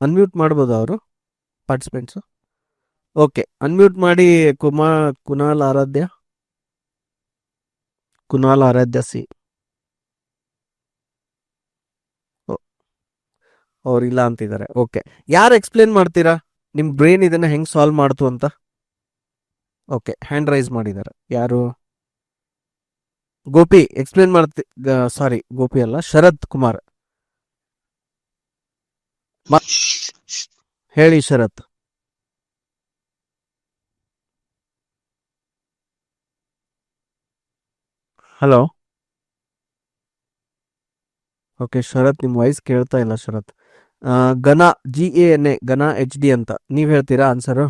ಅನ್ಮ್ಯೂಟ್ ಮಾಡ್ಬೋದು ಅವರು ಪಾರ್ಟಿಸಿಪೆಂಟ್ಸು. ಓಕೆ, ಅನ್ಮ್ಯೂಟ್ ಮಾಡಿ. ಕುನಾಲ್ ಆರಾಧ್ಯ, ಕುನಾಲ್ ಆರಾಧ್ಯ ಸಿ. ಅವ್ರಿಲ್ಲ ಅಂತಿದ್ದಾರೆ. ಓಕೆ, ಯಾರು ಎಕ್ಸ್ಪ್ಲೇನ್ ಮಾಡ್ತೀರಾ ನಿಮ್ ಬ್ರೇನ್ ಇದನ್ನ ಹೆಂಗ್ ಸಾಲ್ವ್ ಮಾಡ್ತು ಅಂತ? ಓಕೆ, ಹ್ಯಾಂಡ್ ರೈಸ್ ಮಾಡಿದ್ದಾರೆ. ಯಾರು? ಗೋಪಿ ಎಕ್ಸ್ಪ್ಲೇನ್ ಮಾಡ್ತಿ. ಸಾರಿ, ಗೋಪಿ ಅಲ್ಲ, ಶರತ್ ಕುಮಾರ್. ಹೇಳಿ ಶರತ್. ಹಲೋ. ಓಕೆ ಶರತ್, ನಿಮ್ಮ ವಾಯ್ಸ್ ಕೇಳ್ತಾ ಇಲ್ಲ ಶರತ್. ಗನ GANA, ಗನ HD ಅಂತ ನೀವ್ ಹೇಳ್ತೀರಾ ಆನ್ಸರು?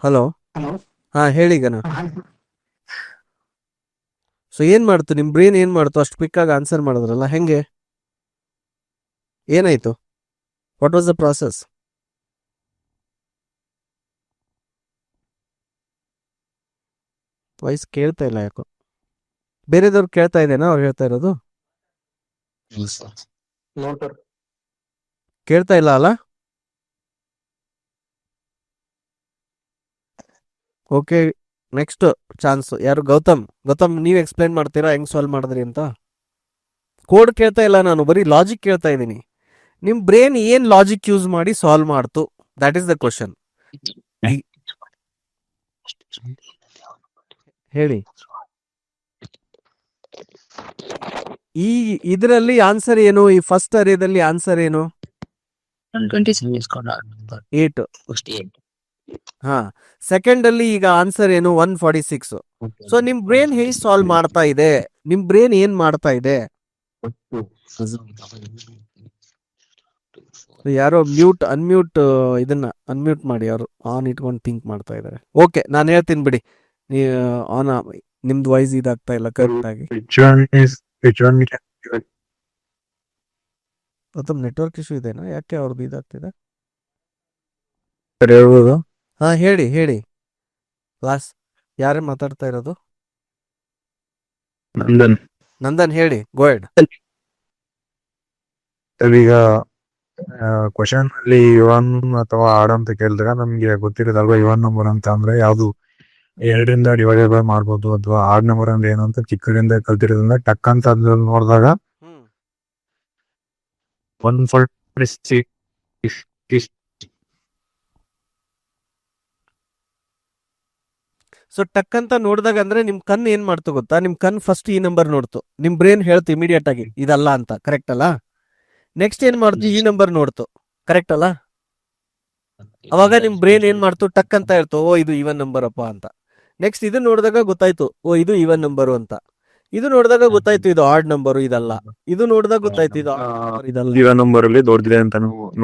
ಹಲೋ. ಹಾ ಹೇಳಿ ಗನ. ಸೊ ಏನ್ ಮಾಡ್ತು ನಿಮ್ ಬ್ರೇನ್, ಏನ್ ಮಾಡ್ತು ಅಷ್ಟು ಕ್ವಿಕ್ ಆಗಿ ಆನ್ಸರ್ ಮಾಡಿದ್ರಲ್ಲ, ಹೆಂಗೆ? ಏನಾಯ್ತು? What was the process? Voice ಕೇಳ್ತಾ ಇಲ್ಲ ಯಾಕೋ. ಬೇರೆದವ್ರು ಕೇಳ್ತಾ ಇದೇನಾ ಅವ್ರು ಹೇಳ್ತಾ ಇರೋದು? ಕೇಳ್ತಾ ಇಲ್ಲ ಅಲ್ಲ? ಓಕೆ, ನೆಕ್ಸ್ಟ್ ಚಾನ್ಸ್ ಯಾರು? ಗೌತಮ್. ಗೌತಮ್, ನೀವು ಎಕ್ಸ್ಪ್ಲೈನ್ ಮಾಡ್ತೀರಾ ಹೆಂಗ್ ಸಾಲ್ವ್ ಮಾಡಿದ್ರಿ ಅಂತ? ಕೋಡ್ ಕೇಳ್ತಾ ಇಲ್ಲ, ನಾನು ಬರೀ ಲಾಜಿಕ್ ಕೇಳ್ತಾ ಇದ್ದೀನಿ. ನಿಮ್ಮ ಬ್ರೇನ್ ಏನ್ ಲಾಜಿಕ್ ಯೂಸ್ ಮಾಡಿ ಸಾಲ್ವ್ ಮಾಡ್ತು, ದಟ್ ಈಸ್ ದ ಕ್ವಶನ್. ಹೇಳಿ, ಈ ಇದರಲ್ಲಿ ಆನ್ಸರ್ ಏನು? ಈ ಫಸ್ಟ್ ಅರೇದಲ್ಲಿ ಆನ್ಸರ್ ಏನು? 8. ಹಾ, ಸೆಕೆಂಡ್ ಅಲ್ಲಿ ಈಗ ಆನ್ಸರ್ ಏನು? 146. ಸೊ ನಿಮ್ ಬ್ರೇನ್ ಹೇಗೆ ಸಾಲ್ವ್ ಮಾಡ್ತಾ ಇದೆ? ನಿಮ್ ಬ್ರೇನ್ ಏನ್ ಮಾಡ್ತಾ ಇದೆ? ಯಾರೋ ಅನ್ಮ್ಯೂಟ್ ಇದನ್ನ ಅನ್ಮ್ಯೂಟ್ ಮಾಡಿ, ಯಾರು ಆನ್ ಇಟ್ಕೊಂಡು ಥಿಂಕ್ ಮಾಡ್ತಾ ಇದಾರೆ. ಓಕೆ, ನಾನು ಹೇಳ್ತೀನಿ ಬಿಡಿ. ಆನ್ ನಿಮ್ದು ವಾಯ್ಸ್ ಇದಾಗ್ತಾ ಇಲ್ಲ ಕರೆಕ್ಟ್ ಆಗಿ. ನೆಟ್ವರ್ಕ್ ಇಶ್ಯೂ ಇದೆನಾ? ಯಾಕೆ ಅವ್ರದ್ದು ಇದಾಗ್ತಿದೆ?
ಹೇಳ್ಬೋದು.
ಹಾ, ಹೇಳಿ ಹೇಳಿ. ಕ್ಲಾಸ್ ಯಾರೇ ಮಾತಾಡ್ತಾ ಇರೋದು? ನಂದನ್ ಹೇಳಿ, ಗೋ ಹೆಡ್.
ಈಗ ಕ್ವಶನ್ ಅಲ್ಲಿ ಇವನ್ ಅಥವಾ ಆಡ್ ಅಂತ ಕೇಳಿದಾಗ ನಮ್ಗೆ ಗೊತ್ತಿರೋದಲ್ವಾ ಇವನ್ ನಂಬರ್ ಅಂತ ಅಂದ್ರೆ ಯಾವ್ದು 2ರಿಂದ ಡಿವೈಡೇಬಲ್ ಮಾಡ್ಬೋದು, ಅಥವಾ ಆಡ್ ನಂಬರ್ ಅಂದ್ರೆ ಏನು ಅಂತ ಚಿಕ್ಕದಿಂದ ಕಲ್ತಿರೋದ್ರಿಂದ ಟಕ್ ಅಂತ ಅದ್ರಲ್ಲಿ ನೋಡಿದಾಗ 146.
ಸೊ ಟಕ್ ಅಂತ ನೋಡಿದಾಗ ಅಂದ್ರೆ ನಿಮ್ ಕಣ್ ಏನ್ ಮಾಡ್ತು ಗೊತ್ತಾ? ನಿಮ್ ಕಣ್ ಫಸ್ಟ್ ಈ ನಂಬರ್ ನೋಡ್ತು, ನಿಮ್ ಬ್ರೇನ್ ಹೇಳ್ತು ಇಮಿಡಿಯೇಟ್ ಆಗಿ ಇದಲ್ಲ ಅಂತ, ಕರೆಕ್ಟ್ ಅಲ್ಲ? ನೆಕ್ಸ್ಟ್ ಏನ್ ಮಾಡ್ತು? ಈ ನಂಬರ್ ನೋಡ್ತು, ಕರೆಕ್ಟ್ ಅಲ್ಲ? ಅವಾಗ ನಿಮ್ ಬ್ರೇನ್ ಏನ್ ಮಾಡ್ತು? ಟಕ್ ಅಂತ ಹೇಳ್ತು, ಓ ಇದು ಇವನ್ ನಂಬರ್ ಅಪ್ಪ ಅಂತ. ನೆಕ್ಸ್ಟ್ ಇದು ನೋಡಿದಾಗ ಗೊತ್ತಾಯ್ತು, ಓ ಇದು ಇವನ್ ನಂಬರು ಅಂತ. ಇದು ನೋಡಿದಾಗ ಗೊತ್ತಾಯ್ತು ಇದು ಆಡ್ ನಂಬರು ಇದಲ್ಲ. ಇದು ನೋಡಿದಾಗ ಗೊತ್ತಾಯ್ತು ಇದು ಇದಲ್ಲ.
ಇವನ್ ನಂಬರ್ ಅಲ್ಲಿ ದೊಡ್ಡದಿದೆ ಅಂತ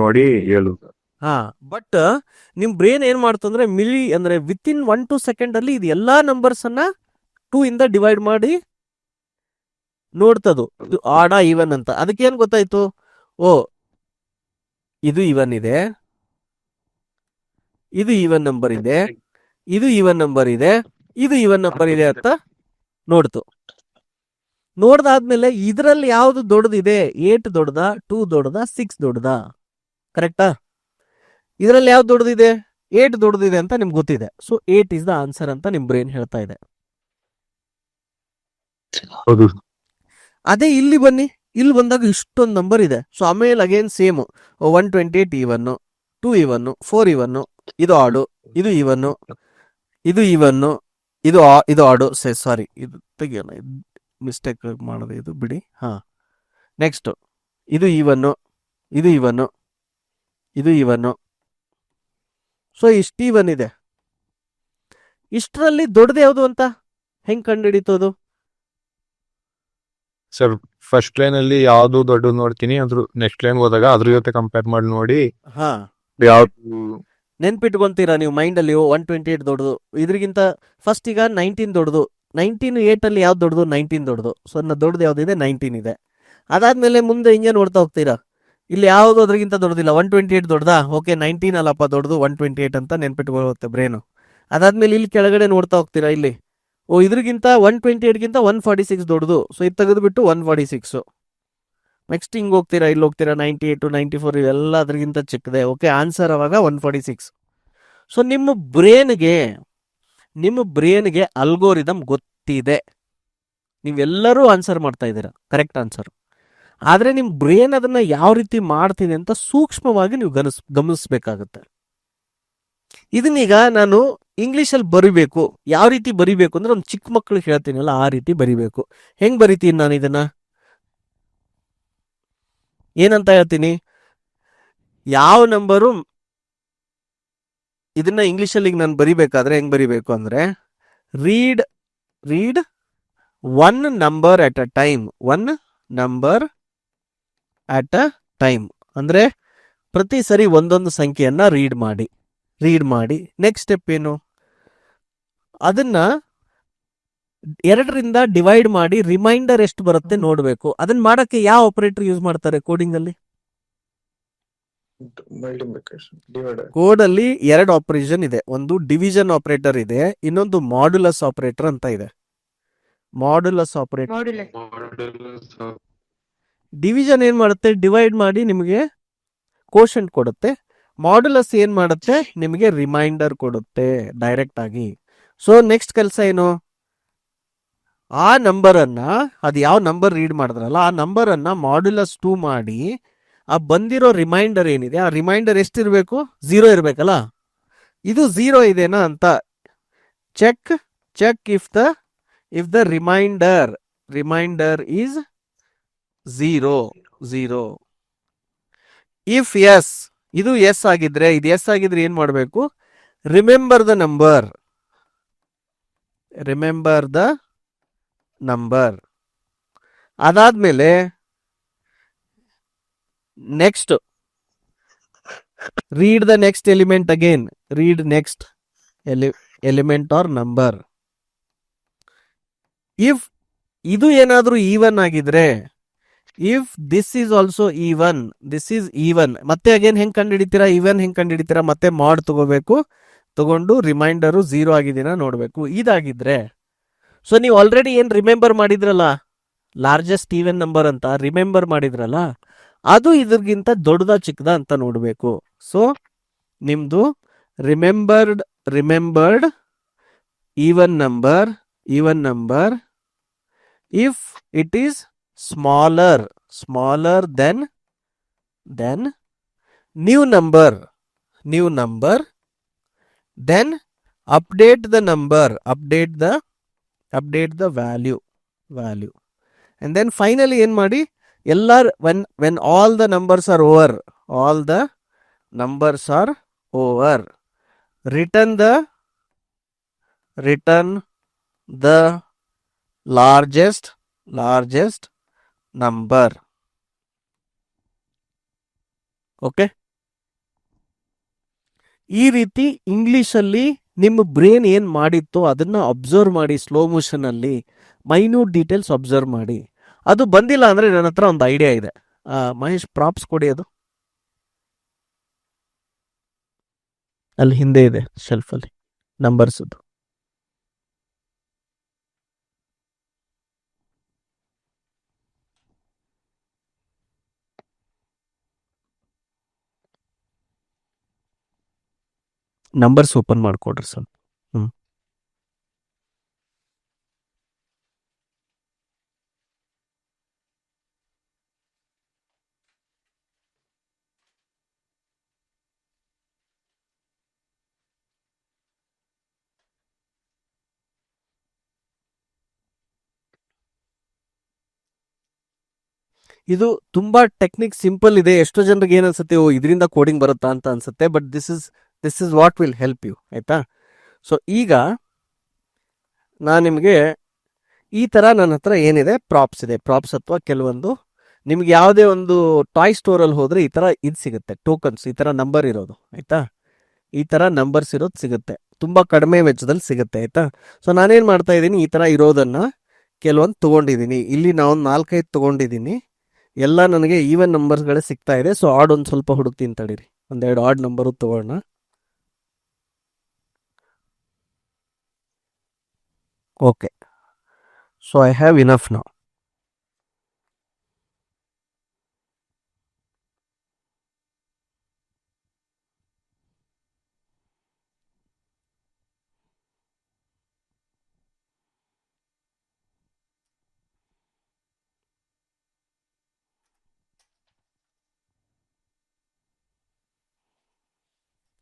ನೋಡಿ ಹೇಳು.
ಹಾ, ಬಟ್ ನಿಮ್ ಬ್ರೇನ್ ಏನ್ ಮಾಡ್ತು ಅಂದ್ರೆ ಅಂದ್ರೆ ವಿತ್ ಇನ್ 1-2 ಸೆಕೆಂಡ್ ಅಲ್ಲಿ ಇದು ಎಲ್ಲಾ ನಂಬರ್ಸ್ ಅನ್ನ 2 ಇಂದ ಡಿವೈಡ್ ಮಾಡಿ ನೋಡ್ತದು ಆಡ ಇವನ್ ಅಂತ. ಅದಕ್ಕೆ ಏನ್ ಗೊತ್ತಾಯ್ತು? ಓ ಇದು ಇವನ್ ಇದೆ, ಇದು ಇವನ್ ನಂಬರ್ ಇದೆ, ಇದು ಇವನ್ ನಂಬರ್ ಇದೆ, ಇದು ಇವನ್ ನಂಬರ್ ಇದೆ ಅಂತ ನೋಡ್ತು. ನೋಡ್ದಾದ್ಮೇಲೆ ಇದ್ರಲ್ಲಿ ಯಾವ್ದು ದೊಡ್ಡದಿದೆ? 8 ದೊಡ್ಡದ, 2 ದೊಡ್ಡದ, 6 ದೊಡ್ಡದ? ಕರೆಕ್ಟಾ? ಇದರಲ್ಲಿ ಯಾವ್ದು ದೊಡ್ಡದಿದೆ? 8 ದೊಡ್ಡದಿದೆ ಅಂತ ನಿಮ್ಗೆ ಗೊತ್ತಿದೆ. ಸೊ 8 ಇಸ್ ದ ಆನ್ಸರ್ ಅಂತ ನಿಮ್ ಬ್ರೇನ್ ಹೇಳ್ತಾ ಇದೆ. ಅದೇ ಇಲ್ಲಿ ಬನ್ನಿ, ಇಲ್ಲಿ ಬಂದಾಗ ಇಷ್ಟೊಂದು ನಂಬರ್ ಇದೆ. ಸೊ ಆಮೇಲೆ ಅಗೇನ್ ಸೇಮ್ 128 ಇವನ್ನು, 2 ಇವನ್ನು, 4 ಇವನ್ನು, ಇದು ಆಡು, ಇದು ಇವನ್ನು, ಇದು ಇವನ್ನು, ಇದು ಆಡು. ಸಾರಿ, ಇದು ತೆಗಿಯೋಣ, ಮಿಸ್ಟೇಕ್ ಮಾಡೋದು, ಇದು ಬಿಡಿ. ಹಾ, ನೆಕ್ಸ್ಟ್ ಇದು ಇವನ್ನು, ಇದು ಇವನ್ನು, ಇದು ಇವನ್ನು. ಸೊ ಇಷ್ಟು ಇವನ್ ಇದೆ. ಇಷ್ಟರಲ್ಲಿ ದೊಡ್ಡದು ಯಾವುದು ಅಂತ ಹೆಂಗ್ ಕಂಡುಹಿಡಿತೋದು?
ಸರ್, ಫಸ್ಟ್ ಲೈನ್ ಅಲ್ಲಿ ಯಾವ್ದು ದೊಡ್ಡದು ನೋಡ್ತೀನಿ, ಅದ್ರ ನೆಕ್ಸ್ಟ್ ಲೈನ್ ಹೋದಾಗ ಅದ್ರ ಜೊತೆ ಕಂಪೇರ್ ಮಾಡಿ ನೋಡಿ
ಹಾ
ಯಾವ್ದು
ನೆನ್ಪಿಟ್ಕೊಂತೀರಾ ನೀವು ಮೈಂಡ್ ಅಲ್ಲಿ? 128 ದೊಡ್ಡದು, ಇದ್ರಿಗಿಂತ ಫಸ್ಟ್ ಈಗ 19 ದೊಡ್ಡದು, 19 8 ಅಲ್ಲಿ ಯಾವ್ದು ದೊಡ್ಡದು? 19 ದೊಡ್ಡದು. ಸೊ ದೊಡ್ಡದು ಯಾವ್ದಿದೆ? 19 ಇದೆ. ಅದಾದ್ಮೇಲೆ ಮುಂದೆ ಹಿಂಗೆ ನೋಡ್ತಾ ಹೋಗ್ತೀರಾ, ಇಲ್ಲಿ ಯಾವ್ದು ಅದ್ರಿಗಿಂತ ದೊಡ್ಡದಿಲ್ಲ. 128 ದೊಡ್ಡದಾ? ಓಕೆ, 19 ಅಲ್ಲಪ್ಪ ದೊಡ್ಡದು, 128 ಅಂತ ನೆನ್ಪಿಟ್ಕೊಳ್ಳುತ್ತೆ ಬ್ರೇನು. ಅದಾದ್ಮೇಲೆ ಇಲ್ಲಿ ಕೆಳಗಡೆ ನೋಡ್ತಾ ಹೋಗ್ತೀರಾ, ಇಲ್ಲಿ ಓ ಇದ್ರಿಗಿಂತ 128ಗಿಂತ 146 ದೊಡ್ಡದು. ಸೊ ಇದು ತೆಗೆದುಬಿಟ್ಟು 146. ನೆಕ್ಸ್ಟ್ ಹಿಂಗೆ ಹೋಗ್ತೀರಾ, ಇಲ್ಲಿ ಹೋಗ್ತೀರಾ 98 94 ಇವೆಲ್ಲ ಅದ್ರಿಗಿಂತ ಚಿಕ್ಕದೆ. ಓಕೆ, ಆನ್ಸರ್ ಅವಾಗ 146. ಸೊ ನಿಮ್ಮ ಬ್ರೇನ್ಗೆ ಅಲ್ಗೋರಿದಮ್ ಗೊತ್ತಿದೆ. ನೀವೆಲ್ಲರೂ ಆನ್ಸರ್ ಮಾಡ್ತಾ ಇದ್ದೀರಾ, ಕರೆಕ್ಟ್ ಆನ್ಸರ್. ಆದರೆ ನಿಮ್ಮ ಬ್ರೇನ್ ಅದನ್ನ ಯಾವ ರೀತಿ ಮಾಡ್ತಿದೆ ಅಂತ ಸೂಕ್ಷ್ಮವಾಗಿ ನೀವು ಗಮನಿಸ್ಬೇಕಾಗತ್ತೆ. ಇದನ್ನೀಗ ನಾನು ಇಂಗ್ಲೀಷಲ್ಲಿ ಬರಿಬೇಕು. ಯಾವ ರೀತಿ ಬರಿಬೇಕು ಅಂದ್ರೆ ಒಂದು ಚಿಕ್ಕ ಮಕ್ಕಳಿಗೆ ಹೇಳ್ತೀನಲ್ಲ ಆ ರೀತಿ ಬರಿಬೇಕು. ಹೆಂಗ್ ಬರಿತೀನಿ ನಾನು ಇದನ್ನ? ಏನಂತ ಹೇಳ್ತೀನಿ? ಯಾವ ನಂಬರು ಇದನ್ನ ಇಂಗ್ಲೀಷಲ್ಲಿ ನಾನು ಬರಿಬೇಕಾದ್ರೆ ಹೆಂಗ್ ಬರಿಬೇಕು ಅಂದ್ರೆ, read 1 number at a time. 1 number at a time ಅಂದ್ರೆ ಪ್ರತಿ ಸರಿ ಒಂದೊಂದು ಸಂಖ್ಯೆಯನ್ನ ರೀಡ್ ಮಾಡಿ ನೆಕ್ಸ್ಟ್ ಸ್ಟೆಪ್ ಏನು? ಅದನ್ನ 2ರಿಂದ ಡಿವೈಡ್ ಮಾಡಿ ರಿಮೈಂಡರ್ ಎಷ್ಟು ಬರುತ್ತೆ ನೋಡ್ಬೇಕು. ಅದನ್ನ ಮಾಡಕ್ಕೆ ಯಾವ ಆಪರೇಟರ್ ಯೂಸ್ ಮಾಡ್ತಾರೆ ಕೋಡಿಂಗ್ ಅಲ್ಲಿ? ಕೋಡ್ ಅಲ್ಲಿ 2 ಆಪರೇಷನ್ ಇದೆ. ಒಂದು ಡಿವಿಷನ್ ಆಪರೇಟರ್ ಇದೆ, ಇನ್ನೊಂದು ಮಾಡ್ಯುಲಸ್ ಆಪರೇಟರ್ ಅಂತ ಇದೆ. ಮಾಡ್ಯುಲಸ್ ಆಪರೇಟರ್ ಡಿವಿಷನ್ ಏನ್ ಮಾಡುತ್ತೆ? ಡಿವೈಡ್ ಮಾಡಿ ನಿಮಗೆ ಕೋಶಂಟ್ ಕೊಡುತ್ತೆ. ಮಾಡ್ಯುಲಸ್ ಏನ್ ಮಾಡುತ್ತೆ? ನಿಮಗೆ ರಿಮೈಂಡರ್ ಕೊಡುತ್ತೆ ಡೈರೆಕ್ಟ್ ಆಗಿ. ಸೊ ನೆಕ್ಸ್ಟ್ ಕೆಲಸ ಏನು? ಆ ನಂಬರನ್ನು, ಅದು ಯಾವ ನಂಬರ್ ರೀಡ್ ಮಾಡಿದ್ರಲ್ಲ ಆ ನಂಬರನ್ನು ಮಾಡ್ಯುಲಸ್ 2 ಮಾಡಿ ಆ ಬಂದಿರೋ ರಿಮೈಂಡರ್ ಏನಿದೆ ಆ ರಿಮೈಂಡರ್ ಎಷ್ಟಿರಬೇಕು? 0 ಇರಬೇಕಲ್ಲ. ಇದು 0 ಇದೆನಾ ಅಂತ check if the remainder is 0. If yes, ಇದು ಎಸ್ ಆಗಿದ್ರೆ, ಏನ್ ಮಾಡಬೇಕು? Remember the number. ಅದಾದ್ಮೇಲೆ next read the next element again. Read next element or number. If ಇದು ಏನಾದ್ರೂ ಈವನ್ ಆಗಿದ್ರೆ, if this is also even, ಮತ್ತೆ ಅಗೇನ್ ಹೆಂಗ್ ಕಂಡುಹಿಡಿತೀರಾ? ಈವನ್ ಹೆಂಗ್ ಕಂಡುಹಿಡಿತೀರಾ? ಮತ್ತೆ ಮಾಡ್ ತಗೊಂಡು ರಿಮೈಂಡರು 0 ಆಗಿದೆನಾ ನೋಡ್ಬೇಕು. ಇದಾಗಿದ್ರೆ, ಸೊ ನೀವು ಆಲ್ರೆಡಿ ಏನ್ ರಿಮೆಂಬರ್ ಮಾಡಿದ್ರಲ್ಲ, ಲಾರ್ಜೆಸ್ಟ್ ಈವನ್ ನಂಬರ್ ಅಂತ ರಿಮೆಂಬರ್ ಮಾಡಿದ್ರಲ್ಲ, ಅದು ಇದ್ರಗಿಂತ ದೊಡ್ಡದ ಚಿಕ್ಕದ ಅಂತ ನೋಡಬೇಕು. ಸೊ ನಿಮ್ದು remembered even number if it is smaller than new number, then update the value, and then finally ಏನ್ ಮಾಡಿ, when all the numbers are over, return the largest number. Okay, ಈ ರೀತಿ ಇಂಗ್ಲಿಷಲ್ಲಿ ನಿಮ್ಮ ಬ್ರೇನ್ ಏನ್ ಮಾಡಿತ್ತೋ ಅದನ್ನ ಅಬ್ಸರ್ವ್ ಮಾಡಿ, ಸ್ಲೋ ಮೋಷನ್ ಅಲ್ಲಿ ಮೈನ್ಯೂಟ್ ಡೀಟೇಲ್ಸ್ ಅಬ್ಸರ್ವ್ ಮಾಡಿ. ಅದು ಬಂದಿಲ್ಲ ಅಂದ್ರೆ ನನ್ನ ಹತ್ರ ಒಂದು ಐಡಿಯಾ ಇದೆ. ಮಹೇಶ್, ಪ್ರಾಪ್ಸ್ ಕೊಡಿ. ಅದು ಅಲ್ಲಿ ಹಿಂದೆ ಇದೆ ಶೆಲ್ಫ್ ಅಲ್ಲಿ ನಂಬರ್ಸ್. ನಂಬರ್ಸ್ ಓಪನ್ ಮಾಡ್ಕೊಡ್ರಿ ಸ್ವಲ್ಪ. ಇದು ತುಂಬಾ ಟೆಕ್ನಿಕ್ ಸಿಂಪಲ್ ಇದೆ. ಎಷ್ಟೋ ಜನರಿಗೆ ಏನ್ ಅನ್ಸುತ್ತೆ, ಓ ಇದರಿಂದ ಕೋಡಿಂಗ್ ಬರುತ್ತಾ ಅಂತ ಅನ್ಸುತ್ತೆ. But this is what will help you, ಆಯ್ತಾ? ಸೊ ಈಗ ನಾನು ನಿಮಗೆ ಈ ತರ, ನನ್ನ ಹತ್ರ ಏನಿದೆ ಪ್ರಾಪ್ಸ್ ಇದೆ. ಪ್ರಾಪ್ಸ್ ಅಥವಾ ಕೆಲವೊಂದು ನಿಮ್ಗೆ ಯಾವುದೇ ಒಂದು ಟಾಯ್ ಸ್ಟೋರ್ ಅಲ್ಲಿ ಹೋದ್ರೆ ಈ ತರ ಇದು ಸಿಗುತ್ತೆ, ಟೋಕನ್ಸ್, ಈ ತರ ನಂಬರ್ ಇರೋದು, ಆಯ್ತಾ? ಈ ತರ ನಂಬರ್ಸ್ ಇರೋದು ಸಿಗುತ್ತೆ, ತುಂಬಾ ಕಡಿಮೆ ವೆಚ್ಚದಲ್ಲಿ ಸಿಗುತ್ತೆ, ಆಯ್ತಾ? ಸೊ ನಾನೇನ್ ಮಾಡ್ತಾ ಇದ್ದೀನಿ, ಈ ತರ ಇರೋದನ್ನ ಕೆಲವೊಂದು ತಗೊಂಡಿದ್ದೀನಿ. ಇಲ್ಲಿ ನಾವು 4-5 ತಗೊಂಡಿದ್ದೀನಿ. ಎಲ್ಲ ನನಗೆ ಈವನ್ ನಂಬರ್ಸ್ಗಳೇ ಸಿಗ್ತಾ ಇದೆ. ಸೊ ಆಡ್ ಒಂದು ಸ್ವಲ್ಪ ಹುಡುಕ್ತೀನಿ ತಡೀರಿ, ಒಂದೆರಡು ಆಡ್ ನಂಬರು ತಗೋಣ. Okay, so I have enough now.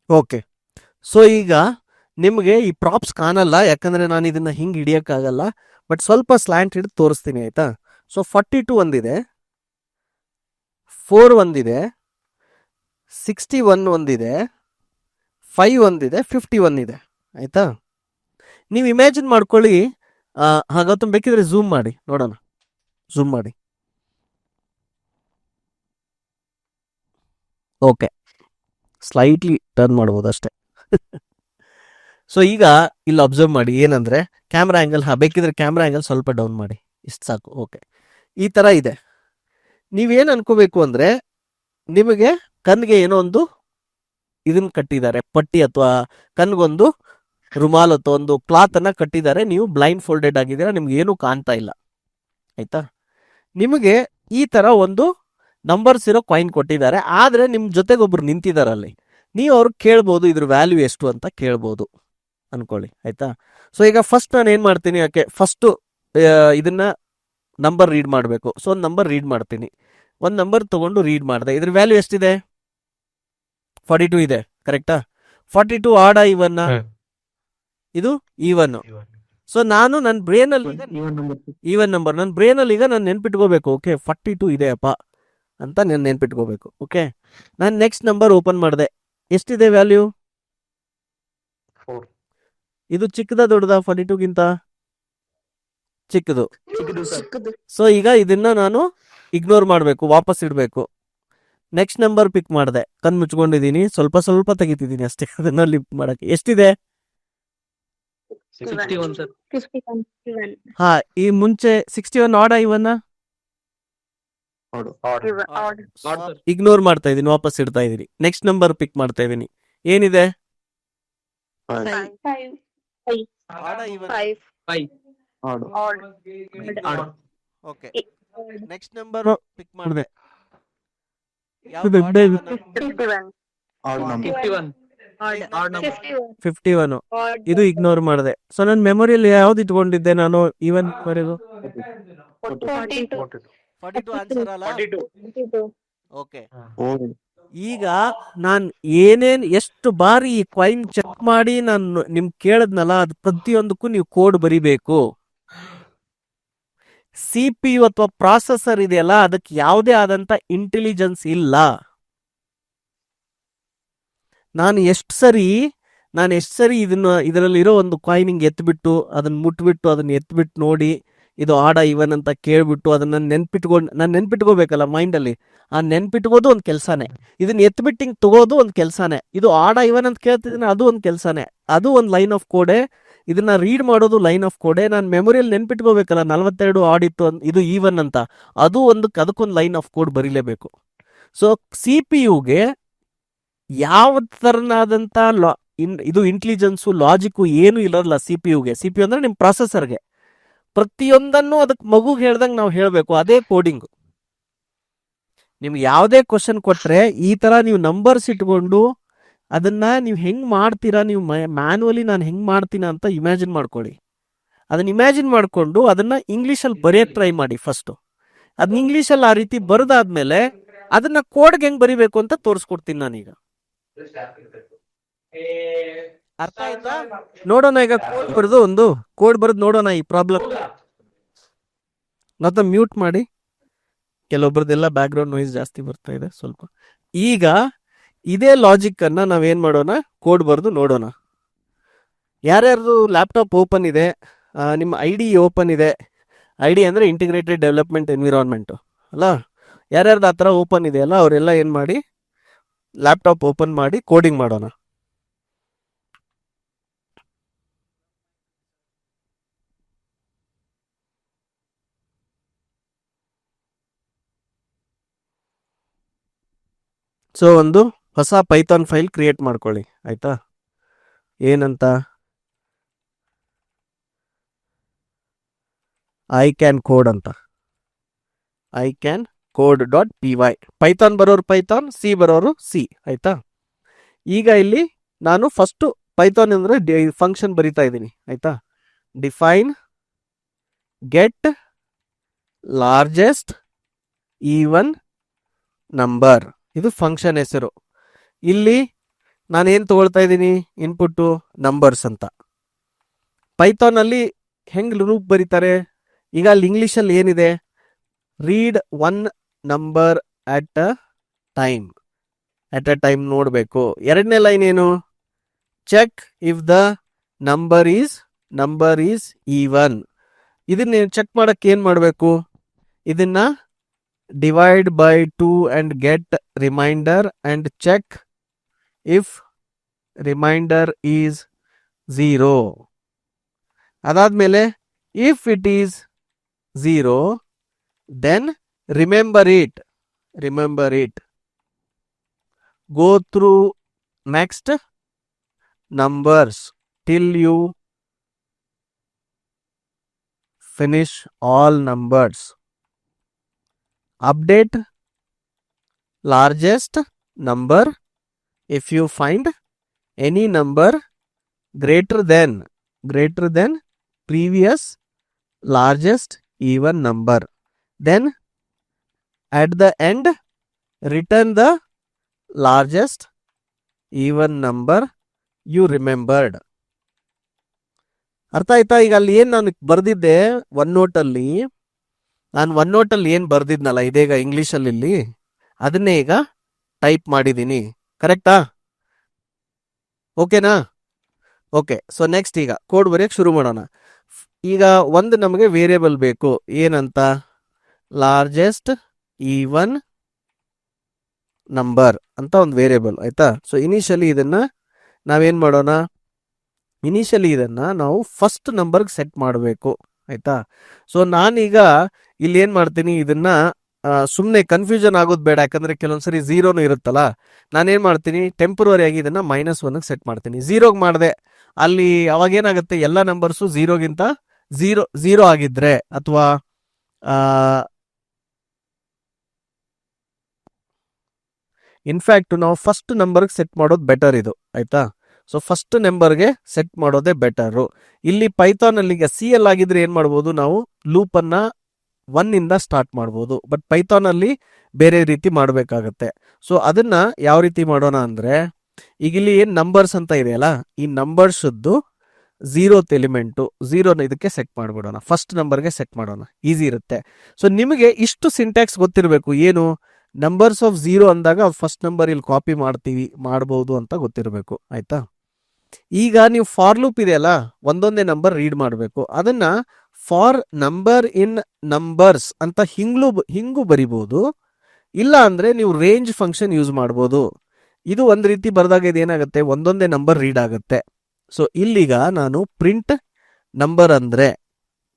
Okay, so ಈಗ ನಿಮಗೆ ಈ ಪ್ರಾಪ್ಸ್ ಕಾಣಲ್ಲ, ಯಾಕಂದ್ರೆ ನಾನು ಇದನ್ನ ಹಿಂಗೆ ಹಿಡಿಯೋಕ್ಕಾಗಲ್ಲ. ಬಟ್ ಸ್ವಲ್ಪ ಸ್ಲ್ಯಾಂಟ್ ಹಿಡಿದು ತೋರಿಸ್ತೀನಿ, ಆಯ್ತಾ? ಸೊ 42 ಒಂದಿದೆ, 4 ಒಂದಿದೆ, 61 ಒಂದಿದೆ, 5 ಒಂದಿದೆ, 51 ಇದೆ, ಆಯ್ತಾ? ನೀವು ಇಮ್ಯಾಜಿನ್ ಮಾಡ್ಕೊಳ್ಳಿ. ಹಾಗಾದ್ರೆ ಬೇಕಿದ್ರೆ ಝೂಮ್ ಮಾಡಿ ನೋಡೋಣ. ಝೂಮ್ ಮಾಡಿ. ಓಕೆ, ಸ್ಲೈಟ್ಲಿ ಟರ್ನ್ ಮಾಡ್ಬೋದು ಅಷ್ಟೇ. ಸೊ ಈಗ ಇಲ್ಲಿ ಅಬ್ಸರ್ವ್ ಮಾಡಿ, ಏನಂದ್ರೆ ಕ್ಯಾಮ್ರಾ ಆ್ಯಂಗಲ್, ಬೇಕಿದ್ರೆ ಕ್ಯಾಮ್ರಾ ಆ್ಯಂಗಲ್ ಸ್ವಲ್ಪ ಡೌನ್ ಮಾಡಿ, ಇಷ್ಟು ಸಾಕು. ಓಕೆ, ಈ ಥರ ಇದೆ. ನೀವೇನು ಅನ್ಕೋಬೇಕು ಅಂದರೆ, ನಿಮಗೆ ಕಣ್ಣಿಗೆ ಏನೋ ಒಂದು ಇದನ್ನ ಕಟ್ಟಿದ್ದಾರೆ, ಪಟ್ಟಿ ಅಥವಾ ಕಣ್ಗೊಂದು ರುಮಾಲ್ ಅಥವಾ ಒಂದು ಕ್ಲಾತನ್ನು ಕಟ್ಟಿದ್ದಾರೆ. ನೀವು ಬ್ಲೈಂಡ್ ಫೋಲ್ಡೆಡ್ ಆಗಿದ್ದೀರಾ, ನಿಮ್ಗೆ ಏನೂ ಕಾಣ್ತಾ ಇಲ್ಲ, ಆಯ್ತಾ? ನಿಮಗೆ ಈ ಥರ ಒಂದು ನಂಬರ್ಸ್ ಇರೋ ಕಾಯಿನ್ ಕೊಟ್ಟಿದ್ದಾರೆ. ಆದರೆ ನಿಮ್ಮ ಜೊತೆಗೆ ಒಬ್ರು ನಿಂತಿದ್ದಾರೆ ಅಲ್ಲಿ. ನೀವು ಅವ್ರಿಗೆ ಕೇಳ್ಬೋದು ಇದ್ರ ವ್ಯಾಲ್ಯೂ ಎಷ್ಟು ಅಂತ ಕೇಳ್ಬೋದು ಅನ್ಕೊಳ್ಳಿ, ಆಯ್ತಾ? ಸೊ ಈಗ ಫಸ್ಟ್ ನಾನು ಏನು ಮಾಡ್ತೀನಿ, ಯಾಕೆ ಫಸ್ಟು ಇದನ್ನ ನಂಬರ್ ರೀಡ್ ಮಾಡಬೇಕು. ಸೊ ಒಂದು ನಂಬರ್ ರೀಡ್ ಮಾಡ್ತೀನಿ. ಒಂದು ನಂಬರ್ ತಗೊಂಡು ರೀಡ್ ಮಾಡಿದೆ. ಇದ್ರ ವ್ಯಾಲ್ಯೂ ಎಷ್ಟಿದೆ? 42 ಇದೆ, ಕರೆಕ್ಟಾ? 42 ಆಡ ಇವನ್ನ, ಇದು ಈವನ್. ಸೊ ನಾನು ನನ್ನ ಬ್ರೇನಲ್ಲಿ ಈವನ್ ನಂಬರ್ ನನ್ನ ಬ್ರೇನಲ್ಲಿ ಈಗ ನಾನು ನೆನ್ಪಿಟ್ಕೋಬೇಕು. ಓಕೆ, 42 ಇದೆ ಅಪ್ಪ ಅಂತ ನಾನು ನೆನ್ಪಿಟ್ಕೋಬೇಕು. ಓಕೆ, ನಾನು ನೆಕ್ಸ್ಟ್ ನಂಬರ್ ಓಪನ್ ಮಾಡಿದೆ. ಎಷ್ಟಿದೆ ವ್ಯಾಲ್ಯೂ? ಇದು ಚಿಕ್ಕದ ದೊಡ್ಡದ? 42ಗಿಂತ ಚಿಕ್ಕದು. ಸೊ ಈಗ ಇದನ್ನ ನಾನು ಇಗ್ನೋರ್ ಮಾಡಬೇಕು, ವಾಪಸ್ ಇಡಬೇಕು. ನೆಕ್ಸ್ಟ್ ನಂಬರ್ ಪಿಕ್ ಮಾಡಿದೆ, ಕಣ್ ಮುಚ್ಕೊಂಡಿದ್ದೀನಿ, ಸ್ವಲ್ಪ ಸ್ವಲ್ಪ ತೆಗಿತಿದ್ದೀನಿ ಅಷ್ಟೇ ಅದನ್ನ ಲಿಂಕ್ ಮಾಡಕ್ಕೆ. ಎಷ್ಟಿದೆ?
61 sir.
51.
ಹಾ, ಈ ಮುಂಚೆ 61 ಆಡ ಇವನ್ನ
Odd.
Odd sir.
ಇಗ್ನೋರ್ ಮಾಡ್ತಾ ಇದೀನಿ, ವಾಪಸ್ ಇಡ್ತಾ ಇದೀನಿ. ನೆಕ್ಸ್ಟ್ ನಂಬರ್ ಪಿಕ್ ಮಾಡ್ತಾ ಇದೀನಿ. ಏನಿದೆ?
5.
Odd even.
5.
5.
Odd.
Odd.
Okay, next number pick ಮಾಡಿದೆ. ಯಾವ್ದು? ಆಡ ಇವನ್ನ?
51.
Odd number.
51. Odd number.
51.
51 ಇದು ಇಗ್ನೋರ್ ಮಾಡಿದೆ. ಸೊ ನನ್ನ ಮೆಮೊರಿಯಲ್ಲಿ ಯಾವ್ದು ಇಟ್ಕೊಂಡಿದ್ದೆ ನಾನು? ಈವನ್ ಬರೆದು
42.
42 ಆನ್ಸರ್ ಅಲ್ಲ?
42.
ಓಕೆ, ಈಗ ನಾನು ಏನೇನ್ ಎಷ್ಟು ಬಾರಿ ಈ ಕಾಯಿನ್ ಚೆಕ್ ಮಾಡಿ ನಾನು ನಿಮ್ಗೆ ಕೇಳದ್ನಲ್ಲ, ಅದು ಪ್ರತಿಯೊಂದಕ್ಕೂ ನೀವು ಕೋಡ್ ಬರಿಬೇಕು. CPU ಅಥವಾ ಪ್ರಾಸೆಸರ್ ಇದೆಯಲ್ಲ, ಅದಕ್ಕೆ ಯಾವುದೇ ಆದಂತ ಇಂಟೆಲಿಜೆನ್ಸ್ ಇಲ್ಲ. ನಾನು ಎಷ್ಟು ಸರಿ ಇದರಲ್ಲಿರೋ ಒಂದು ಕಾಯಿನಿಂಗ್ ಎತ್ಬಿಟ್ಟು ಅದನ್ನ ಮುಟ್ಬಿಟ್ಟು ಅದನ್ನ ಎತ್ಬಿಟ್ಟು ನೋಡಿ ಇದು ಆಡ ಇವನ್ ಅಂತ ಕೇಳ್ಬಿಟ್ಟು ಅದನ್ನ ನಾನು ನೆನ್ಪಿಟ್ಕೋಬೇಕಲ್ಲ ಮೈಂಡಲ್ಲಿ. ಆ ನೆನ್ಪಿಟ್ಕೋದು ಒಂದು ಕೆಲಸನೇ, ಇದನ್ನ ಎತ್ಬಿಟ್ಟು ಹಿಂಗೆ ತಗೋದು ಒಂದು ಕೆಲಸನೇ, ಇದು ಆಡ ಇವನ್ ಅಂತ ಕೇಳ್ತಿದ್ದೀನಿ ಅದು ಒಂದು ಕೆಲಸನೇ, ಅದು ಒಂದು ಲೈನ್ ಆಫ್ ಕೋಡೆ. ಇದನ್ನ ರೀಡ್ ಮಾಡೋದು ಲೈನ್ ಆಫ್ ಕೋಡೆ. ನಾನು ಮೆಮೊರಿಯಲ್ಲಿ ನೆನ್ಪಿಟ್ಕೋಬೇಕಲ್ಲ 42 ಆಡಿತ್ತು ಇದು ಈವನ್ ಅಂತ, ಅದು ಅದಕ್ಕೊಂದು ಲೈನ್ ಆಫ್ ಕೋಡ್ ಬರೀಲೇಬೇಕು. ಸೊ CPU-ಗೆ ಯಾವ ತರನಾದಂಥ ಇದು ಇಂಟೆಲಿಜೆನ್ಸು ಲಾಜಿಕ್ಕು ಏನು ಇರೋಲ್ಲ. CPU ಅಂದ್ರೆ ನಿಮ್ಮ ಪ್ರಾಸೆಸರ್ಗೆ ಪ್ರತಿಯೊಂದನ್ನು ಅದಕ್ಕೆ ಮಗುಗೆ ಹೇಳ್ದಂಗೆ ನಾವು ಹೇಳಬೇಕು. ಅದೇ ಕೋಡಿಂಗು. ನಿಮ್ಗೆ ಯಾವುದೇ ಕ್ವಶನ್ ಕೊಟ್ಟರೆ ಈ ಥರ ನೀವು ನಂಬರ್ಸ್ ಇಟ್ಕೊಂಡು ಅದನ್ನ ನೀವು ಹೆಂಗೆ ಮಾಡ್ತೀರಾ, ನೀವು ಮ್ಯಾನ್ಯುವಲಿ ನಾನು ಹೆಂಗೆ ಮಾಡ್ತೀನ ಅಂತ ಇಮ್ಯಾಜಿನ್ ಮಾಡ್ಕೊಳ್ಳಿ. ಅದನ್ನ ಇಮ್ಯಾಜಿನ್ ಮಾಡಿಕೊಂಡು ಅದನ್ನ ಇಂಗ್ಲೀಷಲ್ಲಿ ಬರೆಯೋಕ್ಕೆ ಟ್ರೈ ಮಾಡಿ ಫಸ್ಟು. ಅದನ್ನ ಇಂಗ್ಲೀಷಲ್ಲಿ ಆ ರೀತಿ ಬರೆದಾದ್ಮೇಲೆ ಅದನ್ನ ಕೋಡ್ಗೆ ಹೆಂಗೆ ಬರಿಬೇಕು ಅಂತ ತೋರಿಸ್ಕೊಡ್ತೀನಿ ನಾನೀಗ. ಅರ್ಥ ಆಯ್ತಾ? ನೋಡೋಣ ಈಗ ಕೋಡ್ ಬರೆದು ನೋಡೋಣ ಈ ಪ್ರಾಬ್ಲಮ್. ಮತ್ತೆ ಮ್ಯೂಟ್ ಮಾಡಿ, ಕೆಲವೊಬ್ರದ್ದೆಲ್ಲ ಬ್ಯಾಕ್ ಗ್ರೌಂಡ್ ನಾಯ್ಸ್ ಜಾಸ್ತಿ ಬರ್ತಾ ಇದೆ ಸ್ವಲ್ಪ. ಈಗ ಇದೇ ಲಾಜಿಕ್ ಅನ್ನ ನಾವೇನ್ ಮಾಡೋಣ, ಕೋಡ್ ಬರೆದು ನೋಡೋಣ. ಯಾರ್ಯಾರ್ದು ಲ್ಯಾಪ್ಟಾಪ್ ಓಪನ್ ಇದೆ, ನಿಮ್ಮ ID ಓಪನ್ ಇದೆ, ID ಅಂದ್ರೆ ಇಂಟಿಗ್ರೇಟೆಡ್ ಡೆವಲಪ್ಮೆಂಟ್ ಎನ್ವಿರಾನ್ಮೆಂಟ್ ಅಲ್ಲ, ಯಾರ್ಯಾರ್ದು ಆ ಥರ ಓಪನ್ ಇದೆ ಅಲ್ಲ, ಅವರೆಲ್ಲ ಏನು ಮಾಡಿ ಲ್ಯಾಪ್ಟಾಪ್ ಓಪನ್ ಮಾಡಿ ಕೋಡಿಂಗ್ ಮಾಡೋಣ. ಸೊ ಒಂದು ಹೊಸ ಪೈಥಾನ್ ಫೈಲ್ ಕ್ರಿಯೇಟ್ ಮಾಡ್ಕೊಳ್ಳಿ, ಆಯ್ತಾ? ಏನಂತ? ಐ ಕ್ಯಾನ್ ಕೋಡ್ ಅಂತ, icode.py. ಪೈಥಾನ್ ಬರೋರು ಪೈಥಾನ್, ಸಿ ಬರೋರು ಸಿ, ಆಯ್ತಾ? ಈಗ ಇಲ್ಲಿ ನಾನು ಫಸ್ಟ್ ಪೈಥಾನ್ ಅಂದ್ರೆ ಫಂಕ್ಷನ್ ಬರಿತಾ ಇದ್ದೀನಿ, ಆಯ್ತಾ? Define get largest even number, ಇದು ಫಂಕ್ಷನ್ ಹೆಸರು. ಇಲ್ಲಿ ನಾನೇನು ತಗೊಳ್ತಾ ಇದ್ದೀನಿ, ಇನ್ಪುಟ್ಟು ನಂಬರ್ಸ್ ಅಂತ. ಪೈಥಾನಲ್ಲಿ ಹೆಂಗೆ ರೂಪ್ ಬರೀತಾರೆ? ಈಗ ಅಲ್ಲಿ ಇಂಗ್ಲೀಷಲ್ಲಿ ಏನಿದೆ? Read 1 number at a time ನೋಡಬೇಕು. ಎರಡನೇ ಲೈನ್ ಏನು? Check if the number is even. ಇದನ್ನ ಚೆಕ್ ಮಾಡಕ್ಕೆ ಏನು ಮಾಡಬೇಕು? ಇದನ್ನ divide by 2 and get remainder and check if remainder is 0. ಅದಾದ್ಮೇಲೆ if it is 0 then remember it, go through next numbers till you finish all numbers. Update largest number if you find any number greater than previous largest even number. Then at the end, return the largest even number you remembered. ಅರ್ಥ ಆಯ್ತಾ? ಈಗ ಅಲ್ಲಿ ಏನ್ ನಾನು ಬರ್ದಿದ್ದೆ ಒನ್ ನೋಟಲ್ಲಿ, ನಾನು ಒನ್ ನೋಟಲ್ಲಿ ಏನ್ ಬರ್ದಿದ್ನಲ್ಲ ಇದೀಗ ಇಂಗ್ಲಿಷಲ್ಲಿ ಇಲ್ಲಿ, ಅದನ್ನೇ ಈಗ ಟೈಪ್ ಮಾಡಿದ್ದೀನಿ. ಕರೆಕ್ಟಾ? ಓಕೆನಾ? ಓಕೆ. ಸೊ ನೆಕ್ಸ್ಟ್ ಈಗ ಕೋಡ್ ಬರೆಯಕ್ಕೆ ಶುರು ಮಾಡೋಣ. ಈಗ ಒಂದು ನಮಗೆ ವೇರಿಯೇಬಲ್ ಬೇಕು. ಏನಂತ? ಲಾರ್ಜೆಸ್ಟ್ ಈವನ್ ನಂಬರ್ ಅಂತ ಒಂದು ವೇರಿಯೇಬಲ್. ಆಯ್ತಾ? ಸೊ ಇನಿಷಿಯಲಿ ಇದನ್ನ ನಾವೇನ್ ಮಾಡೋಣ? ಇನಿಷಿಯಲಿ ಇದನ್ನ ನಾವು ಫಸ್ಟ್ ನಂಬರ್ಗೆ ಸೆಟ್ ಮಾಡಬೇಕು. ಆಯ್ತಾ? ಸೊ ನಾನೀಗ ಇಲ್ಲಿ ಏನ್ ಮಾಡ್ತೀನಿ, ಇದನ್ನ ಸುಮ್ಮನೆ ಕನ್ಫ್ಯೂಷನ್ ಆಗೋದು ಬೇಡ. ಯಾಕಂದ್ರೆ ಕೆಲವೊಂದ್ಸರಿ ಝೀರೋನು ಇರುತ್ತಲ್ಲ, ನಾನೇನ್ ಮಾಡ್ತೀನಿ, ಟೆಂಪರರಿ ಆಗಿ ಇದನ್ನ -1ಗೆ ಸೆಟ್ ಮಾಡ್ತೀನಿ. ಝೀರೋಗೆ ಮಾಡಿದೆ, ಅಲ್ಲಿ ಅವಾಗ ಏನಾಗುತ್ತೆ, ಎಲ್ಲ ನಂಬರ್ಸು ಝೀರೋಗಿಂತ ಝೀರೋ ಆಗಿದ್ರೆ ಅಥವಾ ಇನ್ಫ್ಯಾಕ್ಟ್ ನಾವು ಫಸ್ಟ್ ನಂಬರ್ಗೆ ಸೆಟ್ ಮಾಡೋದು ಬೆಟರ್ ಇದು. ಆಯ್ತಾ? ಸೊ ಫಸ್ಟ್ ನಂಬರ್ಗೆ ಸೆಟ್ ಮಾಡೋದೇ ಬೆಟರು. ಇಲ್ಲಿ ಪೈಥಾನ್ ಅಲ್ಲಿ ಈಗ ಸಿ ಎಲ್ ಆಗಿದ್ರೆ ಏನ್ ಮಾಡ್ಬೋದು, ನಾವು ಲೂಪ್ ಅನ್ನ 1 ಇಂದ ಸ್ಟಾರ್ಟ್ ಮಾಡ್ಬೋದು. ಬಟ್ ಪೈಥಾನ್ ಅಲ್ಲಿ ಬೇರೆ ರೀತಿ ಮಾಡಬೇಕಾಗತ್ತೆ. ಸೊ ಅದನ್ನ ಯಾವ ರೀತಿ ಮಾಡೋಣ ಅಂದ್ರೆ, ಈಗ ಇಲ್ಲಿ ಏನ್ ನಂಬರ್ಸ್ ಅಂತ ಇದೆಯಲ್ಲ, ಈ ನಂಬರ್ಸ್ 0th ಎಲಿಮೆಂಟು 0ನ ಇದಕ್ಕೆ ಸೆಟ್ ಮಾಡ್ಬಿಡೋಣ, ಫಸ್ಟ್ ನಂಬರ್ಗೆ ಸೆಟ್ ಮಾಡೋಣ. ಈಸಿ ಇರುತ್ತೆ. ಸೊ ನಿಮಗೆ ಇಷ್ಟು ಸಿಂಟ್ಯಾಕ್ಸ್ ಗೊತ್ತಿರಬೇಕು. ಏನು? ನಂಬರ್ಸ್ ಆಫ್ 0 ಅಂದಾಗ ಫಸ್ಟ್ ನಂಬರ್ ಇಲ್ಲಿ ಕಾಪಿ ಮಾಡ್ಬೋದು ಅಂತ ಗೊತ್ತಿರಬೇಕು. ಆಯ್ತಾ? ಈಗ ನೀವು ಫಾರ್ ಲೂಪ್ ಇದೆಯಲ್ಲ, ಒಂದೊಂದೇ ನಂಬರ್ ರೀಡ್ ಮಾಡಬೇಕು. ಅದನ್ನ ಫಾರ್ ನಂಬರ್ ಇನ್ ನಂಬರ್ಸ್ ಅಂತ ಹಿಂಗೂ ಬರಿಬಹುದು. ಇಲ್ಲ ಅಂದ್ರೆ ನೀವು ರೇಂಜ್ ಫಂಕ್ಷನ್ ಯೂಸ್ ಮಾಡ್ಬೋದು. ಇದು ಒಂದ್ ರೀತಿ ಬರ್ದಾಗ ಇದೇನಾಗುತ್ತೆ, ಒಂದೊಂದೇ ನಂಬರ್ ರೀಡ್ ಆಗುತ್ತೆ. ಸೊ ಇಲ್ಲಿಗ ನಾನು ಪ್ರಿಂಟ್ ನಂಬರ್ ಅಂದ್ರೆ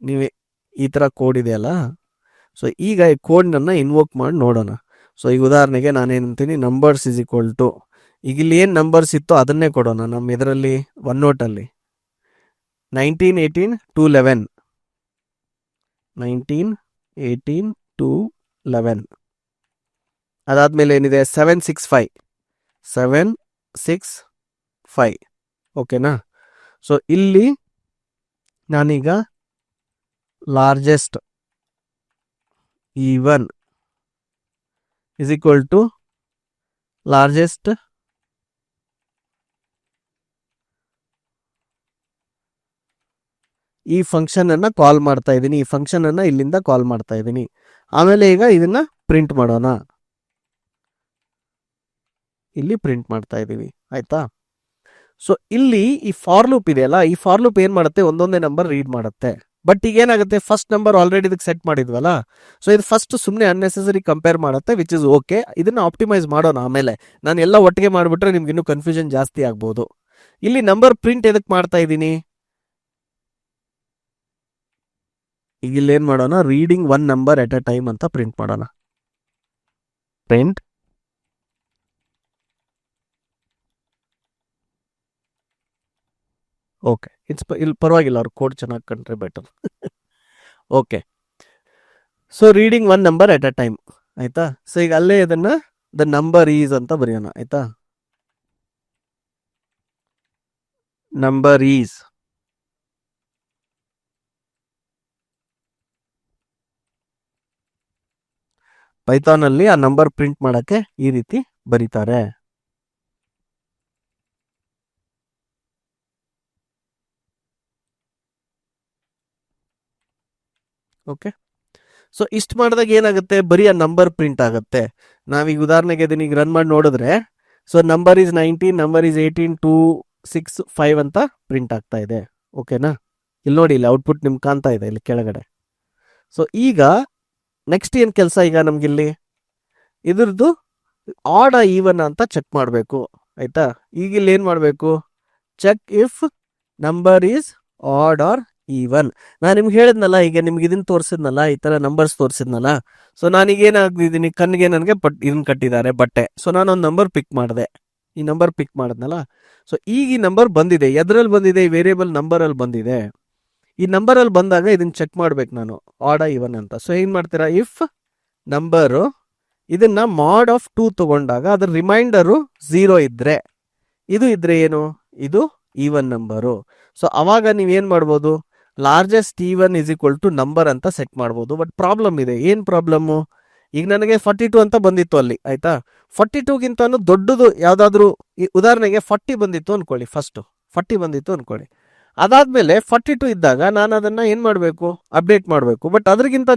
ನೀವು ಈ ತರ ಕೋಡ್ ಇದೆಯಲ್ಲ, ಸೊ ಈಗ ಈ ಕೋಡ್ ನನ್ನ ಇನ್ವೋಕ್ ಮಾಡಿ ನೋಡೋಣ. ಸೊ ಈಗ ಉದಾಹರಣೆಗೆ ನಾನೇನಂತೀನಿ, ನಂಬರ್ಸ್ ಇಸ್ ಈಕ್ವಲ್ ಟು, ಈಗ ಇಲ್ಲಿ ಏನ್ ನಂಬರ್ಸ್ ಇತ್ತು ಅದನ್ನೇ ಕೊಡೋಣ. ನಮ್ಮ ಇದರಲ್ಲಿ ಒನ್ ನೋಟ್ ಅಲ್ಲಿ 19, 18 to 11, 19, 18 to 11. ಅದಾದ್ಮೇಲೆ ಏನಿದೆ, 765. ಓಕೆನಾ? ಸೊ ಇಲ್ಲಿ ನಾನೀಗ largest even is equal to largest ಈ ಫಂಕ್ಷನ್ ಅನ್ನ ಕಾಲ್ ಮಾಡ್ತಾ ಇದ್ದೀನಿ. ಈ ಫಂಕ್ಷನ್ ಅನ್ನ ಇಲ್ಲಿಂದ ಕಾಲ್ ಮಾಡ್ತಾ ಇದ್ದೀನಿ. ಆಮೇಲೆ ಈಗ ಇದನ್ನ ಪ್ರಿಂಟ್ ಮಾಡೋಣ. ಇಲ್ಲಿ ಪ್ರಿಂಟ್ ಮಾಡ್ತಾ ಇದೀವಿ. ಆಯ್ತಾ? ಸೊ ಇಲ್ಲಿ ಈ ಫಾರ್ ಲೂಪ್ ಇದೆಯಲ್ಲ, ಈ ಫಾರ್ ಲೂಪ್ ಏನ್ ಮಾಡುತ್ತೆ, ಒಂದೊಂದೇ ನಂಬರ್ ರೀಡ್ ಮಾಡುತ್ತೆ. ಬಟ್ ಈಗ ಏನಾಗುತ್ತೆ, ಫಸ್ಟ್ ನಂಬರ್ ಆಲ್ರೆಡಿ ಇದಕ್ಕೆ ಸೆಟ್ ಮಾಡಿದ್ವಲ್ಲ, ಸೊ ಇದು ಫಸ್ಟ್ ಸುಮ್ಮನೆ ಅನ್ನೆಸೆಸರಿ ಕಂಪೇರ್ ಮಾಡುತ್ತೆ, ವಿಚ್ ಇಸ್ ಓಕೆ. ಇದನ್ನ ಆಪ್ಟಿಮೈಸ್ ಮಾಡೋಣ ಆಮೇಲೆ. ನಾನು ಎಲ್ಲ ಒಟ್ಟಿಗೆ ಮಾಡಿಬಿಟ್ರೆ ನಿಮ್ಗೆ ಇನ್ನೂ ಕನ್ಫ್ಯೂಷನ್ ಜಾಸ್ತಿ ಆಗ್ಬೋದು. ಇಲ್ಲಿ ನಂಬರ್ ಪ್ರಿಂಟ್ ಎದಕ್ಕೆ ಮಾಡ್ತಾ ಇದ್ದೀನಿ, ಈಗ ಇಲ್ಲಿ ಏನ್ ಮಾಡೋಣ, ರೀಡಿಂಗ್ 1 ನಂಬರ್ ಎಟ್ ಅ ಟೈಮ್ ಅಂತ ಪ್ರಿಂಟ್ ಮಾಡೋಣ. ಪ್ರಿಂಟ್ ಓಕೆ, ಇಲ್ಲಿ ಪರವಾಗಿಲ್ಲ, ಅವ್ರ ಕೋಡ್ ಚೆನ್ನಾಗಿ ಕಂಡ್ರೆ better. Okay, so reading 1 number ಎಟ್ ಅ ಟೈಮ್. ಆಯ್ತಾ? ಸೊ ಈಗ ಅಲ್ಲೇ ಇದನ್ನ ದ ನಂಬರ್ ಈಸ್ ಅಂತ ಬರೆಯೋಣ. ಆಯ್ತಾ? ನಂಬರ್ ಈಸ್ ಪೈಥಾನ್ ಅಲ್ಲಿ ಆ ನಂಬರ್ ಪ್ರಿಂಟ್ ಮಾಡಕ್ಕೆ ಈ ರೀತಿ ಬರೀತಾರೆ. ಓಕೆ, ಸೊ ಇಷ್ಟು ಮಾಡಿದಾಗ ಏನಾಗುತ್ತೆ, ಬರೀ ಆ ನಂಬರ್ ಪ್ರಿಂಟ್ ಆಗುತ್ತೆ. ನಾವೀಗ ಉದಾಹರಣೆಗೆ ಇದನ್ನ ಈಗ ರನ್ ಮಾಡಿ ನೋಡಿದ್ರೆ, so number is 19, number is 18, 2, 6, 5 ಅಂತ ಪ್ರಿಂಟ್ ಆಗ್ತಾ ಇದೆ. ಓಕೆನಾ? ಇಲ್ಲಿ ನೋಡಿ, ಇಲ್ಲಿ ಔಟ್ಪುಟ್ ನಿಮ್ಗೆ ಕಾಣ್ತಾ ಇದೆ ಇಲ್ಲಿ ಕೆಳಗಡೆ. ಸೊ ಈಗ ನೆಕ್ಸ್ಟ್ ಏನ್ ಕೆಲಸ, ಈಗ ನಮ್ಗಿಲ್ಲಿ ಇದ್ರದ್ದು ಆಡ್ ಈವನ್ ಅಂತ ಚೆಕ್ ಮಾಡಬೇಕು. ಆಯ್ತಾ? ಈಗ ಇಲ್ಲಿ ಏನ್ ಮಾಡಬೇಕು, check if number is odd or even. ನಾನು ನಿಮ್ಗೆ ಹೇಳಿದ್ನಲ್ಲ, ಈಗ ನಿಮ್ಗೆ ಇದನ್ನ ತೋರಿಸಿದ್ನಲ್ಲ, ಈ ತರ ನಂಬರ್ಸ್ ತೋರಿಸಿದ್ನಲ್ಲ. ಸೊ ನಾನೀಗ ಏನಾಗ್ತಿದ್ದೀನಿ, ಕಣ್ಣಿಗೆ ನನಗೆ ಇದನ್ನ ಕಟ್ಟಿದ್ದಾರೆ ಬಟ್ಟೆ. ಸೊ ನಾನೊಂದು ನಂಬರ್ ಪಿಕ್ ಮಾಡಿದೆ, ಈ ನಂಬರ್ ಪಿಕ್ ಮಾಡಿದ್ನಲ್ಲ. ಸೊ ಈಗ ಈ ನಂಬರ್ ಬಂದಿದೆ. ಎದ್ರಲ್ಲಿ ಬಂದಿದೆ? ಈ ವೇರಿಯೇಬಲ್ ನಂಬರ್ ಅಲ್ಲಿ ಬಂದಿದೆ. ಈ ನಂಬರ್ ಅಲ್ಲಿ ಬಂದಾಗ ಇದನ್ನ ಚೆಕ್ ಮಾಡ್ಬೇಕು ನಾನು, ಆಡ್ ಈವನ್ ಅಂತ. ಸೊ ಏನ್ ಮಾಡ್ತೀರಾ, ಇಫ್ ನಂಬರು ಇದನ್ನ ಮಾಡ್ ಆಫ್ 2 ತಗೊಂಡಾಗ ಅದ್ರ ರಿಮೈಂಡರು 0 ಇದ್ರೆ, ಇದು ಇದ್ರೆ ಏನು, ಇದು ಈವನ್ ನಂಬರು. ಸೊ ಅವಾಗ ನೀವೇನ್ ಮಾಡ್ಬೋದು, largest even is equal to number ಅಂತ ಸೆಟ್ ಮಾಡ್ಬೋದು. ಬಟ್ ಪ್ರಾಬ್ಲಮ್ ಇದೆ. ಏನು ಪ್ರಾಬ್ಲಮ್ಮು? ಈಗ ನನಗೆ 42 ಅಂತ ಬಂದಿತ್ತು ಅಲ್ಲಿ, ಆಯ್ತಾ? 42ಗಿಂತ ದೊಡ್ಡದು ಯಾವುದಾದ್ರೂ, ಉದಾಹರಣೆಗೆ 40 ಬಂದಿತ್ತು ಅನ್ಕೊಳ್ಳಿ. ಫಸ್ಟು 40 ಬಂದಿತ್ತು ಅನ್ಕೊಳ್ಳಿ. ಅದಾದ್ಮೇಲೆ 42 ಇದ್ದಾಗ ನಾನು ಅದನ್ನ ಏನು ಮಾಡಬೇಕು? ಅಪ್ಡೇಟ್ ಮಾಡಬೇಕು. ಬಟ್ ಅದರಿಗಿಂತ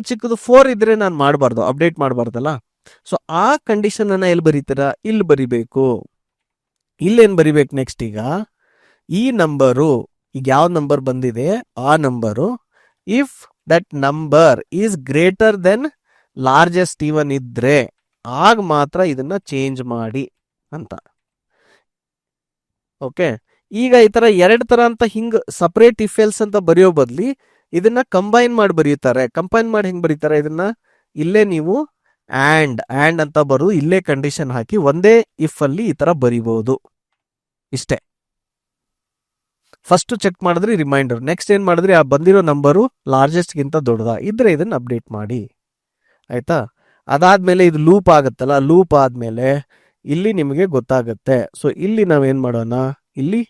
ಚಿಕ್ಕದು 4 ಇದ್ರೆ ನಾನು ಮಾಡಬಾರ್ದು, ಅಪ್ಡೇಟ್ ಮಾಡಬಾರ್ದಲ್ಲ. ಸೊ ಆ ಕಂಡೀಷನ್ ಅನ್ನ ಎಲ್ಲಿ ಬರೀತೀರಾ? ಇಲ್ಲಿ ಬರಿಬೇಕು. ಇಲ್ಲೇನು ಬರಿಬೇಕು ನೆಕ್ಸ್ಟ್? ಈಗ ಈ ನಂಬರು, ಈಗ ಯಾವ ನಂಬರ್ ಬಂದಿದೆ ಆ number, if that number is greater than largest even ಇದ್ರೆ ಆಗ ಮಾತ್ರ ಇದನ್ನ ಚೇಂಜ್ ಮಾಡಿ ಅಂತ. ಓಕೆ, ಈಗ ಈ ತರ 2 ತರ ಅಂತ ಹಿಂಗ್ ಸಪರೇಟ್ ಇಫ್ ಎಲ್ಸ್ ಅಂತ ಬರೆಯೋ ಬದ್ಲಿ ಇದನ್ನ ಕಂಬೈನ್ ಮಾಡಿ ಬರೀತಾರೆ. ಕಂಬೈನ್ ಮಾಡಿ ಹೆಂಗ್ ಬರೀತಾರೆ ಇದನ್ನ? ಇಲ್ಲೇ ನೀವು ಆ್ಯಂಡ್ ಅಂತ ಬರು, ಇಲ್ಲೇ ಕಂಡೀಷನ್ ಹಾಕಿ ಒಂದೇ ಇಫ್ ಅಲ್ಲಿ ಈ ತರ ಬರಿಬಹುದು. ಇಷ್ಟೇ. ಫಸ್ಟ್ ಚೆಕ್ ಮಾಡಿದ್ರಿ ರಿಮೈಂಡರ್, ನೆಕ್ಸ್ಟ್ ಏನ್ ಮಾಡಿದ್ರಿ ಆ ಬಂದಿರೋ ನಂಬರು ಲಾರ್ಜೆಸ್ಟ್ ಗಿಂತ ದೊಡ್ಡದ ಇದ್ರೆ ಇದನ್ನ ಅಪ್ಡೇಟ್ ಮಾಡಿ, ಆಯ್ತಾ? ಅದಾದ್ಮೇಲೆ ಇದು ಲೂಪ್ ಆಗುತ್ತಲ್ಲ, ಲೂಪ್ ಆದ್ಮೇಲೆ ಇಲ್ಲಿ ನಿಮಗೆ ಗೊತ್ತಾಗುತ್ತೆ. ಸೊ ಇಲ್ಲಿ ನಾವೇನ್ ಮಾಡೋಣ? ಇಲ್ಲಿ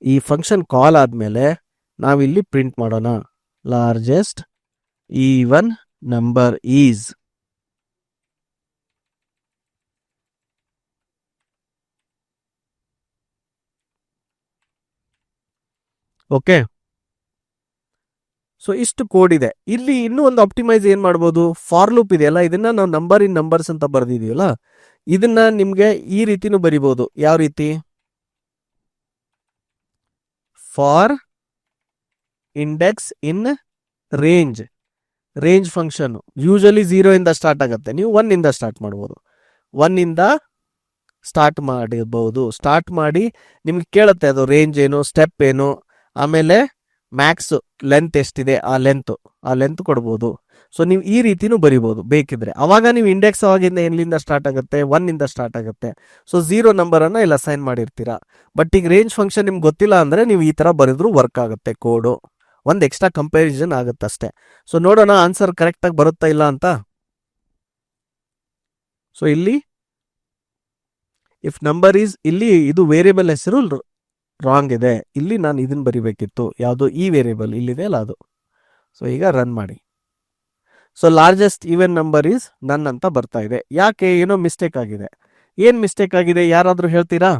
ಈ ಫಂಕ್ಷನ್ ಕಾಲ್ ಆದ್ಮೇಲೆ ನಾವಿಲ್ಲಿ ಪ್ರಿಂಟ್ ಮಾಡೋಣ, largest even number is. Okay, so ಇಷ್ಟು ಕೋಡ್ ಇದೆ. ಇಲ್ಲಿ ಇನ್ನೂ ಒಂದು ಆಪ್ಟಿಮೈಸ್ ಏನ್ ಮಾಡ್ಬೋದು? ಫಾರ್ ಲೂಪ್ ಇದೆಯಲ್ಲ, ಇದನ್ನ ನಾವು ನಂಬರ್ ಇನ್ ನಂಬರ್ಸ್ ಅಂತ ಬರ್ದಿದೀವಲ್ಲ, ಇದನ್ನ ನಿಮ್ಗೆ ಈ ರೀತಿನೂ ಬರಿಬಹುದು. ಯಾವ ರೀತಿ? For index in range function usually 0 ಇಂದ ಸ್ಟಾರ್ಟ್ ಆಗುತ್ತೆ, ನೀವು 1 ಇಂದ ಸ್ಟಾರ್ಟ್ ಮಾಡ್ಬೋದು. 1 ಇಂದ ಸ್ಟಾರ್ಟ್ ಮಾಡಿರ್ಬೋದು. ಸ್ಟಾರ್ಟ್ ಮಾಡಿ ನಿಮ್ಗೆ ಕೇಳುತ್ತೆ ಅದು ರೇಂಜ್ ಏನು, ಸ್ಟೆಪ್ ಏನು, ಆಮೇಲೆ ಮ್ಯಾಕ್ಸ್ ಲೆಂತ್ ಎಷ್ಟಿದೆ ಆ ಲೆಂತ್ ಕೊಡ್ಬೋದು. ಸೊ ನೀವು ಈ ರೀತಿನೂ ಬರಿಬೋದು ಬೇಕಿದ್ರೆ. ಅವಾಗ ನೀವು ಇಂಡೆಕ್ಸ್ ಅವಾಗಿಂದ ಎಲ್ಲಿಂದ ಸ್ಟಾರ್ಟ್ ಆಗುತ್ತೆ? 1 ಇಂದ ಸ್ಟಾರ್ಟ್ ಆಗುತ್ತೆ. ಸೊ 0 ನಂಬರ್ ಅನ್ನ ಇಲ್ಲಿ ಅಸೈನ್ ಮಾಡಿರ್ತೀರಾ. ಬಟ್ ಈಗ ರೇಂಜ್ ಫಂಕ್ಷನ್ ನಿಮ್ಗೆ ಗೊತ್ತಿಲ್ಲ ಅಂದ್ರೆ ನೀವು ಈ ತರ ಬರೆದ್ರು ವರ್ಕ್ ಆಗುತ್ತೆ. ಕೋಡು ಒಂದು ಎಕ್ಸ್ಟ್ರಾ ಕಂಪ್ಯಾರಿಸನ್ ಆಗುತ್ತೆ ಅಷ್ಟೇ. ಸೊ ನೋಡೋಣ ಆನ್ಸರ್ ಕರೆಕ್ಟ್ ಆಗಿ ಬರುತ್ತಾ ಇಲ್ಲ ಅಂತ. ಸೊ ಇಲ್ಲಿ ಇಫ್ ನಂಬರ್ ಈಸ್, ಇಲ್ಲಿ ಇದು ವೇರಿಯಬಲ್ ಹೆಸರು ರಾಂಗ್ ಇದೆ. ಇಲ್ಲಿ ನಾನು ಇದನ್ನ ಬರಿಬೇಕಿತ್ತು, ಯಾವುದು? ಈ ವೇರಿಯಬಲ್ ಇಲ್ಲಿದೆ ಅಲ್ಲ ಅದು. ಸೊ ಈಗ ರನ್ ಮಾಡಿ. So largest even number is ನನ್ ಅಂತ ಬರ್ತಾ ಇದೆ. ಯಾಕೆ? ಏನೋ ಮಿಸ್ಟೇಕ್ ಆಗಿದೆ. ಏನ್ ಮಿಸ್ಟೇಕ್ ಆಗಿದೆ ಯಾರಾದ್ರೂ ಹೇಳ್ತೀರಾ?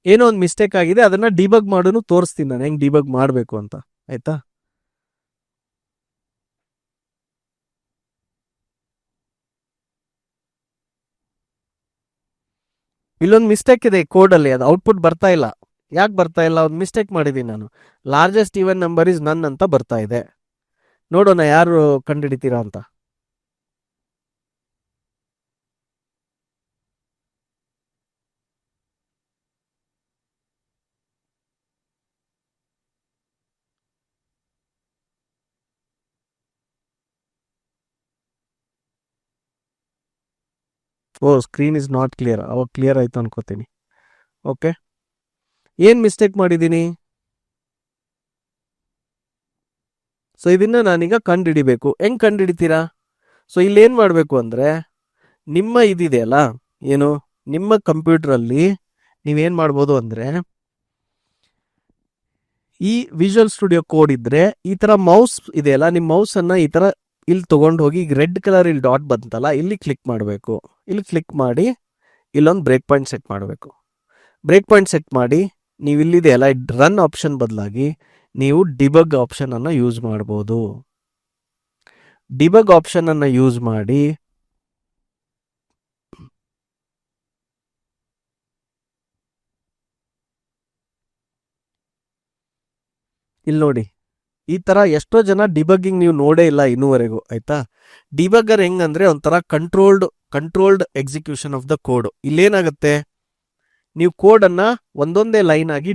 ಏನೋ ಒಂದು ಮಿಸ್ಟೇಕ್ ಆಗಿದೆ, ಅದನ್ನ ಡಿಬಗ್ ಮಾಡೋನು ತೋರಿಸ್ತೀನಿ ನಾನು ಹೆಂಗ್ ಡಿಬಗ್ ಮಾಡಬೇಕು ಅಂತ, ಆಯ್ತಾ? ಇಲ್ಲೊಂದು ಮಿಸ್ಟೇಕ್ ಇದೆ ಕೋಡಲ್ಲಿ, ಅದು ಔಟ್ಪುಟ್ ಬರ್ತಾ ಇಲ್ಲ. ಯಾಕೆ ಬರ್ತಾ ಇಲ್ಲ? ಒಂದು ಮಿಸ್ಟೇಕ್ ಮಾಡಿದ್ದೀನಿ ನಾನು. ಲಾರ್ಜೆಸ್ಟ್ ಈವನ್ ನಂಬರ್ ಇಸ್ ನನ್ ಅಂತ ಬರ್ತಾ ಇದೆ. ನೋಡೋಣ ಯಾರು ಕಂಡುಹಿಡಿತೀರಾ ಅಂತ. ಓ, ಸ್ಕ್ರೀನ್ ಇಸ್ ನಾಟ್ ಕ್ಲಿಯರ್. ಅವಾಗ ಕ್ಲಿಯರ್ ಆಯ್ತು ಅನ್ಕೋತೀನಿ. ಓಕೆ, ಏನ್ ಮಿಸ್ಟೇಕ್ ಮಾಡಿದ್ದೀನಿ? ಸೊ ಇದನ್ನ ನಾನೀಗ ಕಂಡುಹಿಡಿಬೇಕು. ಹೆಂಗ್ ಕಂಡುಹಿಡಿತೀರಾ? ಸೊ ಇಲ್ಲಿ ಏನ್ ಮಾಡಬೇಕು ಅಂದ್ರೆ, ನಿಮ್ಮ ಇದಿದೆಯಲ್ಲ, ಏನು, ನಿಮ್ಮ ಕಂಪ್ಯೂಟರಲ್ಲಿ ನೀವೇನ್ ಮಾಡ್ಬೋದು ಅಂದ್ರೆ, ಈ ವಿಜುವಲ್ ಸ್ಟುಡಿಯೋ ಕೋಡ್ ಇದ್ರೆ ಈ ತರ ಮೌಸ್ ಇದೆಯಲ್ಲ, ನಿಮ್ಮ ಮೌಸ್ ಅನ್ನ ಈ ತರ ಇಲ್ಲಿ ತಗೊಂಡು ಹೋಗಿ ರೆಡ್ ಕಲರ್ ಇಲ್ಲಿ ಡಾಟ್ ಬಂತಲ್ಲ, ಇಲ್ಲಿ ಕ್ಲಿಕ್ ಮಾಡಬೇಕು. ಇಲ್ಲಿ ಕ್ಲಿಕ್ ಮಾಡಿ ಇಲ್ಲೊಂದು ಬ್ರೇಕ್ ಪಾಯಿಂಟ್ ಸೆಟ್ ಮಾಡಬೇಕು. ಬ್ರೇಕ್ ಪಾಯಿಂಟ್ ಸೆಟ್ ಮಾಡಿ ನೀವು ಇಲ್ಲಿದೆಯಲ್ಲ ರನ್ ಆಪ್ಷನ್ ಬದಲಾಗಿ ನೀವು ಡಿಬಗ್ ಆಪ್ಷನ್ ಅನ್ನ ಯೂಸ್ ಮಾಡ್ಬೋದು. ಡಿಬಗ್ ಆಪ್ಷನ್ ಅನ್ನ ಯೂಸ್ ಮಾಡಿ ಇಲ್ಲಿ ನೋಡಿ, ಈ ತರ ಎಷ್ಟೋ ಜನ ಡಿಬಗ್ಗಿಂಗ್ ನೀವು ನೋಡೇ ಇಲ್ಲ ಇನ್ನೂವರೆಗೂ, ಆಯ್ತಾ? ಡಿಬಗ್ಗರ್ ಹೆಂಗಂದ್ರೆ ಒಂಥರ controlled execution of the code. ಇಲ್ಲೇನಾಗುತ್ತೆ, ನೀವು ಕೋಡ್ ಅನ್ನ ಒಂದೊಂದೇ ಲೈನ್ ಆಗಿ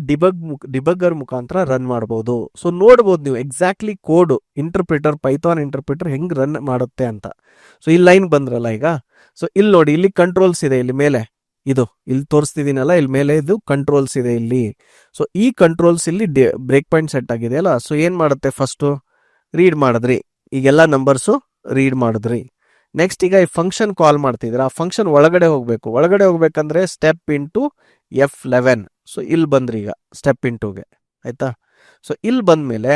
ಡಿಬಗ್ಗರ್ ಮುಖಾಂತರ ರನ್ ಮಾಡಬಹುದು. ಸೊ ನೋಡ್ಬೋದು ನೀವು exactly code interpreter, Python interpreter ಹೆಂಗ್ ರನ್ ಮಾಡುತ್ತೆ ಅಂತ. ಸೊ ಈ ಲೈನ್ ಬಂದ್ರಲ್ಲ ಈಗ, ಸೊ ಇಲ್ಲಿ ನೋಡಿ, ಇಲ್ಲಿ ಕಂಟ್ರೋಲ್ಸ್ ಇದೆ, ಇಲ್ಲಿ ಮೇಲೆ ಇಲ್ಲಿ ತೋರಿಸ್ತಿದ್ದೀನಲ್ಲ, ಇಲ್ಲಿ ಮೇಲೆ ಇದು ಕಂಟ್ರೋಲ್ಸ್ ಇದೆ ಇಲ್ಲಿ. ಸೊ ಈ ಕಂಟ್ರೋಲ್ಸ್ ಇಲ್ಲಿ ಬ್ರೇಕ್ ಪಾಯಿಂಟ್ ಸೆಟ್ ಆಗಿದೆ ಅಲ್ಲ. ಸೊ ಏನ್ ಮಾಡುತ್ತೆ, ಫಸ್ಟ್ ರೀಡ್ ಮಾಡಿದ್ರಿ, ಈಗೆಲ್ಲ ನಂಬರ್ಸು ರೀಡ್ ಮಾಡಿದ್ರಿ. ನೆಕ್ಸ್ಟ್ ಈಗ ಈ ಫಂಕ್ಷನ್ ಕಾಲ್ ಮಾಡ್ತಿದ್ರೆ ಆ ಫಂಕ್ಷನ್ ಒಳಗಡೆ ಹೋಗ್ಬೇಕು. ಒಳಗಡೆ ಹೋಗ್ಬೇಕಂದ್ರೆ ಸ್ಟೆಪ್ ಇಂಟು F11. ಸೊ ಇಲ್ಲಿ ಬಂದ್ರಿ ಈಗ ಸ್ಟೆಪ್ ಇಂಟುಗೆ, ಆಯ್ತಾ? ಸೊ ಇಲ್ಲಿ ಬಂದ್ಮೇಲೆ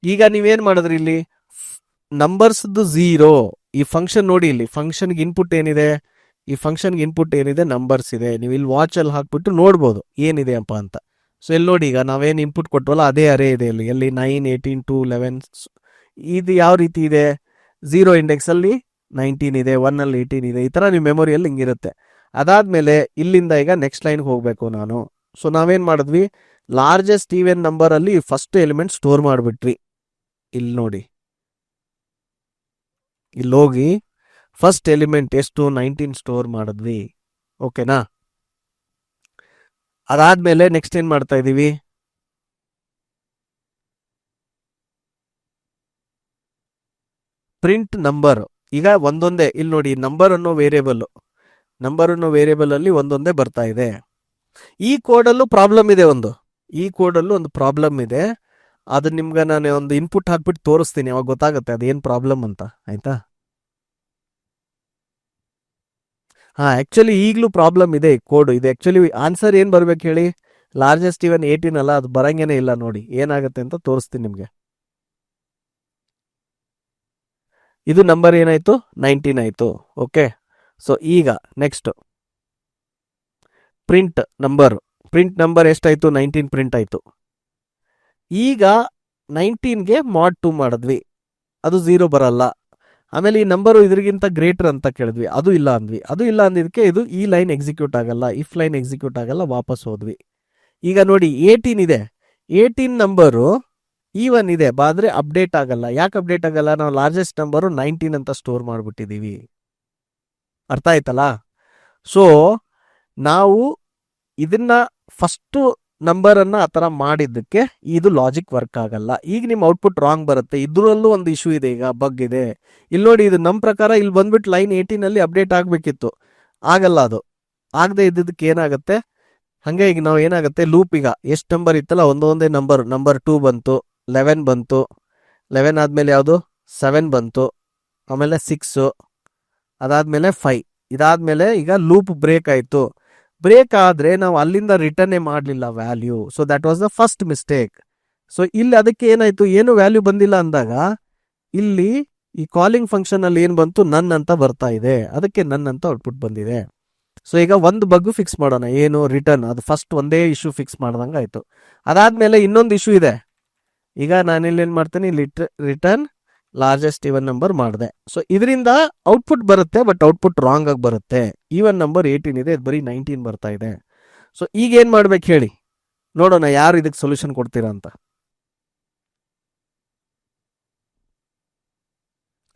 ಈಗ ನೀವೇನ್ ಮಾಡಿದ್ರಿ, ಇಲ್ಲಿ ನಂಬರ್ಸ್ದು 0. ಈ ಫಂಕ್ಷನ್ ನೋಡಿ, ಇಲ್ಲಿ ಫಂಕ್ಷನ್ಗೆ ಇನ್ಪುಟ್ ಏನಿದೆ, ಈ ಫಂಕ್ಷನ್ಗೆ ಇನ್ಪುಟ್ ಏನಿದೆ, ನಂಬರ್ಸ್ ಇದೆ. ನೀವು ಇಲ್ಲಿ ವಾಚಲ್ಲಿ ಹಾಕ್ಬಿಟ್ಟು ನೋಡ್ಬೋದು ಏನಿದೆ ಅಪ್ಪ ಅಂತ. ಸೊ ಇಲ್ಲಿ ನೋಡಿ, ಈಗ ನಾವೇನು ಇನ್ಪುಟ್ ಕೊಟ್ಟವಲ್ಲ ಅದೇ ಅರೇ ಇದೆ ಇಲ್ಲಿ. ಎಲ್ಲಿ 9, 18, 2, 11. ಇದು ಯಾವ ರೀತಿ ಇದೆ, 0 ಇಂಡೆಕ್ಸಲ್ಲಿ 19 ಇದೆ, 1 ಅಲ್ಲಿ 18 ಇದೆ. ಈ ಥರ ನೀವು ಮೆಮೊರಿಯಲ್ಲಿ ಹಿಂಗಿರುತ್ತೆ. ಅದಾದ್ಮೇಲೆ ಇಲ್ಲಿಂದ ಈಗ ನೆಕ್ಸ್ಟ್ ಲೈನ್ಗೆ ಹೋಗ್ಬೇಕು ನಾನು. ಸೊ ನಾವೇನ್ ಮಾಡಿದ್ವಿ, ಲಾರ್ಜೆಸ್ಟ್ ಈವನ್ ನಂಬರ್ ಅಲ್ಲಿ ಫಸ್ಟ್ ಎಲಿಮೆಂಟ್ ಸ್ಟೋರ್ ಮಾಡಿಬಿಟ್ವಿ. ಇಲ್ಲಿ ನೋಡಿ, ಇಲ್ಲಿ ಹೋಗಿ ಫಸ್ಟ್ ಎಲಿಮೆಂಟ್ ಎಷ್ಟು 19 ಸ್ಟೋರ್ ಮಾಡಿದ್ವಿ. ಓಕೆನಾ? ಅದಾದ್ಮೇಲೆ ನೆಕ್ಸ್ಟ್ ಏನ್ ಮಾಡ್ತಾ ಇದೀವಿ, ಪ್ರಿಂಟ್ ನಂಬರ್. ಈಗ ಒಂದೊಂದೇ ಇಲ್ಲಿ ನೋಡಿ, ನಂಬರ್ ಅನ್ನೋ ವೇರಿಯೇಬಲ್ ಅಲ್ಲಿ ಒಂದೊಂದೇ ಬರ್ತಾ ಇದೆ. ಈ ಕೋಡಲ್ಲೂ ಪ್ರಾಬ್ಲಮ್ ಇದೆ, ಒಂದು ಪ್ರಾಬ್ಲಮ್ ಇದೆ. ಅದು ನಿಮ್ಗೆ ನಾನು ಒಂದು ಇನ್ಪುಟ್ ಹಾಕ್ಬಿಟ್ಟು ತೋರಿಸ್ತೀನಿ, ಅವಾಗ ಗೊತ್ತಾಗುತ್ತೆ ಅದೇನು ಪ್ರಾಬ್ಲಮ್ ಅಂತ. ಆಯ್ತಾ? ಆಕ್ಚುಲಿ ಈಗಲೂ ಪ್ರಾಬ್ಲಮ್ ಇದೆ, ಕೋಡ್ ಇದೆ. ಆಕ್ಚುಲಿ ಆನ್ಸರ್ ಏನ್ ಬರ್ಬೇಕು ಹೇಳಿ, ಲಾರ್ಜೆಸ್ಟ್ ಈವನ್ 18 ಅಲ್ಲ, ಅದು ಬರಂಗೇನೆ ಇಲ್ಲ. ನೋಡಿ ಏನಾಗುತ್ತೆ ಅಂತ ತೋರಿಸ್ತೀನಿ ನಿಮ್ಗೆ. ಇದು ನಂಬರ್ ಏನಾಯ್ತು, 19 ಆಯ್ತು. ಓಕೆ, ಸೊ ಈಗ ನೆಕ್ಸ್ಟ್ ಪ್ರಿಂಟ್ ನಂಬರ್ ಎಷ್ಟಾಯ್ತು, 19 ಪ್ರಿಂಟ್ ಆಯ್ತು. ಈಗ 19ಗೆ mod 2 ಮಾಡಿದ್ವಿ, ಅದು 0 ಬರಲ್ಲ. ಆಮೇಲೆ ಈ ನಂಬರು ಇದ್ರಿಗಿಂತ ಗ್ರೇಟರ್ ಅಂತ ಕೇಳಿದ್ವಿ, ಅದು ಇಲ್ಲ ಅಂದಿದ್ದಕ್ಕೆ ಇದು ಈ ಲೈನ್ ಎಕ್ಸಿಕ್ಯೂಟ್ ಆಗಲ್ಲ, ಇಫ್ ಲೈನ್ ಎಕ್ಸಿಕ್ಯೂಟ್ ಆಗಲ್ಲ, ವಾಪಸ್ ಹೋದ್ವಿ. ಈಗ ನೋಡಿ 18 ಇದೆ, 18 ನಂಬರು ಈವನ್ ಇದೆ, ಬಾದ್ರೆ ಅಪ್ಡೇಟ್ ಆಗಲ್ಲ. ಯಾಕೆ ಅಪ್ಡೇಟ್ ಆಗಲ್ಲ, ನಾವು ಲಾರ್ಜೆಸ್ಟ್ ನಂಬರು 19 ಅಂತ ಸ್ಟೋರ್ ಮಾಡಿಬಿಟ್ಟಿದ್ದೀವಿ. ಅರ್ಥ ಆಯ್ತಲ್ಲ? ಸೊ ನಾವು ಇದನ್ನ ಫಸ್ಟ್ ನಂಬರ್ ಅನ್ನ ಆ ಥರ ಮಾಡಿದ್ದಕ್ಕೆ ಇದು ಲಾಜಿಕ್ ವರ್ಕ್ ಆಗಲ್ಲ. ಈಗ ನಿಮ್ಮ ಔಟ್ಪುಟ್ ರಾಂಗ್ ಬರುತ್ತೆ. ಇದರಲ್ಲೂ ಒಂದು ಇಶ್ಯೂ ಇದೆ, ಈಗ ಬಗ್ ಇದೆ. ಇಲ್ಲಿ ನೋಡಿ, ಇದು ನಮ್ಮ ಪ್ರಕಾರ ಇಲ್ಲಿ ಬಂದ್ಬಿಟ್ಟು ಲೈನ್ 18 ಅಲ್ಲಿ ಅಪ್ಡೇಟ್ ಆಗಬೇಕಿತ್ತು, ಆಗಲ್ಲ. ಅದು ಆಗದೆ ಇದ್ದಿದ್ದಕ್ಕೆ ಏನಾಗುತ್ತೆ, ಹಂಗೆ ಈಗ ನಾವು ಏನಾಗುತ್ತೆ, ಲೂಪ್ ಈಗ ಎಷ್ಟು ನಂಬರ್ ಇತ್ತಲ್ಲ ಒಂದೊಂದೇ ನಂಬರ್ 2 ಬಂತು, 11 ಬಂತು, 11 ಆದ್ಮೇಲೆ ಯಾವುದು 7 ಬಂತು, ಆಮೇಲೆ 6, ಅದಾದ್ಮೇಲೆ 5. ಇದಾದ್ಮೇಲೆ ಈಗ ಲೂಪ್ ಬ್ರೇಕ್ ಆಯ್ತು. ಬ್ರೇಕ್ ಆದ್ರೆ ನಾವು ಅಲ್ಲಿಂದ ರಿಟರ್ನೇ ಮಾಡಲಿಲ್ಲ value. So that was the first mistake. So ಇಲ್ಲಿ ಅದಕ್ಕೆ ಏನಾಯ್ತು, ಏನು ವ್ಯಾಲ್ಯೂ ಬಂದಿಲ್ಲ ಅಂದಾಗ ಇಲ್ಲಿ ಈ ಕಾಲಿಂಗ್ ಫಂಕ್ಷನ್ ಅಲ್ಲಿ ಏನ್ ಬಂತು, ನನ್ ಅಂತ ಬರ್ತಾ ಇದೆ, ಅದಕ್ಕೆ ನನ್ ಅಂತ ಔಟ್ಪುಟ್ ಬಂದಿದೆ. ಸೊ ಈಗ ಒಂದು ಬಗ್ ಫಿಕ್ಸ್ ಮಾಡೋಣ, ಏನು ರಿಟರ್ನ್. ಅದು ಫಸ್ಟ್ ಒಂದೇ ಇಶ್ಯೂ ಫಿಕ್ಸ್ ಮಾಡ್ದಂಗೆ ಆಯ್ತು. ಅದಾದ್ಮೇಲೆ ಇನ್ನೊಂದು ಇಶ್ಯೂ ಇದೆ. ಈಗ ನಾನಿಲ್ಲಿ ಏನ್ ಮಾಡ್ತೇನೆ, ರಿಟರ್ನ್ ಲಾರ್ಜೆಸ್ಟ್ ಈವನ್ ನಂಬರ್ ಮಾಡಿದೆ. ಸೊ ಇದರಿಂದ ಔಟ್ಪುಟ್ ಬರುತ್ತೆ, ಬಟ್ ಔಟ್ಪುಟ್ ರಾಂಗ್ ಆಗಿ ಬರುತ್ತೆ. ಈವನ್ ನಂಬರ್ 18 ಇದೆ, ಬರೀ 19 ಬರ್ತಾ ಇದೆ. ಸೊ ಈಗ ಏನ್ ಮಾಡ್ಬೇಕು ಹೇಳಿ, ನೋಡೋಣ ಯಾರು ಇದಕ್ಕೆ ಸೊಲ್ಯೂಷನ್ ಕೊಡ್ತೀರಾ ಅಂತ.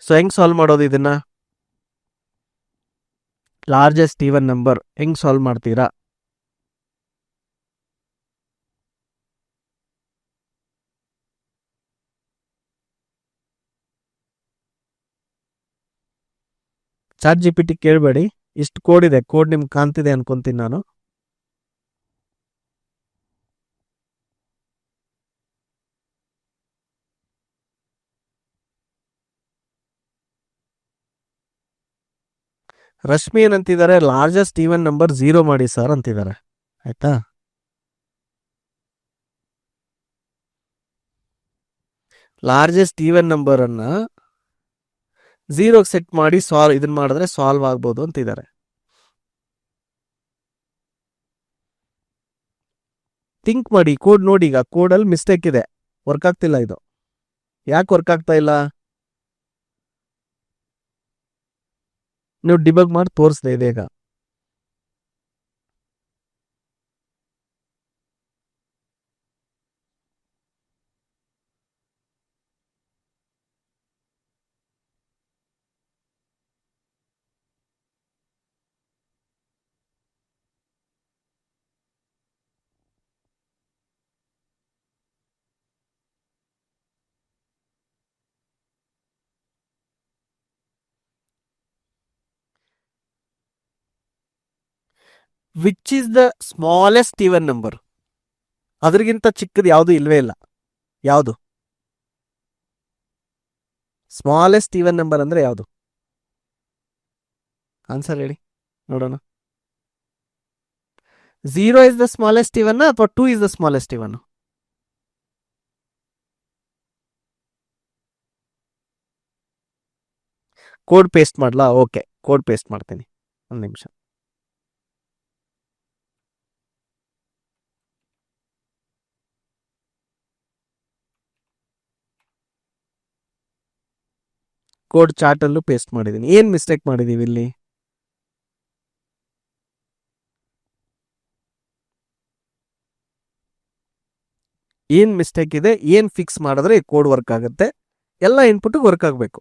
ಸೊ ಹೆಂಗ್ ಸಾಲ್ವ್ ಮಾಡೋದು ಇದನ್ನ, ಲಾರ್ಜೆಸ್ಟ್ ಈವನ್ ನಂಬರ್ ಹೆಂಗ್ ಸಾಲ್ವ್ ಮಾಡ್ತೀರಾ? ಚಾಟ್ GPT ಕೇಳಬೇಡಿ, ಇಷ್ಟು ಕೋಡ್ ಇದೆ, ಕೋಡ್ ನಿಮ್ಗೆ ಕಾಣ್ತಿದೆ ಅನ್ಕೊಂತೀನಿ ನಾನು. ರಶ್ಮಿ ಏನಂತಿದ್ದಾರೆ, ಲಾರ್ಜೆಸ್ಟ್ ಈವನ್ ನಂಬರ್ 0 ಮಾಡಿ ಸರ್ ಅಂತಿದ್ದಾರೆ. ಆಯ್ತಾ? ಲಾರ್ಜೆಸ್ಟ್ ಈವನ್ ನಂಬರ್ ಅನ್ನ 0 ಸೆಟ್ ಮಾಡಿ ಇದನ್ನ ಮಾಡಿದ್ರೆ ಸಾಲ್ವ್ ಆಗ್ಬೋದು ಅಂತಿದ್ದಾರೆ. ಥಿಂಕ್ ಮಾಡಿ, ಕೋಡ್ ನೋಡಿ. ಈಗ ಕೋಡಲ್ಲಿ ಮಿಸ್ಟೇಕ್ ಇದೆ, ವರ್ಕ್ ಆಗ್ತಿಲ್ಲ. ಇದು ಯಾಕೆ ವರ್ಕ್ ಆಗ್ತಾ ಇಲ್ಲ, ನೀವು ಡಿಬಗ್ ಮಾಡಿ ತೋರಿಸ್ದೆ ಇದೆ ಈಗ. Which is the smallest even number? ಅದ್ರಿಗಿಂತ ಚಿಕ್ಕದು ಯಾವುದು ಇಲ್ವೇ ಇಲ್ಲ. ಯಾವುದು ಸ್ಮಾಲೆಸ್ಟ್ ಈವನ್ ನಂಬರ್ ಅಂದ್ರೆ ಯಾವುದು? ಆನ್ಸರ್ ಹೇಳಿ ನೋಡೋಣ. 0 ಇಸ್ ದ ಸ್ಮಾಲೆಸ್ಟ್ ಈವನ್ ಅಥವಾ 2 is the smallest even? Code paste ಮಾಡ್ಲಾ? ಓಕೆ, ಕೋಡ್ ಪೇಸ್ಟ್ ಮಾಡ್ತೀನಿ, ಒಂದು ನಿಮಿಷ. ಕೋಡ್ ಚಾರ್ಟಲ್ಲೂ ಪೇಸ್ಟ್ ಮಾಡಿದ್ದೀನಿ. ಏನು ಮಿಸ್ಟೇಕ್ ಮಾಡಿದ್ದೀವಿ ಇಲ್ಲಿ? ಏನು ಮಿಸ್ಟೇಕ್ ಇದೆ, ಏನು ಫಿಕ್ಸ್ ಮಾಡಿದ್ರೆ ಈ ಕೋಡ್ ವರ್ಕ್ ಆಗುತ್ತೆ? ಎಲ್ಲ ಇನ್ಪುಟ್ಗೆ ವರ್ಕ್ ಆಗಬೇಕು.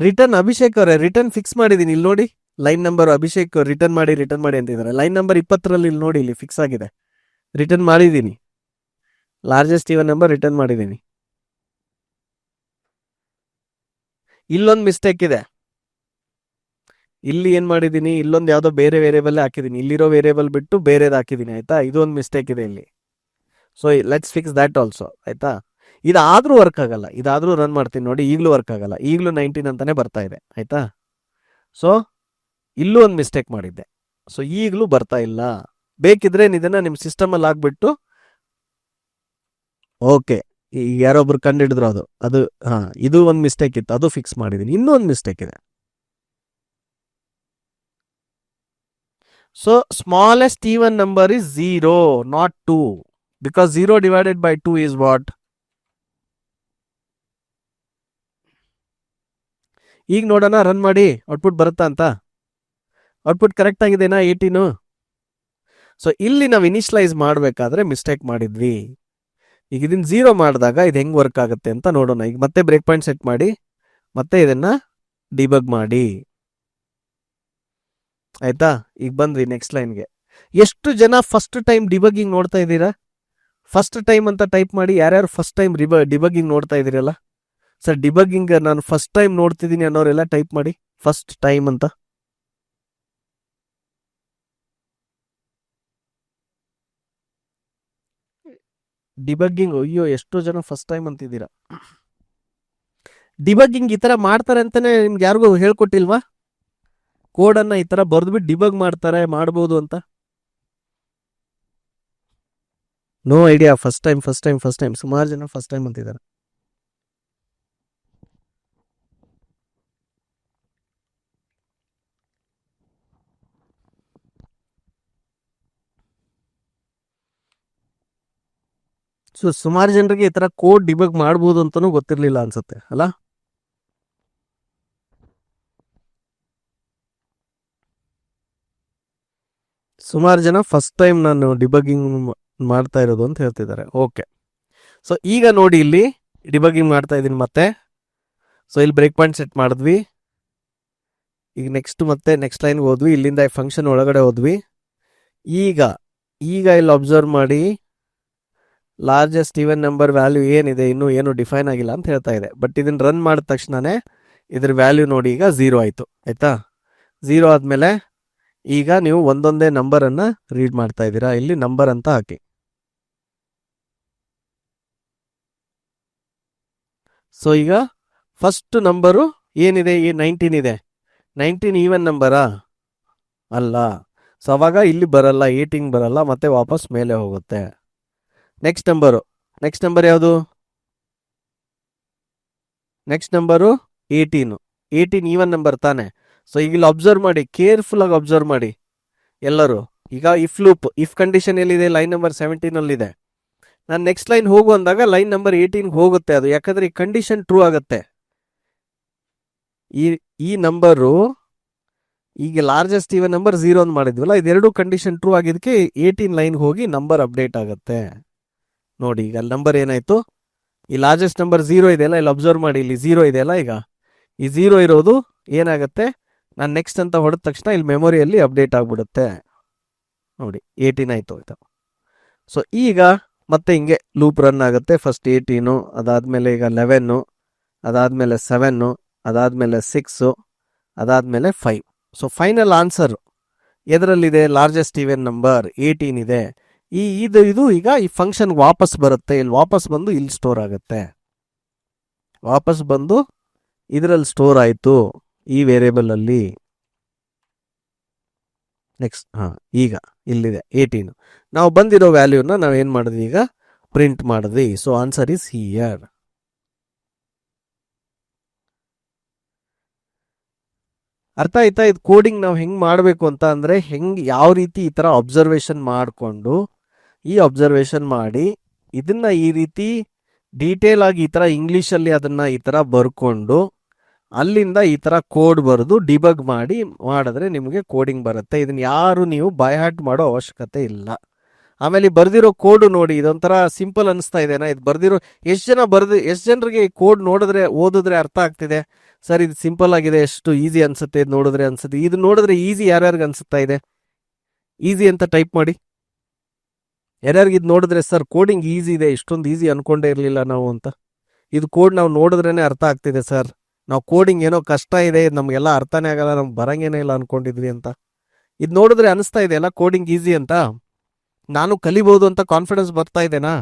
ರಿಟರ್ನ್ ಅಭಿಷೇಕ್ ಅವರೇ, ರಿಟರ್ನ್ ಫಿಕ್ಸ್ ಮಾಡಿದ್ದೀನಿ, ಇಲ್ಲಿ ನೋಡಿ. ಲೈನ್ ನಂಬರ್ ಅಭಿಷೇಕ್ ರಿಟರ್ನ್ ಮಾಡಿ ಅಂತಿದ್ದಾರೆ. ಲೈನ್ ನಂಬರ್ 20ರಲ್ಲಿ ಇಲ್ಲಿ ನೋಡಿ, ಇಲ್ಲಿ ಫಿಕ್ಸ್ ಆಗಿದೆ. ರಿಟರ್ನ್ ಮಾಡಿದ್ದೀನಿ, ಲಾರ್ಜೆಸ್ಟ್ ಈವನ್ ನಂಬರ್ ರಿಟರ್ನ್ ಮಾಡಿದ್ದೀನಿ. ಇಲ್ಲೊಂದು ಮಿಸ್ಟೇಕ್ ಇದೆ. ಇಲ್ಲಿ ಏನು ಮಾಡಿದ್ದೀನಿ, ಇಲ್ಲೊಂದು ಯಾವುದೋ ಬೇರೆ ವೇರಿಯೇಬಲ್ ಹಾಕಿದ್ದೀನಿ, ಇಲ್ಲಿರೋ ವೇರಿಯೇಬಲ್ ಬಿಟ್ಟು ಬೇರೆದು ಹಾಕಿದ್ದೀನಿ, ಆಯ್ತಾ? ಇದೊಂದು ಮಿಸ್ಟೇಕ್ ಇದೆ ಇಲ್ಲಿ. So let's fix that also, ಆಯ್ತಾ? ಇದಾದರೂ ವರ್ಕ್ ಆಗಲ್ಲ, ಇದಾದರೂ ರನ್ ಮಾಡ್ತೀನಿ ನೋಡಿ, ಈಗಲೂ ವರ್ಕ್ ಆಗಲ್ಲ, ಈಗಲೂ 19 ಅಂತಾನೆ ಬರ್ತಾ ಇದೆ, ಆಯ್ತಾ? ಸೊ ಇಲ್ಲೂ ಒಂದು ಮಿಸ್ಟೇಕ್ ಮಾಡಿದ್ದೆ, ಸೊ ಈಗಲೂ ಬರ್ತಾ ಇಲ್ಲ. ಬೇಕಿದ್ರೆ ಇದನ್ನ ನಿಮ್ಮ ಸಿಸ್ಟಮಲ್ಲಿ ಹಾಕ್ಬಿಟ್ಟು, ಓಕೆ, ಈಗ ಯಾರೊಬ್ರು ಕಂಡುಹಿಡಿದ್ರು ಅದು ಹಾಂ, ಇದು ಒಂದು ಮಿಸ್ಟೇಕ್ ಇತ್ತು, ಅದು ಫಿಕ್ಸ್ ಮಾಡಿದ್ದೀನಿ. ಇನ್ನೂ ಒಂದು ಮಿಸ್ಟೇಕ್ ಇದೆ. So smallest even number is 0, not 2, because 0 divided by 2 is what? ಈಗ ನೋಡೋಣ, ರನ್ ಮಾಡಿ ಔಟ್ಪುಟ್ ಬರುತ್ತಾ ಅಂತ. Output correct ಆಗಿದೆನಾ 18? ಸೊ ಇಲ್ಲಿ ನಾವು ಇನಿಷಿಯಲೈಸ್ ಮಾಡಬೇಕಾದ್ರೆ ಮಿಸ್ಟೇಕ್ ಮಾಡಿದ್ವಿ. ಈಗ ಇದನ್ನ 0 ಮಾಡಿದಾಗ ಇದು ಹೆಂಗೆ ವರ್ಕ್ ಆಗುತ್ತೆ ಅಂತ ನೋಡೋಣ. ಈಗ ಮತ್ತೆ ಬ್ರೇಕ್ ಪಾಯಿಂಟ್ ಸೆಟ್ ಮಾಡಿ ಮತ್ತೆ ಇದನ್ನ ಡಿಬಗ್ ಮಾಡಿ, ಆಯ್ತಾ? ಈಗ ಬಂದ್ವಿ ನೆಕ್ಸ್ಟ್ ಲೈನ್ಗೆ. ಎಷ್ಟು ಜನ ಫಸ್ಟ್ ಟೈಮ್ ಡಿಬಗಿಂಗ್ ನೋಡ್ತಾ ಇದ್ದೀರಾ? ಫಸ್ಟ್ ಟೈಮ್ ಅಂತ ಟೈಪ್ ಮಾಡಿ. ಯಾರ್ಯಾರು ಫಸ್ಟ್ ಟೈಮ್ ಡಿಬಗಿಂಗ್ ನೋಡ್ತಾ ಇದ್ದೀರಲ್ಲ? ಸರ್, ಡಿಬಗಿಂಗ್ ನಾನು ಫಸ್ಟ್ ಟೈಮ್ ನೋಡ್ತಿದ್ದೀನಿ ಅನ್ನೋರೆಲ್ಲ ಟೈಪ್ ಮಾಡಿ ಫಸ್ಟ್ ಟೈಮ್ ಅಂತ. ಡಿಬಗ್ಗಿಂಗ್, ಅಯ್ಯೋ ಎಷ್ಟು ಜನ ಫಸ್ಟ್ ಟೈಮ್ ಅಂತಿದ್ದೀರಾ. ಡಿಬಗ್ಗಿಂಗ್ ಈ ಥರ ಮಾಡ್ತಾರೆ ಅಂತಾನೆ ನಿಮ್ಗೆ ಯಾರಿಗೂ ಹೇಳ್ಕೊಟ್ಟಿಲ್ವಾ? ಕೋಡನ್ನು ಈ ಥರ ಬರೆದ್ಬಿಟ್ಟು ಡಿಬಗ್ ಮಾಡ್ಬೋದು ಅಂತ. No idea. ಫಸ್ಟ್ ಟೈಮ್ ಸುಮಾರು ಜನ ಫಸ್ಟ್ ಟೈಮ್ ಅಂತಿದ್ದಾರೆ. ಸೊ ಸುಮಾರು ಜನರಿಗೆ ಈ ಥರ ಕೋಡ್ ಡಿಬಗ್ ಮಾಡ್ಬೋದು ಅಂತಲೂ ಗೊತ್ತಿರಲಿಲ್ಲ ಅನ್ಸುತ್ತೆ ಅಲ್ಲ? ಸುಮಾರು ಜನ ಫಸ್ಟ್ ಟೈಮ್ ನಾನು ಡಿಬಗಿಂಗ್ ಮಾಡ್ತಾ ಇರೋದು ಅಂತ ಹೇಳ್ತಿದ್ದಾರೆ. ಓಕೆ, ಸೊ ಈಗ ನೋಡಿ, ಇಲ್ಲಿ ಡಿಬಗಿಂಗ್ ಮಾಡ್ತಾ ಇದ್ದೀನಿ ಮತ್ತೆ. ಸೊ ಇಲ್ಲಿ ಬ್ರೇಕ್ ಪಾಯಿಂಟ್ ಸೆಟ್ ಮಾಡಿದ್ವಿ. ಈಗ ಮತ್ತೆ ನೆಕ್ಸ್ಟ್ ಲೈನ್ಗೆ ಹೋದ್ವಿ. ಇಲ್ಲಿಂದ ಫಂಕ್ಷನ್ ಒಳಗಡೆ ಹೋದ್ವಿ. ಈಗ ಇಲ್ಲಿ ಅಬ್ಸರ್ವ್ ಮಾಡಿ, ಲಾರ್ಜೆಸ್ಟ್ ಈವನ್ ನಂಬರ್ ವ್ಯಾಲ್ಯೂ ಏನಿದೆ, ಇನ್ನೂ ಏನು ಡಿಫೈನ್ ಆಗಿಲ್ಲ ಅಂತ ಹೇಳ್ತಾ ಇದೆ. ಬಟ್ ಇದನ್ನು ರನ್ ಮಾಡಿದ ತಕ್ಷಣನೇ ಇದ್ರ ವ್ಯಾಲ್ಯೂ ನೋಡಿ ಈಗ 0 ಆಯಿತು, ಆಯ್ತಾ? 0 ಆದಮೇಲೆ ಈಗ ನೀವು ಒಂದೊಂದೇ ನಂಬರನ್ನು ರೀಡ್ ಮಾಡ್ತಾ ಇದ್ದೀರಾ. ಇಲ್ಲಿ ನಂಬರ್ ಅಂತ ಹಾಕಿ. ಸೊ ಈಗ ಫಸ್ಟ್ ನಂಬರು ಏನಿದೆ, 19 ಇದೆ. 19 ಈವನ್ ನಂಬರಾ? ಅಲ್ಲ. ಸೊ ಅವಾಗ ಇಲ್ಲಿ ಬರಲ್ಲ, 18 ಬರಲ್ಲ, ಮತ್ತೆ ವಾಪಸ್ ಮೇಲೆ ಹೋಗುತ್ತೆ. ನೆಕ್ಸ್ಟ್ ನಂಬರ್ ಯಾವುದು? ನೆಕ್ಸ್ಟ್ ನಂಬರು 18 ಈವನ್ ನಂಬರ್ ತಾನೆ. ಸೊ ಈಗ ಇಲ್ಲಿ ಅಬ್ಸರ್ವ್ ಮಾಡಿ, ಕೇರ್ಫುಲ್ ಆಗಿ ಅಬ್ಸರ್ವ್ ಮಾಡಿ ಎಲ್ಲರೂ. ಈಗ ಇಫ್ ಕಂಡೀಷನ್ ಎಲ್ಲಿದೆ? ಲೈನ್ ನಂಬರ್ 17 ನಾನು ನೆಕ್ಸ್ಟ್ ಲೈನ್ ಹೋಗು ಅಂದಾಗ ಲೈನ್ ನಂಬರ್ 18 ಹೋಗುತ್ತೆ ಅದು, ಯಾಕಂದ್ರೆ ಈ ಕಂಡೀಷನ್ ಟ್ರೂ ಆಗುತ್ತೆ. ಈ ನಂಬರು ಈಗ ಲಾರ್ಜೆಸ್ಟ್ ಈವನ್ ನಂಬರ್ 0 ಅಂತ ಮಾಡಿದ್ವಲ್ಲ, ಇದೆರಡು ಕಂಡೀಷನ್ ಟ್ರೂ ಆಗಿದ್ದಕ್ಕೆ 18 ಲೈನ್ಗೆ ಹೋಗಿ ನಂಬರ್ ಅಪ್ಡೇಟ್ ಆಗುತ್ತೆ. ನೋಡಿ ಈಗ ಅಲ್ಲಿ ನಂಬರ್ ಏನಾಯ್ತು, ಈ ಲಾರ್ಜೆಸ್ಟ್ ನಂಬರ್ 0 ಇದೆಯಲ್ಲ, ಇಲ್ಲಿ ಅಬ್ಸರ್ವ್ ಮಾಡಿ, ಇಲ್ಲಿ 0 ಇದೆಯಲ್ಲ. ಈಗ ಈ 0 ಇರೋದು ಏನಾಗುತ್ತೆ, ನಾನು ನೆಕ್ಸ್ಟ್ ಅಂತ ಹೊಡೆದ ತಕ್ಷಣ ಇಲ್ಲಿ ಮೆಮೊರಿಯಲ್ಲಿ ಅಪ್ಡೇಟ್ ಆಗಿಬಿಡುತ್ತೆ. ನೋಡಿ 18 ಆಯಿತು, ಆಯ್ತಾ? ಸೊ ಈಗ ಮತ್ತೆ ಹಿಂಗೆ ಲೂಪ್ ರನ್ ಆಗುತ್ತೆ. ಫಸ್ಟ್ 18, ಅದಾದಮೇಲೆ ಈಗ 11, ಅದಾದಮೇಲೆ 7, ಅದಾದಮೇಲೆ 6, ಅದಾದಮೇಲೆ 5. ಸೊ ಫೈನಲ್ ಆನ್ಸರ್ ಎದರಲ್ಲಿದೆ? ಲಾರ್ಜೆಸ್ಟ್ ಈವನ್ ನಂಬರ್ 18 ಇದೆ. ಇದು ಈಗ ಈ ಫಂಕ್ಷನ್ಗೆ ವಾಪಸ್ ಬರುತ್ತೆ. ಇಲ್ಲಿ ವಾಪಸ್ ಬಂದು ಇಲ್ಲಿ ಸ್ಟೋರ್ ಆಗುತ್ತೆ. ವಾಪಸ್ ಬಂದು ಇದರಲ್ಲಿ ಸ್ಟೋರ್ ಆಯಿತು. ಈ ವೇರಿಯೇಬಲ್ ಅಲ್ಲಿ ನೆಕ್ಸ್ಟ್ ಈಗ ಇಲ್ಲಿದೆ 18. ನಾವು ಬಂದಿರೋ ವ್ಯಾಲ್ಯೂನ ನಾವು ಏನು ಮಾಡಿದ್ವಿ, ಈಗ ಪ್ರಿಂಟ್ ಮಾಡಿದ್ವಿ. So answer is here. ಅರ್ಥ ಆಯ್ತಾ? ಇದು ಕೋಡಿಂಗ್ ನಾವು ಹೆಂಗೆ ಮಾಡಬೇಕು ಅಂತ ಅಂದರೆ, ಯಾವ ರೀತಿ ಈ ಥರ ಅಬ್ಸರ್ವೇಷನ್ ಮಾಡಿಕೊಂಡು, ಈ ಅಬ್ಸರ್ವೇಷನ್ ಮಾಡಿ ಇದನ್ನ ಈ ರೀತಿ ಡೀಟೇಲ್ ಆಗಿ ಈ ಥರ ಇಂಗ್ಲೀಷಲ್ಲಿ ಅದನ್ನು ಈ ಥರ ಬರ್ಕೊಂಡು ಅಲ್ಲಿಂದ ಈ ಥರ ಕೋಡ್ ಬರೆದು ಡಿಬಗ್ ಮಾಡಿದ್ರೆ ನಿಮಗೆ ಕೋಡಿಂಗ್ ಬರುತ್ತೆ. ಇದನ್ನು ಯಾರು ನೀವು ಬೈ ಹಾರ್ಟ್ ಮಾಡೋ ಅವಶ್ಯಕತೆ ಇಲ್ಲ. ಆಮೇಲೆ ಈ ಬರ್ದಿರೋ ಕೋಡು ನೋಡಿ, ಇದೊಂಥರ ಸಿಂಪಲ್ ಅನಿಸ್ತಾ ಇದೆನಾ? ಇದು ಬರ್ದಿರೋ ಎಷ್ಟು ಜನರಿಗೆ ಈ ಕೋಡ್ ಓದಿದ್ರೆ ಅರ್ಥ ಆಗ್ತಿದೆ? ಸರ್ ಇದು ಸಿಂಪಲ್ ಆಗಿದೆ, ಎಷ್ಟು ಈಸಿ ಅನ್ಸುತ್ತೆ ಇದು ನೋಡಿದ್ರೆ ಅನ್ಸುತ್ತೆ. ಇದು ನೋಡಿದ್ರೆ ಈಸಿ ಯಾರ್ಯಾರಿಗೆ ಅನ್ಸುತ್ತಾ ಇದೆ? ಈಸಿ ಅಂತ ಟೈಪ್ ಮಾಡಿ. ಯಾರ್ಯಾರಿಗೆ ಇದು ನೋಡಿದ್ರೆ ಸರ್ ಕೋಡಿಂಗ್ ಈಸಿ ಇದೆ, ಇಷ್ಟೊಂದು ಈಸಿ ಅನ್ಕೊಂಡೇ ಇರಲಿಲ್ಲ ನಾವು ಅಂತ. ಇದು ಕೋಡ್ ನಾವು ನೋಡಿದ್ರೇನೆ ಅರ್ಥ ಆಗ್ತಿದೆ ಸರ್, ನಾವು ಕೋಡಿಂಗ್ ಏನೋ ಕಷ್ಟ ಇದೆ, ಇದು ನಮಗೆಲ್ಲ ಅರ್ಥನೇ ಆಗಲ್ಲ, ನಮ್ಗೆ ಬರಂಗೇನೇ ಇಲ್ಲ ಅನ್ಕೊಂಡಿದ್ವಿ ಅಂತ. ಇದು ನೋಡಿದ್ರೆ ಅನಿಸ್ತಾ ಇದೆ ಅಲ್ಲ ಕೋಡಿಂಗ್ ಈಸಿ ಅಂತ, ನಾನು ಕಲಿಬಹುದು ಅಂತ ಕಾನ್ಫಿಡೆನ್ಸ್ ಬರ್ತಾ ಇದೆನಾ?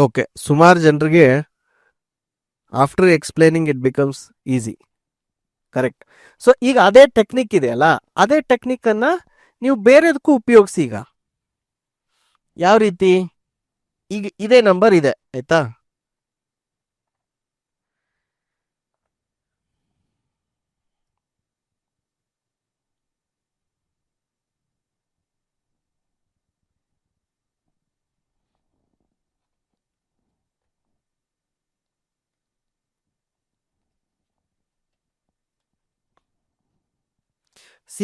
ಓಕೆ, ಸುಮಾರು ಜನರಿಗೆ after explaining it becomes easy. Correct. So ಈಗ ಅದೇ ಟೆಕ್ನಿಕ್ ಇದೆಯಲ್ಲ, ಅದೇ ಟೆಕ್ನಿಕ್ಕನ್ನು ನೀವು ಬೇರೆದಕ್ಕೂ ಉಪಯೋಗಿಸಿ. ಈಗ ಯಾವ ರೀತಿ? ಈಗ ಇದೇ ನಂಬರ್ ಇದೆ ಆಯ್ತಾ,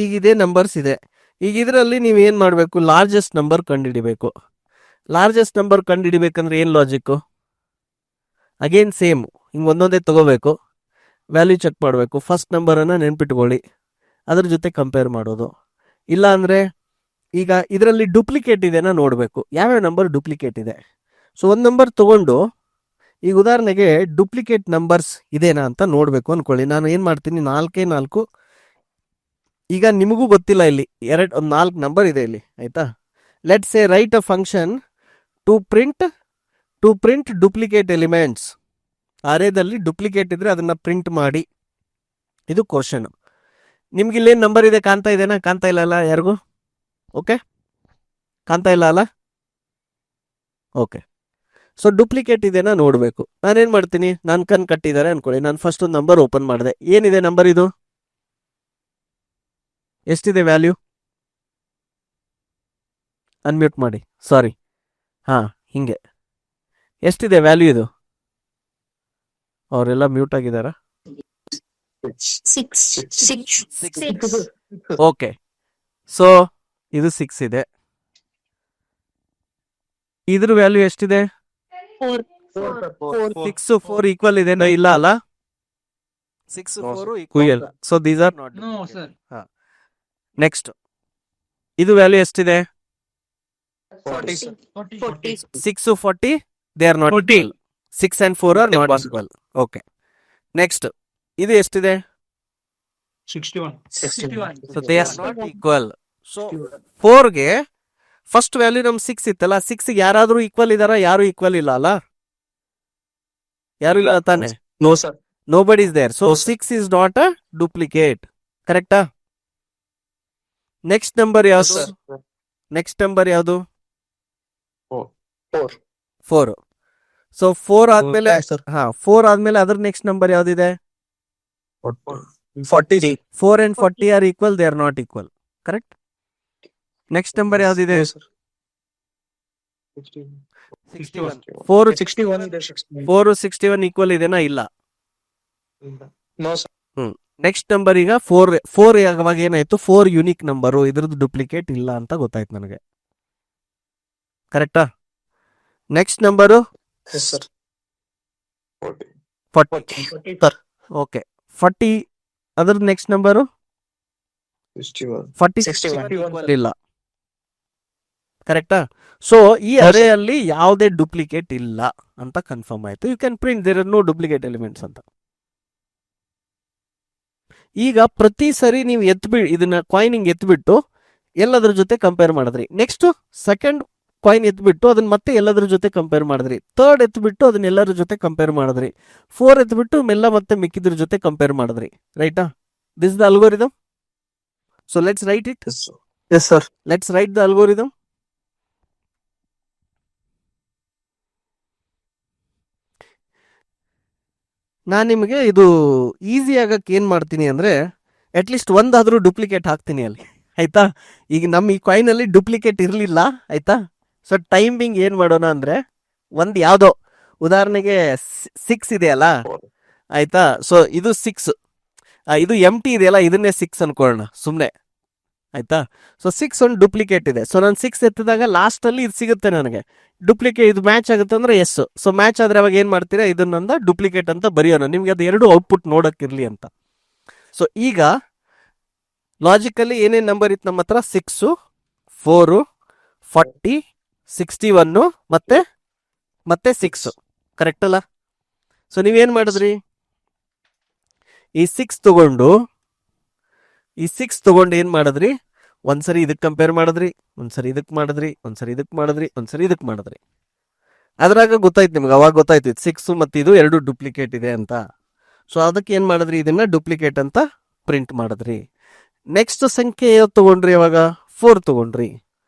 ಈಗ ಇದೇ ನಂಬರ್ಸ್ ಇದೆ. ಈಗ ಇದರಲ್ಲಿ ನೀವು ಏನು ಮಾಡಬೇಕು? ಲಾರ್ಜೆಸ್ಟ್ ನಂಬರ್ ಕಂಡುಹಿಡಿಬೇಕು. ಲಾರ್ಜೆಸ್ಟ್ ನಂಬರ್ ಕಂಡುಹಿಡಿಬೇಕಂದ್ರೆ ಏನು ಲಾಜಿಕ್ಕು? ಅಗೇನ್ ಸೇಮ್, ಹಿಂಗೆ ಒಂದೊಂದೇ ತಗೋಬೇಕು, ವ್ಯಾಲ್ಯೂ ಚೆಕ್ ಮಾಡಬೇಕು, ಫಸ್ಟ್ ನಂಬರನ್ನು ನೆನ್ಪಿಟ್ಕೊಳ್ಳಿ, ಅದ್ರ ಜೊತೆ ಕಂಪೇರ್ ಮಾಡೋದು. ಇಲ್ಲ ಅಂದರೆ ಈಗ ಇದರಲ್ಲಿ ಡೂಪ್ಲಿಕೇಟ್ ಇದೆನಾ ನೋಡಬೇಕು, ಯಾವ್ಯಾವ ನಂಬರ್ ಡೂಪ್ಲಿಕೇಟ್ ಇದೆ. ಸೊ ಒಂದು ನಂಬರ್ ತೊಗೊಂಡು ಈಗ ಉದಾಹರಣೆಗೆ ಡೂಪ್ಲಿಕೇಟ್ ನಂಬರ್ಸ್ ಇದೇನಾ ಅಂತ ನೋಡಬೇಕು ಅಂದ್ಕೊಳ್ಳಿ. ನಾನು ಏನು ಮಾಡ್ತೀನಿ, 4 ಈಗ ನಿಮಗೂ ಗೊತ್ತಿಲ್ಲ, ಇಲ್ಲಿ ಒಂದು 4 ನಂಬರ್ ಇದೆ ಇಲ್ಲಿ ಆಯ್ತಾ. Let's say write a function to print duplicate elements. ಅರೇದಲ್ಲಿ ಡೂಪ್ಲಿಕೇಟ್ ಇದ್ರೆ ಅದನ್ನ ಪ್ರಿಂಟ್ ಮಾಡಿ. ಇದು ಕ್ವಶನ್. ನಿಮ್ಗೆ ಇಲ್ಲೇನು ನಂಬರ್ ಇದೆ ಕಾಣ್ತಾ ಇದೆನಾ? ಕಾಣ್ತಾ ಇಲ್ಲ ಅಲ್ಲ ಯಾರಿಗೂ? ಓಕೆ, ಕಾಣ್ತಾ ಇಲ್ಲ ಅಲ್ಲ? ಓಕೆ, ಸೊ ಡೂಪ್ಲಿಕೇಟ್ ಇದೆನಾ ನೋಡಬೇಕು. ನಾನೇನು ಮಾಡ್ತೀನಿ, ನಾನು ಕಣ್ ಕಟ್ಟಿದ್ದಾರೆ ಅನ್ಕೊಳ್ಳಿ, ನಾನು ಫಸ್ಟ್ ಒಂದು ನಂಬರ್ ಓಪನ್ ಮಾಡಿದೆ. ಏನಿದೆ ನಂಬರ್ ಇದು? ಎಷ್ಟಿದೆ ವ್ಯಾಲ್ಯೂ? ಅನ್ಮ್ಯೂಟ್ ಮಾಡಿ, ಸಾರಿ. ಹಿಂಗೆ ಎಷ್ಟಿದೆ ವ್ಯಾಲ್ಯೂ ಇದು? ಅವರೆಲ್ಲ ಮ್ಯೂಟ್ ಆಗಿದಾರ? ಓಕೆ, ಸೊ ಇದು 6 ಇದೆ. ಇದ್ರ ವ್ಯಾಲ್ಯೂ ಎಷ್ಟಿದೆ? 6 4 ಈಕ್ವಲ್ ಇದೆ ಇಲ್ಲ ಅಲ್ಲ? 6 4 equal. So these are not. Next ಇದು ವ್ಯಾಲ್ಯೂ ಎಷ್ಟಿದೆ? 6 40 they are not equal. 6 and 4 are not equal. Okay, next ಇದು ಎಷ್ಟಿದೆ?
61.
So they are not equal. So 4ಗೆ ಫಸ್ಟ್ ವ್ಯಾಲ್ಯೂ ನಮ್ 6 ಇತ್ತಲ್ಲ, 6ಗೆ ಯಾರಾದ್ರೂ ಈಕ್ವಲ್ ಇದಾರ? ಯಾರು ಈಕ್ವಲ್ ಇಲ್ಲ ಅಲ್ಲ, ಯಾರು ಇಲ್ಲ ತಾನೆ?
No, sir.
Nobody is there. So 6 is not a duplicate. ಕರೆಕ್ಟಾ? ನೆಕ್ಸ್ಟ್ ನಂಬರ್ ಯಾವುದು? ನೆಕ್ಸ್ಟ್ ನಂಬರ್ ಯಾವುದು? 4. ಸೊ 4 ಆದ್ಮೇಲೆ 4 ಆದ್ಮೇಲೆ ಅದ್ರ ನೆಕ್ಸ್ಟ್ ನಂಬರ್ ಯಾವ್ದಿದೆ?
40.
4 and 40 are equal, they are not equal. Correct. Next number ಯಾವ್ದಿದೆ?
61.
4
61 ಇದೆ.
4 61 ಈಕ್ವಲ್ ಇದೆನಾ? ಇಲ್ಲ.
No, sir.
ನೆಕ್ಸ್ಟ್ ನಂಬರ್ ಈಗ 4 ಅವಾಗ ಏನಾಯ್ತು? 4 ಯುನಿಕ್ ನಂಬರು, ಇದ್ರದ್ದು ಡೂಪ್ಲಿಕೇಟ್ ಇಲ್ಲ ಅಂತ ಗೊತ್ತಾಯ್ತು ನನಗೆ. ಕರೆಕ್ಟಾ? Next number
Yes, sir.
40. Okay, 40 ಅದ್ರ ನೆಕ್ಸ್ಟ್ ನಂಬರು
61
ಈಕ್ವಲ್ ಇಲ್ಲ. ಕರೆಕ್ಟಾ? ಸೊ ಈ ಅರೇ ಅಲ್ಲಿ ಯಾವುದೇ ಡೂಪ್ಲಿಕೇಟ್ ಇಲ್ಲ ಅಂತ ಕನ್ಫರ್ಮ್ ಆಯ್ತು. You can print there are no duplicate elements ಅಂತ. ಈಗ ಪ್ರತಿ ಸರಿ ನೀವು ಇದನ್ನ ಕಾಯಿನ್ ಹಿಂಗೆ ಎತ್ಬಿಟ್ಟು ಎಲ್ಲದ್ರ ಜೊತೆ ಕಂಪೇರ್ ಮಾಡಿದ್ರಿ. ನೆಕ್ಸ್ಟ್ ಸೆಕೆಂಡ್ ಕಾಯಿನ್ ಎತ್ಬಿಟ್ಟು ಅದನ್ನ ಮತ್ತೆ ಎಲ್ಲದ್ರ ಜೊತೆ ಕಂಪೇರ್ ಮಾಡಿದ್ರಿ. ಥರ್ಡ್ ಎತ್ಬಿಟ್ಟು ಅದನ್ನ ಎಲ್ಲರ ಜೊತೆ ಕಂಪೇರ್ ಮಾಡಿದ್ರಿ. 4 ಎತ್ಬಿಟ್ಟು ಮತ್ತೆ ಮಿಕ್ಕಿದ್ರ ಜೊತೆ ಕಂಪೇರ್ ಮಾಡಿದ್ರಿ. ರೈಟಾ? This the algorithm. So let's right it.
Yes sir.
Let's right the algorithm. ನಾನು ನಿಮಗೆ ಇದು ಈಸಿ ಆಗಕ್ಕೆ ಏನು ಮಾಡ್ತೀನಿ ಅಂದರೆ ಅಟ್ಲೀಸ್ಟ್ ಒಂದಾದರೂ ಡುಪ್ಲಿಕೇಟ್ ಹಾಕ್ತೀನಿ ಅಲ್ಲಿ, ಆಯಿತಾ? ಈಗ ನಮ್ಮ ಈ ಕಾಯಿನಲ್ಲಿ ಡುಪ್ಲಿಕೇಟ್ ಇರಲಿಲ್ಲ, ಆಯಿತಾ? ಸೊ ಟೈಮಿಂಗ್ ಏನು ಮಾಡೋಣ ಅಂದರೆ ಒಂದು ಯಾವುದೋ ಉದಾಹರಣೆಗೆ 6 ಇದೆಯಲ್ಲ, ಆಯಿತಾ? ಸೊ ಇದು 6, ಇದು MT ಇದೆಯಲ್ಲ, ಇದನ್ನೇ 6 ಅನ್ಕೊಳ್ಳೋಣ ಸುಮ್ಮನೆ, ಆಯಿತಾ? ಸೊ 6 ಒಂದು ಡುಪ್ಲಿಕೇಟ್ ಇದೆ. ಸೊ ನಾನು 6 ಎತ್ತಿದಾಗ ಲಾಸ್ಟಲ್ಲಿ ಇದು ಸಿಗುತ್ತೆ ನನಗೆ. ಡುಪ್ಲಿಕೇಟ್ ಇದು ಮ್ಯಾಚ್ ಆಗುತ್ತೆ ಅಂದರೆ ಎಸ್. ಸೊ ಮ್ಯಾಚ್ ಆದರೆ ಅವಾಗ ಏನು ಮಾಡ್ತೀರಾ, ಇದನ್ನೊಂದು ಡುಪ್ಲಿಕೇಟ್ ಅಂತ ಬರೆಯೋಣ, ನಿಮಗೆ ಅದು ಎರಡು ಔಟ್ಪುಟ್ ನೋಡೋಕ್ಕಿರಲಿ ಅಂತ. ಸೊ ಈಗ ಲಾಜಿಕಲಿ ಏನೇನು ನಂಬರ್ ಇತ್ತು ನಮ್ಮ ಹತ್ರ? 6, 4, 40, 61 ಮತ್ತೆ 6. ಕರೆಕ್ಟ್ ಅಲ್ಲ? ಸೊ ನೀವೇನು ಮಾಡಿದ್ರಿ, ಈ 6 ತಗೊಂಡು ಏನು ಮಾಡಿದ್ರಿ, ಒಂದ್ಸರಿ ಇದಕ್ಕೆ ಕಂಪೇರ್ ಮಾಡಿದ್ರಿ, ಒಂದ್ಸರಿ ಇದಕ್ಕೆ ಮಾಡಿದ್ರಿ, ಒಂದ್ಸರಿ ಇದಕ್ಕೆ ಮಾಡಿದ್ರಿ, ಒಂದ್ಸರಿ ಇದಕ್ಕೆ ಮಾಡಿದ್ರಿ. ಅದ್ರಾಗ ಗೊತ್ತಾಯ್ತು ನಿಮ್ಗೆ, ಅವಾಗ ಗೊತ್ತಾಯ್ತು 6 ಮತ್ತು ಇದು ಎರಡು ಡುಪ್ಲಿಕೇಟ್ ಇದೆ ಅಂತ. ಸೊ ಅದಕ್ಕೆ ಏನು ಮಾಡಿದ್ರಿ, ಇದನ್ನ ಡುಪ್ಲಿಕೇಟ್ ಅಂತ ಪ್ರಿಂಟ್ ಮಾಡಿದ್ರಿ. ನೆಕ್ಸ್ಟ್ ಸಂಖ್ಯೆ ಯಾವ್ದು ತಗೊಂಡ್ರಿ, ಅವಾಗ 4 ತಗೊಂಡ್ರಿ.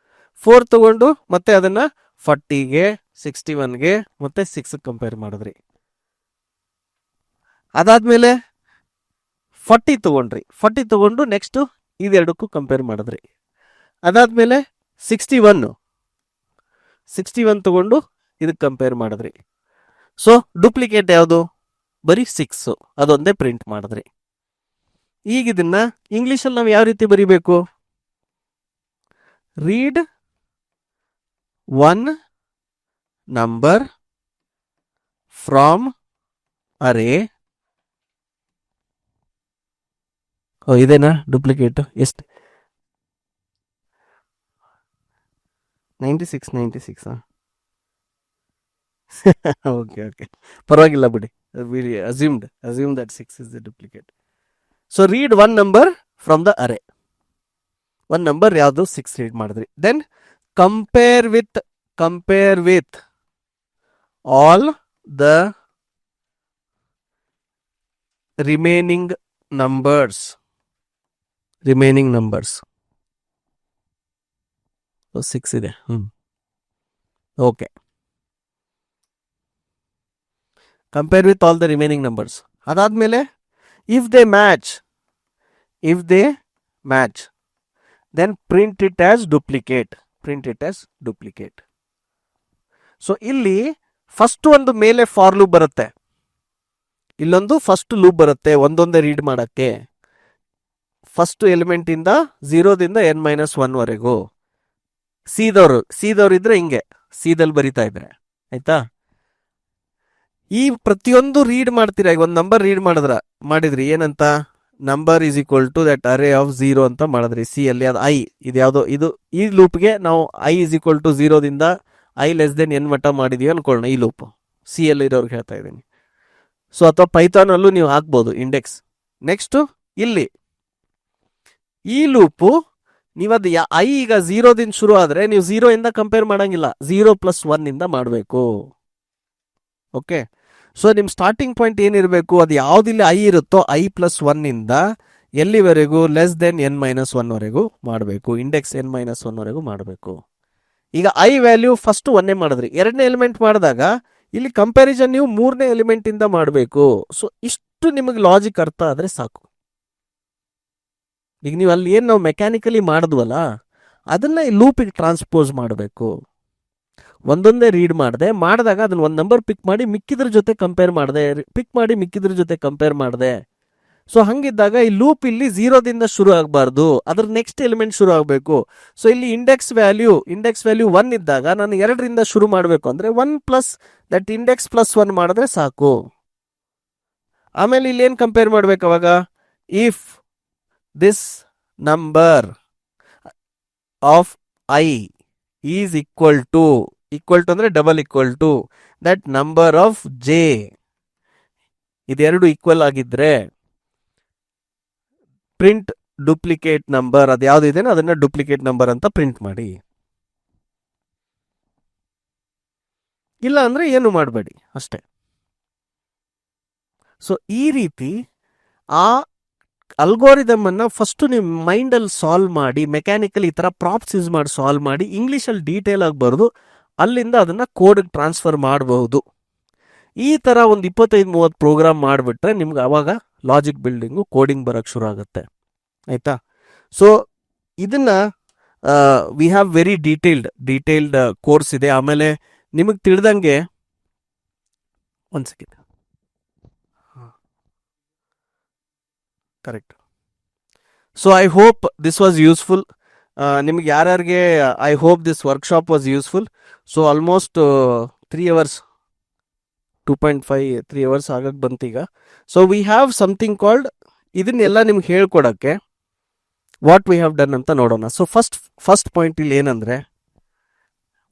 4 ತಗೊಂಡು ಮತ್ತೆ ಅದನ್ನ 40ಗೆ 61ಗೆ ಮತ್ತೆ 6 ಕಂಪೇರ್ ಮಾಡಿದ್ರಿ. ಅದಾದ್ಮೇಲೆ 40 ತಗೊಂಡ್ರಿ. 40 ತಗೊಂಡು ನೆಕ್ಸ್ಟ್ ಇದೆರಡಕ್ಕೂ ಕಂಪೇರ್ ಮಾಡಿದ್ರಿ. ಅದಾದ್ಮೇಲೆ 61 ತಗೊಂಡು ಇದಕ್ಕೆ ಕಂಪೇರ್ ಮಾಡಿದ್ರಿ. ಸೊ ಡುಪ್ಲಿಕೇಟ್ ಯಾವುದು? ಬರೀ 6, ಅದೊಂದೇ ಪ್ರಿಂಟ್ ಮಾಡಿದ್ರಿ. ಈಗ ಇದನ್ನ ಇಂಗ್ಲಿಷಲ್ಲಿ ನಾವು ಯಾವ ರೀತಿ ಬರೀಬೇಕು? ರೀಡ್ ಒನ್ ನಂಬರ್ ಫ್ರಾಮ್ ಅರೇ. ಇದೇನಾ ಡುಪ್ಲಿಕೇಟ್? ಎಷ್ಟು? 96 ಓಕೆ ಪರವಾಗಿಲ್ಲ ಬಿಡಿ. assume that 6 is the duplicate. So read one number from the array. One number ಯಾವುದು? 6 read ಮಾಡಿದ್ರಿ. Then compare with all the remaining numbers. So 6 ಇದೆ. Okay. Compare with all the remaining numbers. ಅದಾದ್ಮೇಲೆ if they match then print it as duplicate. So ಇಲ್ಲಿ ಫಸ್ಟ್ ಒಂದು ಮೇಲೆ ಫಾರ್ ಲೂಪ್ ಬರುತ್ತೆ, ಇಲ್ಲೊಂದು ಫಸ್ಟ್ ಲೂಪ್ ಬರುತ್ತೆ ಒಂದೊಂದೇ ರೀಡ್ ಮಾಡಕ್ಕೆ. ಫಸ್ಟ್ ಎಲಿಮೆಂಟ್ ಇಂದ 0ದಿಂದ n-1 ವರೆಗೂ. ಸಿದವ್ರು ಇದ್ರೆ ಹಿಂಗೆ ಸಿದಲ್ಲಿ ಬರಿತಾ ಇದ್ರೆ, ಆಯ್ತಾ? ಈ ಪ್ರತಿಯೊಂದು ರೀಡ್ ಮಾಡ್ತೀರಾ. ಈಗ ಒಂದು ನಂಬರ್ ರೀಡ್ ಮಾಡಿದ್ರಿ, ಏನಂತ? Number is equal to that array of 0 ಅಂತ ಮಾಡಿದ್ರಿ. ಸಿ ಅಲ್ಲಿ ಅದು ಐ ಇದ್ಯಾವುದೋ ಇದು. ಈ ಲೂಪ್ಗೆ ನಾವು i ಈಸ್ ಈಕ್ವಲ್ ಟು 0ದಿಂದ i<n ಮಟ್ಟ ಮಾಡಿದೀವಿ ಅನ್ಕೊಳ್ಳೋಣ. ಈ ಲೂಪ್ ಸಿ ಅಲ್ಲಿ ಇರೋರ್ಗೆ ಹೇಳ್ತಾ ಇದ್ದೀನಿ. ಸೊ ಅಥವಾ ಪೈಥಾನ್ ಅಲ್ಲೂ ನೀವು ಹಾಕ್ಬೋದು ಇಂಡೆಕ್ಸ್. ನೆಕ್ಸ್ಟ್ ಇಲ್ಲಿ ಈ ಲೂಪು ನೀವದು ಐ ಈಗ 0ದಿಂದ ಶುರು ಆದರೆ ನೀವು 0 ಇಂದ ಕಂಪೇರ್ ಮಾಡಂಗಿಲ್ಲ, 0+1 ಇಂದ ಮಾಡಬೇಕು. ಓಕೆ. ಸೊ ನಿಮ್ಮ ಸ್ಟಾರ್ಟಿಂಗ್ ಪಾಯಿಂಟ್ ಏನಿರಬೇಕು, ಅದು ಯಾವುದಿಲ್ಲಿ ಐ ಇರುತ್ತೋ i+1 ಇಂದ ಎಲ್ಲಿವರೆಗೂ? n-1 ವರೆಗೂ ಮಾಡಬೇಕು. ಇಂಡೆಕ್ಸ್ n-1 ವರೆಗೂ ಮಾಡಬೇಕು. ಈಗ ಐ ವ್ಯಾಲ್ಯೂ ಫಸ್ಟ್ 1 ಮಾಡಿದ್ರಿ. ಎರಡನೇ ಎಲಿಮೆಂಟ್ ಮಾಡಿದಾಗ ಇಲ್ಲಿ ಕಂಪ್ಯಾರಿಸನ್ ನೀವು 3ನೇ ಎಲಿಮೆಂಟ್ ಇಂದ ಮಾಡಬೇಕು. ಸೊ ಇಷ್ಟು ನಿಮಗೆ ಲಾಜಿಕ್ ಅರ್ಥ ಆದರೆ ಸಾಕು. ಈಗ ನೀವು ಅಲ್ಲಿ ಏನು ನಾವು ಮೆಕ್ಯಾನಿಕಲಿ ಮಾಡಿದ್ವಲ್ಲ ಅದನ್ನ ಈ ಲೂಪಿಗೆ ಟ್ರಾನ್ಸ್ಪೋಸ್ ಮಾಡಬೇಕು. ಒಂದೊಂದೇ ರೀಡ್ ಮಾಡಿದಾಗ ಅದನ್ನ ಒಂದು ನಂಬರ್ ಪಿಕ್ ಮಾಡಿ ಮಿಕ್ಕಿದ್ರ ಜೊತೆ ಕಂಪೇರ್ ಮಾಡಿದೆ. ಸೊ ಹಂಗಿದ್ದಾಗ ಈ ಲೂಪ್ ಇಲ್ಲಿ 0ದಿಂದ ಶುರು ಆಗಬಾರ್ದು, ಅದ್ರ ನೆಕ್ಸ್ಟ್ ಎಲಿಮೆಂಟ್ ಶುರು ಆಗಬೇಕು. ಸೊ ಇಲ್ಲಿ ಇಂಡೆಕ್ಸ್ ವ್ಯಾಲ್ಯೂ 1 ಇದ್ದಾಗ ನಾನು 2ರಿಂದ ಶುರು ಮಾಡಬೇಕು ಅಂದರೆ 1 ಪ್ಲಸ್ ದಟ್ ಇಂಡೆಕ್ಸ್ +1 ಮಾಡಿದ್ರೆ ಸಾಕು. ಆಮೇಲೆ ಇಲ್ಲಿ ಏನು ಕಂಪೇರ್ ಮಾಡ್ಬೇಕು ಅವಾಗ? If this number of i is equal to ಅಂದರೆ double equal to that number of j, ಇದೆರಡು ಈಕ್ವಲ್ ಆಗಿದ್ರೆ ಪ್ರಿಂಟ್ ಡೂಪ್ಲಿಕೇಟ್ ನಂಬರ್ ಅದು ಯಾವುದಿದೆ ಅದನ್ನ ಡೂಪ್ಲಿಕೇಟ್ ನಂಬರ್ ಅಂತ ಪ್ರಿಂಟ್ ಮಾಡಿ. ಇಲ್ಲ ಅಂದರೆ ಏನು ಮಾಡಬೇಡಿ ಅಷ್ಟೇ. ಸೊ ಈ ರೀತಿ ಆ ಅಲ್ಗೋರಿದಮನ್ನು ಫಸ್ಟು ನೀವು ಮೈಂಡಲ್ಲಿ ಸಾಲ್ವ್ ಮಾಡಿ, ಮೆಕ್ಯಾನಿಕಲ್ ಈ ಥರ ಪ್ರಾಪ್ಸ್ ಯೂಸ್ ಮಾಡಿ ಸಾಲ್ವ್ ಮಾಡಿ, ಇಂಗ್ಲೀಷಲ್ಲಿ ಡೀಟೇಲ್ ಆಗಿ ಬರೆದು ಅಲ್ಲಿಂದ ಅದನ್ನು ಕೋಡ್ಗೆ ಟ್ರಾನ್ಸ್ಫರ್ ಮಾಡಬಹುದು. ಈ ಥರ ಒಂದು 25-30 ಪ್ರೋಗ್ರಾಮ್ ಮಾಡಿಬಿಟ್ರೆ ನಿಮ್ಗೆ ಆವಾಗ ಲಾಜಿಕ್ ಬಿಲ್ಡಿಂಗು ಕೋಡಿಂಗ್ ಬರೋಕ್ಕೆ ಶುರು ಆಗುತ್ತೆ. ಆಯಿತಾ? ಸೊ ಇದನ್ನು we have very detailed course ಇದೆ. ಆಮೇಲೆ ನಿಮಗೆ ತಿಳಿದಂಗೆ ಒಂದು second, correct. So I hope this was useful. ನಿಮ್ಗೆ ಯಾರ್ಯಾರಿಗೆ I hope this workshop was useful. So almost 3 hours 2.5-3 hours ಆಗಕ್ಕೆ ಬಂತೀಗ. So we have something called, ಇದನ್ನೆಲ್ಲ ನಿಮ್ಗೆ ಹೇಳ್ಕೊಡೋಕ್ಕೆ ವಾಟ್ ವಿ ಹ್ಯಾವ್ ಡನ್ ಅಂತ ನೋಡೋಣ. ಸೊ ಫಸ್ಟ್ ಪಾಯಿಂಟ್ ಇಲ್ಲಿ ಏನಂದರೆ,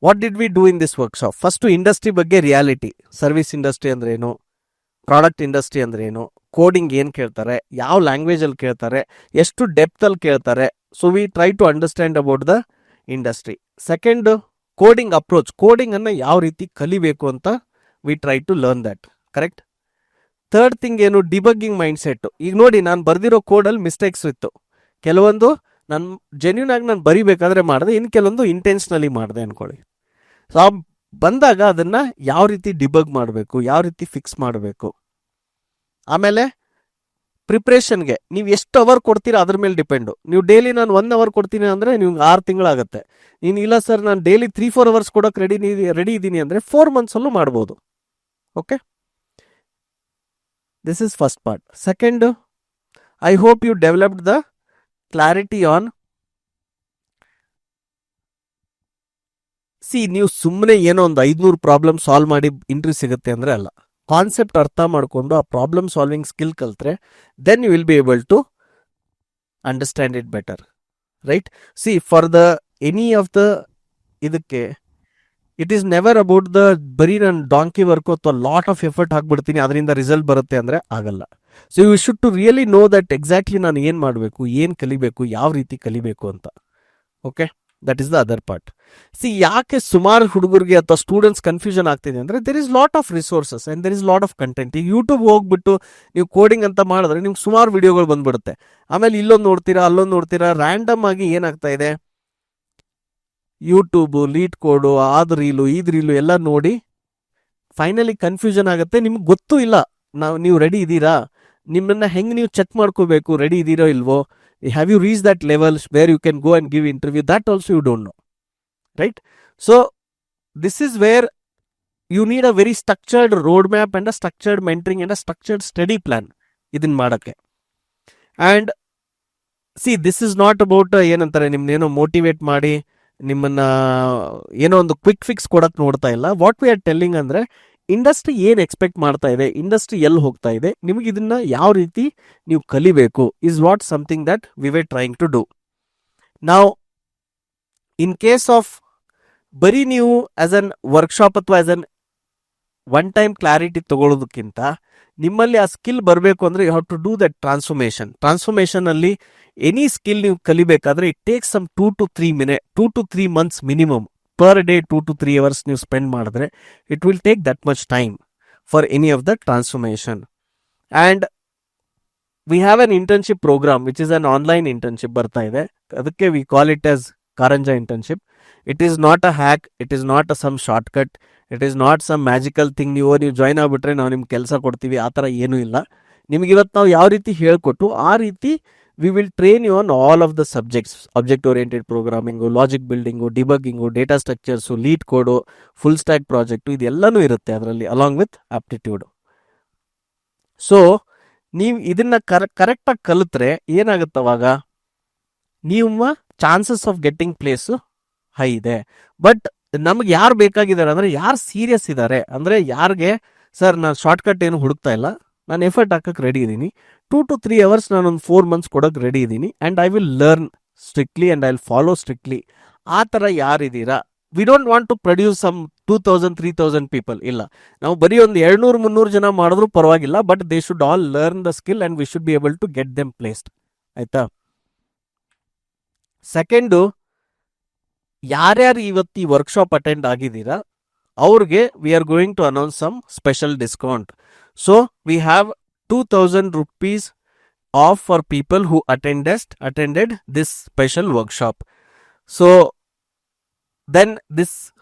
what did we do in this workshop? First industry ಬಗ್ಗೆ ರಿಯಾಲಿಟಿ, ಸರ್ವಿಸ್ ಇಂಡಸ್ಟ್ರಿ ಅಂದ್ರೆ ಏನು, ಪ್ರಾಡಕ್ಟ್ ಇಂಡಸ್ಟ್ರಿ ಅಂದ್ರೆ ಏನು, ಕೋಡಿಂಗ್ ಏನು ಕೇಳ್ತಾರೆ, ಯಾವ ಲ್ಯಾಂಗ್ವೇಜಲ್ಲಿ ಕೇಳ್ತಾರೆ, ಎಷ್ಟು ಡೆಪ್ತಲ್ಲಿ ಕೇಳ್ತಾರೆ. So we try to understand about the industry. Second, coding approach, ಕೋಡಿಂಗನ್ನು ಯಾವ ರೀತಿ ಕಲಿಬೇಕು ಅಂತ we try to learn that. Correct. Third thing ಏನು, ಡಿಬಗ್ಗಿಂಗ್ ಮೈಂಡ್ ಸೆಟ್ಟು. ಈಗ ನೋಡಿ, ನಾನು ಬರೆದಿರೋ ಕೋಡಲ್ಲಿ ಮಿಸ್ಟೇಕ್ಸ್ ಇತ್ತು. ಕೆಲವೊಂದು ನಾನು ಜೆನ್ಯೂನ್ ಆಗಿ ನಾನು ಬರಿಬೇಕಾದ್ರೆ ಮಾಡಿದೆ, ಇನ್ನು ಕೆಲವೊಂದು ಇಂಟೆನ್ಷನಲಿ ಮಾಡಿದೆ ಅಂದ್ಕೊಳ್ಳಿ. ಸೊ ಬಂದಾಗ ಅದನ್ನು ಯಾವ ರೀತಿ ಡಿಬಗ್ ಮಾಡಬೇಕು, ಯಾವ ರೀತಿ ಫಿಕ್ಸ್ ಮಾಡಬೇಕು. ಆಮೇಲೆ ಪ್ರಿಪ್ರೇಷನ್ಗೆ ನೀವು ಎಷ್ಟು ಅವರ್ ಕೊಡ್ತೀರಾ ಅದ್ರ ಮೇಲೆ ಡಿಪೆಂಡು. ನೀವು ಡೈಲಿ ನಾನು 1 hour ಕೊಡ್ತೀನಿ ಅಂದರೆ ನಿಮ್ಗೆ 6 ತಿಂಗಳಾಗುತ್ತೆ. ನೀನು ಇಲ್ಲ ಸರ್ ನಾನು ಡೈಲಿ 3-4 hours ಕೊಡೋಕೆ ರೆಡಿ ಇದ್ದೀನಿ ಅಂದರೆ 4 monthsಲ್ಲೂ ಮಾಡ್ಬೋದು. Okay, this is first part. Second, I hope you developed the clarity on, ನೀವು ಸುಮ್ಮನೆ ಏನೋ ಒಂದು 500 ಪ್ರಾಬ್ಲಮ್ ಸಾಲ್ವ್ ಮಾಡಿ ಇಂಟ್ರಿ ಸಿಗುತ್ತೆ ಅಂದರೆ ಅಲ್ಲ. ಕಾನ್ಸೆಪ್ಟ್ ಅರ್ಥ ಮಾಡಿಕೊಂಡು ಆ ಪ್ರಾಬ್ಲಮ್ ಸಾಲ್ವಿಂಗ್ ಸ್ಕಿಲ್ ಕಲ್ತ್ರೆ then you will be able to understand it better. Right. For the any of the ಇದಕ್ಕೆ it is never about the ಬರೀ ನಾನು ಡಾಂಕಿ ವರ್ಕು ಅಥವಾ ಲಾಟ್ ಆಫ್ ಎಫರ್ಟ್ ಹಾಕ್ಬಿಡ್ತೀನಿ ಅದರಿಂದ ರಿಸಲ್ಟ್ ಬರುತ್ತೆ ಅಂದರೆ ಆಗಲ್ಲ. So you should to really know that exactly ನಾನು ಏನು ಮಾಡಬೇಕು, ಏನು ಕಲಿಬೇಕು, ಯಾವ ರೀತಿ ಕಲಿಬೇಕು ಅಂತ. Okay, that is the other part. ಯಾಕೆ ಸುಮಾರು ಹುಡುಗರಿಗೆ ಅಥವಾ ಸ್ಟೂಡೆಂಟ್ಸ್ ಕನ್ಫ್ಯೂಷನ್ ಆಗ್ತಿದೆ ಅಂದರೆ there is lot of resources and there is lot of content. ಈಗ ಯೂಟ್ಯೂಬ್ ಹೋಗ್ಬಿಟ್ಟು ನೀವು ಕೋಡಿಂಗ್ ಅಂತ ಮಾಡಿದ್ರೆ ನಿಮ್ಗೆ ಸುಮಾರು ವಿಡಿಯೋಗಳು ಬಂದ್ಬಿಡುತ್ತೆ. ಆಮೇಲೆ ಇಲ್ಲೊಂದು ನೋಡ್ತೀರಾ, ಅಲ್ಲೊಂದು ನೋಡ್ತೀರಾ, ರ್ಯಾಂಡಮ್ ಆಗಿ ಏನಾಗ್ತಾ ಇದೆ, ಯೂಟ್ಯೂಬು, ಲೀಡ್ ಕೋಡು, ಆದ್ ರೀಲು, ಈದ್ ರೀಲು ಎಲ್ಲ ನೋಡಿ ಫೈನಲಿ ಕನ್ಫ್ಯೂಷನ್ ಆಗುತ್ತೆ. ನಿಮ್ಗೆ ಗೊತ್ತೂ ಇಲ್ಲ ನೀವು ರೆಡಿ ಇದ್ದೀರಾ, ನಿಮ್ಮನ್ನ ಹೆಂಗೆ ನೀವು ಚೆಕ್ ಮಾಡ್ಕೋಬೇಕು, ರೆಡಿ ಇದ್ದೀರೋ ಇಲ್ವೋ, have you reached that level where you can go and give interview, that also you don't know, right? So this is where you need a very structured roadmap and a structured mentoring and a structured study plan idin ಮಾಡಕ್ಕೆ. And this is not about ಏನಂತಾರೆ ನಿಮ್ಮನ್ನೇನೋ ಮೋಟಿವೇಟ್ ಮಾಡಿ ನಿಮ್ಮನ್ನ ಏನೋ ಒಂದು ಕ್ವಿಕ್ ಫಿಕ್ಸ್ ಕೊಡಕ್ಕೆ ನೋಡ್ತಾ ಇಲ್ಲ. ವಾಟ್ ವಿ ಆರ್ ಟೆಲ್ಲಿಂಗ್ ಅಂದರೆ ಇಂಡಸ್ಟ್ರಿ ಏನು ಎಕ್ಸ್ಪೆಕ್ಟ್ ಮಾಡ್ತಾ ಇದೆ, ಇಂಡಸ್ಟ್ರಿ ಎಲ್ಲಿ ಹೋಗ್ತಾ ಇದೆ, ನಿಮಗೆ ಇದನ್ನ ಯಾವ ರೀತಿ ನೀವು ಕಲಿಬೇಕು is what something that we were trying to do. ನಾವು ಇನ್ ಕೇಸ್ ಆಫ್ ಬರೀ ನೀವು ಆಸ್ ಅನ್ ವರ್ಕ್ಶಾಪ್ ಅಥವಾ as an one time clarity ತಗೊಳ್ಳೋದಕ್ಕಿಂತ ನಿಮ್ಮಲ್ಲಿ ಆ ಸ್ಕಿಲ್ ಬರಬೇಕು ಅಂದರೆ you have to do that ಟ್ರಾನ್ಸ್ಫಾರ್ಮೇಷನಲ್ಲಿ ಎನಿ ಸ್ಕಿಲ್ ನೀವು ಕಲಿಬೇಕಾದ್ರೆ it takes some 2 to 3 months minimum. Per day 2 to 3 hours ನೀವು ಸ್ಪೆಂಡ್ ಮಾಡಿದ್ರೆ it will take that much time for any of the transformation. And we have an internship program which is an online internship ಬರ್ತಾ ಇದೆ. ಅದಕ್ಕೆ we call it as Karanja internship. It is not a hack, it is not a some short cut, it is not some magical thing. ನೀವು ಜಾಯ್ನ್ ಆಗಿಬಿಟ್ರೆ ನಾವು ನಿಮ್ಗೆ ಕೆಲಸ ಕೊಡ್ತೀವಿ, ಆ ಥರ ಏನೂ ಇಲ್ಲ. ನಿಮ್ಗೆ ಇವತ್ತು ನಾವು ಯಾವ ರೀತಿ ಹೇಳ್ಕೊಟ್ಟು ಆ ರೀತಿ we will train you on all of the subjects, object oriented programming, logic building, debugging, data structures, LeetCode, full stack project, ಇದೆಲ್ಲನೂ ಇರುತ್ತೆ ಅದರಲ್ಲಿ ಅಲಾಂಗ್ ವಿತ್ ಆಪ್ಟಿಟ್ಯೂಡು. ಸೊ ನೀವು ಇದನ್ನು ಕರೆಕ್ಟಾಗಿ ಕಲಿತ್ರೆ ಏನಾಗುತ್ತವಾಗ ನಿಮ್ಮ chances of getting place high ಇದೆ. ಬಟ್ ನಮ್ಗೆ ಯಾರು ಬೇಕಾಗಿದ್ದಾರೆ ಅಂದರೆ ಯಾರು ಸೀರಿಯಸ್ ಇದ್ದಾರೆ ಅಂದರೆ ಯಾರಿಗೆ ಸರ್ ನಾನು ಶಾರ್ಟ್ಕಟ್ ಏನು ಹುಡುಕ್ತಾ ಇಲ್ಲ, ನಾನು ಎಫರ್ಟ್ ಹಾಕಕ್ಕೆ ರೆಡಿ ಇದ್ದೀನಿ, 2 to 3 hours ನಾನೊಂದು 4 months ಕೊಡೋಕೆ ರೆಡಿ ಇದ್ದೀನಿ, and I will learn strictly and I will follow strictly, ಆ ಥರ ಯಾರಿದ್ದೀರಾ? We don't want to produce some 2000-3000 people. ಇಲ್ಲ, ನಾವು ಬರೀ ಒಂದು 200-300 ಜನ ಮಾಡಿದ್ರು ಪರವಾಗಿಲ್ಲ, but they should all learn the skill and we should be able to get them placed. ಆಯ್ತಾ. ಸೆಕೆಂಡು, ಯಾರ್ಯಾರು ಇವತ್ತು ಈ ವರ್ಕ್ಶಾಪ್ ಅಟೆಂಡ್ ಆಗಿದ್ದೀರಾ ಅವ್ರಿಗೆ we are going to announce some special discount. So we have 2000 rupees of for people who attended this special workshop. So then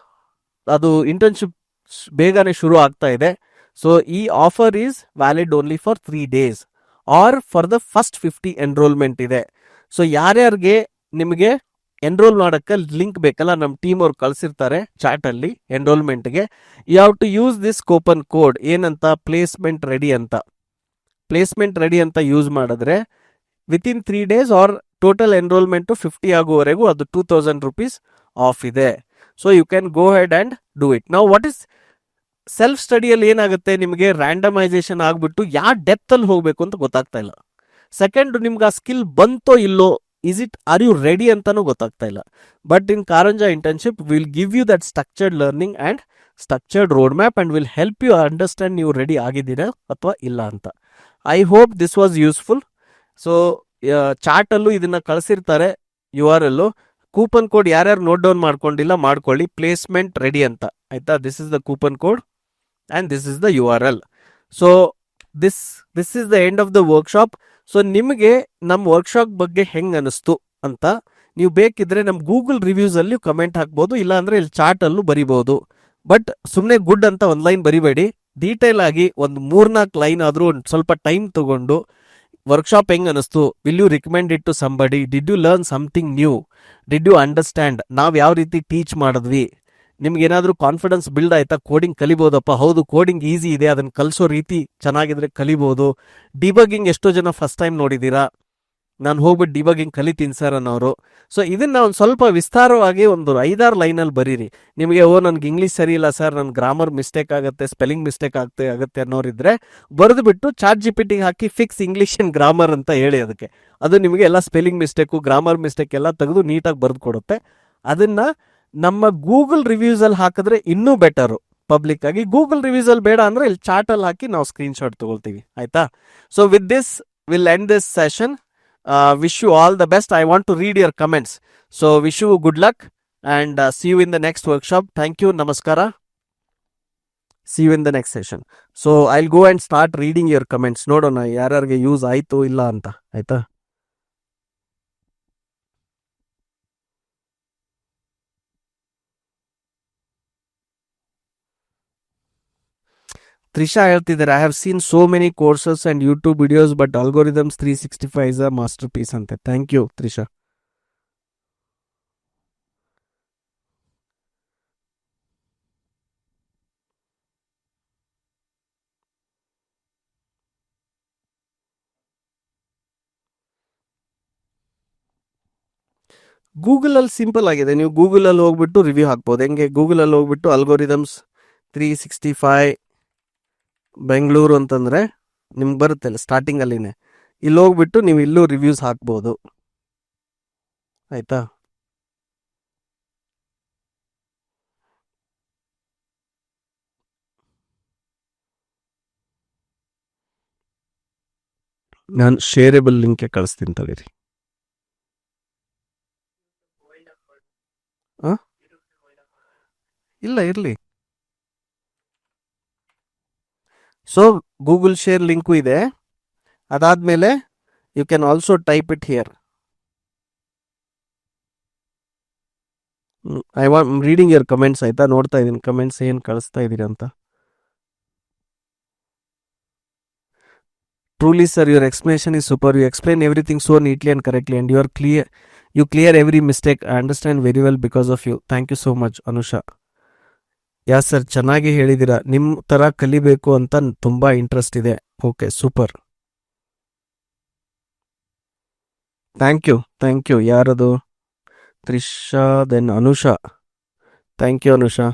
ಅದು ಇಂಟರ್ನ್ಶಿಪ್ ಬೇಗನೆ ಶುರು ಆಗ್ತಾ ಇದೆ. ಸೊ ಈ offer is valid only for 3 days or for the first 50 enrolment ಇದೆ. ಸೊ ಯಾರ್ಯಾರಿಗೆ ನಿಮಗೆ ಎನ್ರೋಲ್ ಮಾಡೋಕ್ಕೆ ಲಿಂಕ್ ಬೇಕಲ್ಲ, ನಮ್ಮ ಟೀಮ್ ಅವ್ರು ಕಳಿಸಿರ್ತಾರೆ ಚಾಟಲ್ಲಿ ಎನ್ರೋಲ್ಮೆಂಟ್ಗೆ. You have to use this coupon code ಏನಂತ, ಪ್ಲೇಸ್ಮೆಂಟ್ ರೆಡಿ ಅಂತ. ಪ್ಲೇಸ್ಮೆಂಟ್ ರೆಡಿ ಅಂತ ಯೂಸ್ ಮಾಡಿದ್ರೆ within 3 days or total enrolment 50 ಆಗುವವರೆಗೂ ಅದು 2000 rupees ಆಫ್ ಇದೆ. So you can go ahead and do it. ನಾವು ವಾಟ್ ಇಸ್ ಸೆಲ್ಫ್ ಸ್ಟಡಿಯಲ್ಲಿ ಏನಾಗುತ್ತೆ, ನಿಮಗೆ ರ್ಯಾಂಡಮೈಸೇಷನ್ ಆಗಿಬಿಟ್ಟು ಯಾವ ಡೆಪ್ತಲ್ಲಿ ಹೋಗಬೇಕು ಅಂತ ಗೊತ್ತಾಗ್ತಾ ಇಲ್ಲ. ಸೆಕೆಂಡ್, ನಿಮ್ಗೆ ಆ ಸ್ಕಿಲ್ ಬಂತೋ ಇಲ್ಲೋ, ಆರ್ ಯು ರೆಡಿ ಅಂತಾನೂ ಗೊತ್ತಾಗ್ತಾ ಇಲ್ಲ. But in Karanja internship will give you that structured learning and structured road map and will help you understand ನೀವು ರೆಡಿ ಆಗಿದ್ದೀರಾ ಅಥವಾ ಇಲ್ಲ ಅಂತ. I hope this was useful. So ಚಾಟಲ್ಲೂ ಇದನ್ನ ಕಳಿಸಿರ್ತಾರೆ URL. ಕೂಪನ್ ಕೋಡ್ ಯಾರ್ಯಾರು ನೋಟ್ ಡೌನ್ ಮಾಡ್ಕೊಂಡಿಲ್ಲ ಮಾಡ್ಕೊಳ್ಳಿ, ಪ್ಲೇಸ್ಮೆಂಟ್ ರೆಡಿ ಅಂತ. ಆಯ್ತಾ, this is the coupon code and this is the URL. So this is the end of the workshop. So ನಿಮಗೆ ನಮ್ಮ ವರ್ಕ್ಶಾಪ್ ಬಗ್ಗೆ ಹೆಂಗೆ ಅನಿಸ್ತು ಅಂತ ನೀವು ಬೇಕಿದ್ರೆ ನಮ್ಮ ಗೂಗಲ್ ರಿವ್ಯೂಸಲ್ಲಿ ಕಮೆಂಟ್ ಹಾಕ್ಬೋದು, ಇಲ್ಲಾಂದರೆ ಇಲ್ಲಿ ಚಾಟಲ್ಲೂ ಬರಿಬೋದು. ಬಟ್ ಸುಮ್ಮನೆ ಗುಡ್ ಅಂತ ಒಂದು ಲೈನ್ ಬರಿಬೇಡಿ, ಡೀಟೇಲ್ ಆಗಿ ಒಂದು 3-4 ಲೈನ್ ಆದರೂ ಒಂದು ಸ್ವಲ್ಪ ಟೈಮ್ ತಗೊಂಡು ವರ್ಕ್ಶಾಪ್ ಹೆಂಗೆ ಅನಿಸ್ತು, will you recommend it to somebody, did you learn something new, did you understand, ನಾವು ಯಾವ ರೀತಿ ಟೀಚ್ ಮಾಡಿದ್ವಿ, ನಿಮ್ಗೆ ಏನಾದರೂ ಕಾನ್ಫಿಡೆನ್ಸ್ ಬಿಲ್ಡ್ ಆಯ್ತಾ, ಕೋಡಿಂಗ್ ಕಲಿಬೋದಪ್ಪ, ಹೌದು ಕೋಡಿಂಗ್ ಈಸಿ ಇದೆ, ಅದನ್ನು ಕಲಿಸೋ ರೀತಿ ಚೆನ್ನಾಗಿದ್ರೆ ಕಲಿಬೋದು. ಡಿಬಗಿಂಗ್ ಎಷ್ಟೋ ಜನ ಫಸ್ಟ್ ಟೈಮ್ ನೋಡಿದ್ದೀರಾ, ನಾನು ಹೋಗ್ಬಿಟ್ಟು ಡಿಬಗಿಂಗ್ ಕಲಿತೀನಿ ಸರ್ ಅನ್ನೋರು. ಸೊ ಇದನ್ನು ಒಂದು ಸ್ವಲ್ಪ ವಿಸ್ತಾರವಾಗಿ ಒಂದು 5-6 ಲೈನಲ್ಲಿ ಬರೀರಿ. ನಿಮಗೆ ನನಗೆ ಇಂಗ್ಲೀಷ್ ಸರಿ ಇಲ್ಲ ಸರ್, ನನ್ನ ಗ್ರಾಮರ್ ಮಿಸ್ಟೇಕ್ ಆಗುತ್ತೆ, ಸ್ಪೆಲ್ಲಿಂಗ್ ಮಿಸ್ಟೇಕ್ ಆಗುತ್ತೆ ಅನ್ನೋರಿದ್ರೆ ಬರೆದು ಬಿಟ್ಟು ಚಾಟ್ GPT ಹಾಕಿ ಫಿಕ್ಸ್ ಇಂಗ್ಲೀಷ್ ಆ್ಯಂಡ್ ಗ್ರಾಮರ್ ಅಂತ ಹೇಳಿ ಅದಕ್ಕೆ. ಅದು ನಿಮಗೆ ಎಲ್ಲ ಸ್ಪೆಲ್ಲಿಂಗ್ ಮಿಸ್ಟೇಕು, ಗ್ರಾಮರ್ ಮಿಸ್ಟೇಕ್ ಎಲ್ಲ ತೆಗೆದು ನೀಟಾಗಿ ಬರೆದು ಕೊಡುತ್ತೆ. ಅದನ್ನು ನಮ್ಮ ಗೂಗಲ್ ರಿವ್ಯೂಸಲ್ಲಿ ಹಾಕಿದ್ರೆ ಇನ್ನೂ ಬೆಟರು. ಪಬ್ಲಿಕ್ ಆಗಿ ಗೂಗಲ್ ರಿವ್ಯೂಸಲ್ಲಿ ಬೇಡ ಅಂದರೆ ಇಲ್ಲಿ ಚಾಟಲ್ಲಿ ಹಾಕಿ ನಾವು ಸ್ಕ್ರೀನ್ಶಾಟ್ ತಗೊಳ್ತೀವಿ. ಆಯಿತಾ. So with this will end this session. Wish you all the best. I want to read your comments. So wish you good luck and see you in the next workshop. Thank you. Namaskara. See you in the next session. So I'll go and start reading your comments. ನೋಡೋಣ ಯಾರ್ಯಾರಿಗೆ ಯೂಸ್ ಆಯಿತು ಇಲ್ಲ ಅಂತ. ಆಯಿತಾ. ತ್ರಿಷಾ ಹೇಳ್ತಿದ್ದಾರೆ, I have seen so many courses and YouTube videos but algorithms 365 is a masterpiece ಅಂತೆ. Thank you Trisha. ಗೂಗಲಲ್ಲಿ ಸಿಂಪಲ್ ಆಗಿದೆ, ನೀವು ಗೂಗಲಲ್ಲಿ ಹೋಗ್ಬಿಟ್ಟು ರಿವ್ಯೂ ಹಾಕ್ಬೋದು. ಹೆಂಗೆ, ಗೂಗಲಲ್ಲಿ ಹೋಗ್ಬಿಟ್ಟು ಅಲ್ಗೋರಿದಮ್ಸ್ 365 ಬೆಂಗಳೂರು ಅಂತಂದರೆ ನಿಮ್ಗೆ ಬರುತ್ತೆ ಸ್ಟಾರ್ಟಿಂಗಲ್ಲಿನೇ. ಇಲ್ಲಿ ಹೋಗ್ಬಿಟ್ಟು ನೀವು ಇಲ್ಲೂ ರಿವ್ಯೂಸ್ ಹಾಕ್ಬೋದು. ಆಯಿತಾ. ನಾನು ಶೇರೇಬಲ್ ಲಿಂಕ್ಗೆ ಕಳಿಸ್ತೀನಿ ತಡೀರಿ. ಇಲ್ಲ ಇರಲಿ. ಸೊ ಗೂಗಲ್ ಶೇರ್ ಲಿಂಕು ಇದೆ. ಅದಾದಮೇಲೆ you can also type it here. I want reading your comments. ಆಯಿತಾ, ನೋಡ್ತಾ ಇದ್ದೀನಿ ಕಮೆಂಟ್ಸ್ ಏನು ಕಳಿಸ್ತಾ ಇದ್ದೀರಿ ಅಂತ. Truly sir, your explanation is super. You explain everything so neatly and correctly and you clear every mistake. I understand very well because of you. Thank you so much Anusha. Yeah sir, ಚೆನ್ನಾಗಿ ಹೇಳಿದ್ದೀರಾ. ನಿಮ್ಮ ಥರ ಕಲಿಬೇಕು ಅಂತ ತುಂಬ ಇಂಟ್ರೆಸ್ಟ್ ಇದೆ. Okay, super. Thank you. ಯಾರದು? Trisha, then Anusha. Thank you Anusha.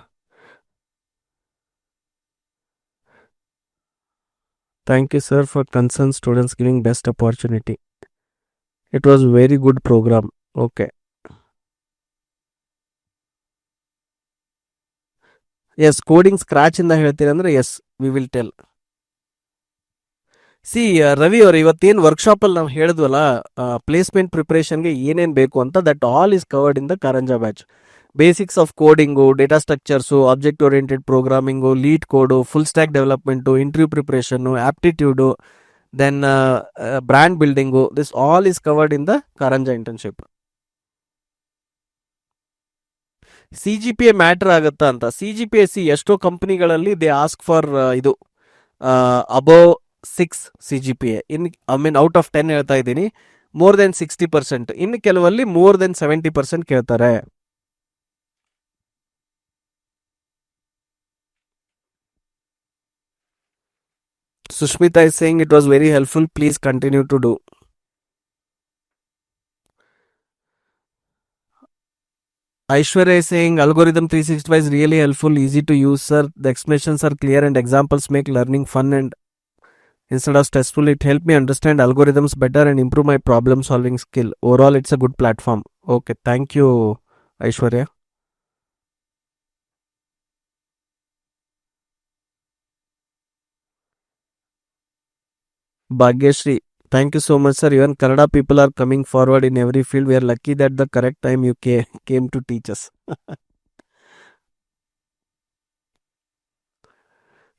Thank you sir for concerned students giving best opportunity. It was very good program. Okay. Yes, coding scratch ಇಂದ ಹೇಳ್ತೀರಿ ಅಂದರೆ yes, we will tell. See Ravi ಅವ್ರು ಇವತ್ತೇನು ವರ್ಕ್ಶಾಪಲ್ಲಿ ನಾವು ಹೇಳಿದ್ವಲ್ಲ ಪ್ಲೇಸ್ಮೆಂಟ್ ಪ್ರಿಪ್ರೇಷನ್ಗೆ ಏನೇನು ಬೇಕು ಅಂತ, that all is covered in the Karanja batch. Basics of coding, data structures, object oriented programming, LeetCode, full stack development, interview preparation, aptitude, then brand building, this all is covered in the Karanja internship. C G P A matter ಆಗುತ್ತಾ ಅಂತ, C G P S C ಎಷ್ಟೋ ಕಂಪ್ನಿಗಳಲ್ಲಿ ದೇ ಆಸ್ಕ್ ಫಾರ್ ಇದು above 6 C G P A. I mean out of 10 ಹೇಳ್ತಾ ಇದ್ದೀನಿ, ಮೋರ್ ದೆನ್ 60%. ಇನ್ನು ಕೆಲವಲ್ಲಿ ಮೋರ್ ದೆನ್ 70% ಕೇಳ್ತಾರೆ. Sushmita is saying it was very helpful, please continue to do. Aishwarya is saying algorithm 365 is really helpful, easy to use, sir. The explanations are clear and examples make learning fun and instead of stressful. It helped me understand algorithms better and improve my problem solving skill. Overall, it's a good platform. Okay, thank you, Aishwarya. Bhagyashri, thank you so much, sir. Even Kannada people are coming forward in every field. We are lucky that the correct time you came to teach us.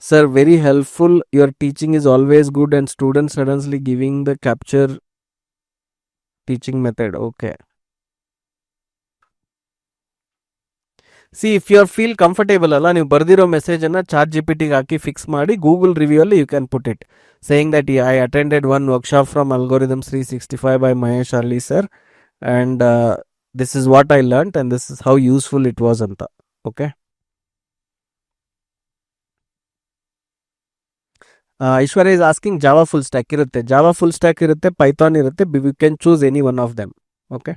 Sir, very helpful. Your teaching is always good and students suddenly giving the capture teaching method. Okay. See if you feel comfortable ಅಲ್ಲ, ನೀವು ಬರ್ದಿರೋ ಮೆಸೇಜನ್ನು ಚಾಟ್ ಜಿ ಪಿ ಟಿಗೆ ಹಾಕಿ ಫಿಕ್ಸ್ ಮಾಡಿ ಗೂಗಲ್ ರಿವ್ಯೂ ಅಲ್ಲಿ you can put it, saying that I attended one workshop from algorithms 365 by Mahesh Arli sir and this is what I learned and this is how useful it was ಅಂತ. Okay. Aishwarya is asking Java full stack ಇರುತ್ತೆ, ಜಾವಾ ಫುಲ್ ಸ್ಟ್ಯಾಕ್ ಇರುತ್ತೆ, ಪೈಥಾನ್ ಇರುತ್ತೆ, you can choose any one of them. Okay,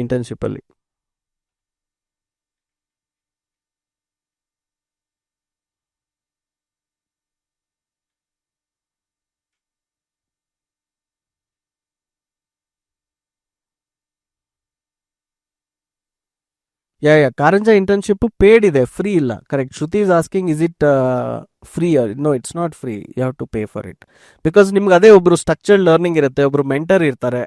ಇಂಟರ್ನ್ಶಿಪ್ಪಲ್ಲಿ. ಕಾರಂಜ ಇಂಟರ್ನ್ಶಿಪ್ ಪೇಡ್ ಇದೆ, ಫ್ರೀ ಇಲ್ಲ. Correct. Shruti is asking is it free? No, it's not free, you have to pay for it. Because ನಿಮ್ಗೆ ಅದೇ ಒಬ್ರು ಸ್ಟ್ರಕ್ಚರ್ಡ್ ಲರ್ನಿಂಗ್ ಇರುತ್ತೆ, ಒಬ್ರು ಮೆಂಟರ್ ಇರ್ತಾರೆ.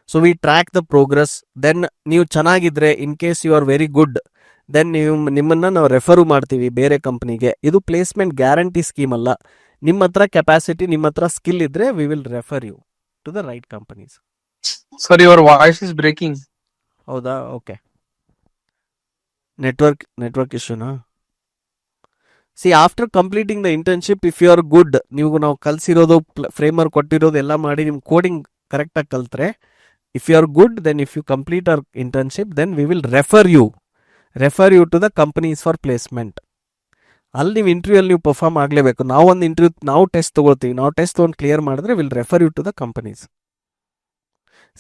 So we track the progress. Then ನೀವು ಚೆನ್ನಾಗಿದ್ರೆ, in case you are very good, then ನಿಮ್ಮನ್ನು ನಾವು ರೆಫರು ಮಾಡ್ತೀವಿ ಬೇರೆ ಕಂಪ್ನಿಗೆ. ಇದು ಪ್ಲೇಸ್ಮೆಂಟ್ ಗ್ಯಾರಂಟಿ ಸ್ಕೀಮ್ ಅಲ್ಲ. ನಿಮ್ಮ ಹತ್ರ ಕೆಪಾಸಿಟಿ, ನಿಮ್ಮ ಹತ್ರ ಸ್ಕಿಲ್ ಇದ್ರೆ we will refer you to the right companies.
Sir, your voice is breaking.
ಹೌದಾ? ಓಕೆ. ನೆಟ್ವರ್ಕ್ ಇಶ್ಯೂನಾ? See after completing the internship, if you are good, ನೀವು ನಾವು ಕಲಿಸಿರೋದು ಫ್ರೇಮ್ವರ್ಕ್ ಕೊಟ್ಟಿರೋದು ಎಲ್ಲ ಮಾಡಿ ನಿಮ್ಮ ಕೋಡಿಂಗ್ ಕರೆಕ್ಟಾಗಿ ಕಲ್ತ್ರೆ, if you are good, then if you complete our internship, then we will refer you to the companies for placement. ಅಲ್ಲಿ ನೀವು ಇಂಟರ್ವ್ಯೂಲ್ಲಿ ನೀವು ಪರ್ಫಾರ್ಮ್ ಆಗಲೇಬೇಕು. ನಾವು ಟೆಸ್ಟ್ ತೊಗೊಳ್ತೀವಿ, ನಾವು ಟೆಸ್ಟ್ ತೊಗೊಂಡು ಕ್ಲಿಯರ್ ಮಾಡಿದ್ರೆ will refer you to the companies.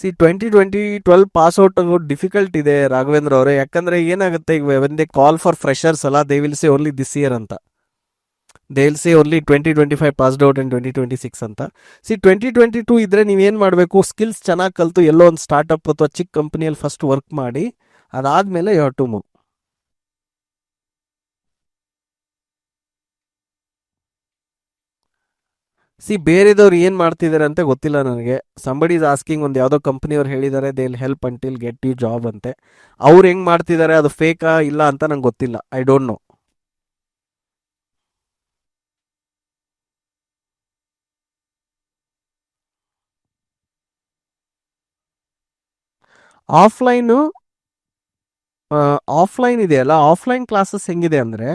See 2012 pass out ಆಗೋದು ಡಿಫಿಕಲ್ಟ್ ಇದೆ ರಾಘವೇಂದ್ರ ಅವರೇ. ಯಾಕಂದರೆ ಏನಾಗುತ್ತೆ, ಈಗ when they call for freshers ಅಲ್ಲ, they will say only this year ಅಂತ, they will say only 2025 passed out and 2026 ಅಂತ. ಸಿ 2022 ಇದ್ದರೆ ನೀವೇನು ಮಾಡಬೇಕು, ಸ್ಕಿಲ್ಸ್ ಚೆನ್ನಾಗಿ ಕಲಿತು ಎಲ್ಲೋ ಒಂದು ಸ್ಟಾರ್ಟಪ್ ಅಥವಾ ಚಿಕ್ಕ ಕಂಪ್ನಿಯಲ್ಲಿ ಫಸ್ಟ್ ವರ್ಕ್ ಮಾಡಿ, ಅದಾದಮೇಲೆ you have to move. See ಬೇರೆದವ್ರು ಏನು ಮಾಡ್ತಿದ್ದಾರೆ ಅಂತ ಗೊತ್ತಿಲ್ಲ ನನಗೆ. ಸಂಬಡಿ ಇಸ್ ಆಸ್ಕಿಂಗ್, ಒಂದು ಯಾವುದೋ ಕಂಪ್ನಿಯವ್ರು ಹೇಳಿದ್ದಾರೆ they will help until get you job ಅಂತೆ. ಅವ್ರು ಹೆಂಗೆ ಮಾಡ್ತಿದ್ದಾರೆ, ಅದು ಫೇಕಾ ಇಲ್ಲ ಅಂತ ನಂಗೆ ಗೊತ್ತಿಲ್ಲ, ಐ ಡೋಂಟ್ ನೋ. ಆಫ್ಲೈನ್ ಇದೆಯಲ್ಲ, ಆಫ್ಲೈನ್ ಕ್ಲಾಸಸ್ ಹೆಂಗಿದೆ ಅಂದರೆ,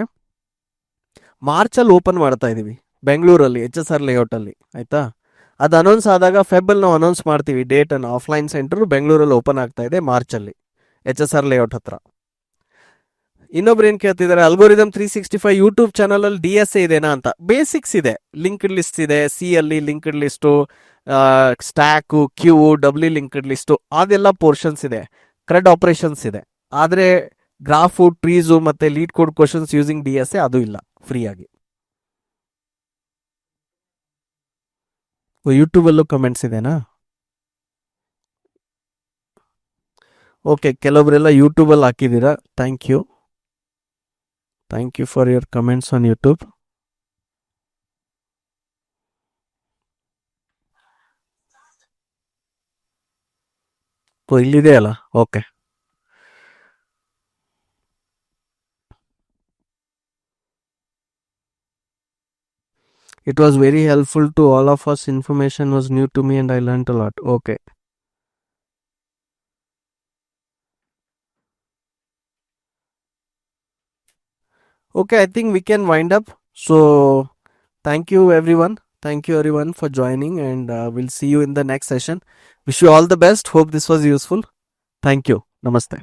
ಮಾರ್ಚಲ್ಲಿ ಓಪನ್ ಮಾಡ್ತಾ ಇದ್ದೀವಿ ಬೆಂಗಳೂರಲ್ಲಿ HSR ಲೇಔಟಲ್ಲಿ, ಆಯಿತಾ? ಅದು ಅನೌನ್ಸ್ ಆದಾಗ ಫೆಬ್ಬಲ್ಲಿ ನಾವು ಅನೌನ್ಸ್ ಮಾಡ್ತೀವಿ ಡೇಟನ್ನು. ಆಫ್ಲೈನ್ ಸೆಂಟರು ಬೆಂಗಳೂರಲ್ಲಿ ಓಪನ್ ಆಗ್ತಾ ಇದೆ ಮಾರ್ಚಲ್ಲಿ, HSR ಲೇಔಟ್ ಹತ್ರ. ಇನ್ನೊಬ್ರು ಏನು ಕೇಳ್ತಿದ್ದಾರೆ, ಅಲ್ಗೋರಿದಮ್ 365 ಯೂಟ್ಯೂಬ್ ಚಾನಲಲ್ಲಿ DSA ಇದೆನಾ ಅಂತ. ಬೇಸಿಕ್ಸ್ ಇದೆ, ಲಿಂಕ್ಡ್ ಲಿಸ್ಟ್ ಇದೆ, ಸಿ ಅಲ್ಲಿ linked list, stack, queue, doubly linked list, ಅದೆಲ್ಲ ಪೋರ್ಷನ್ಸ್ ಇದೆ. ಕ್ರೆಡ್ ಆಪರೇಷನ್ಸ್ ಇದೆ, ಆದರೆ ಗ್ರಾಫು, ಟ್ರೀಸು ಮತ್ತು LeetCode questions using DSA ಅದು ಇಲ್ಲ ಫ್ರೀಯಾಗಿ. ಯೂಟ್ಯೂಬಲ್ಲೂ ಕಮೆಂಟ್ಸ್ ಇದೆನಾ? ಓಕೆ, ಕೆಲವರೆಲ್ಲ ಯೂಟ್ಯೂಬಲ್ಲಿ ಹಾಕಿದ್ದೀರಾ, thank you for your comments on YouTube. So ಇಲ್ಲಿದೆ ಅಲ್ಲ, okay. It was very helpful to all of us. Information was new to me and I learned a lot. Okay. Okay, I think we can wind up. So, thank you everyone. Thank you everyone for joining, and we'll see you in the next session. Wish you all the best. Hope this was useful. Thank you. Namaste.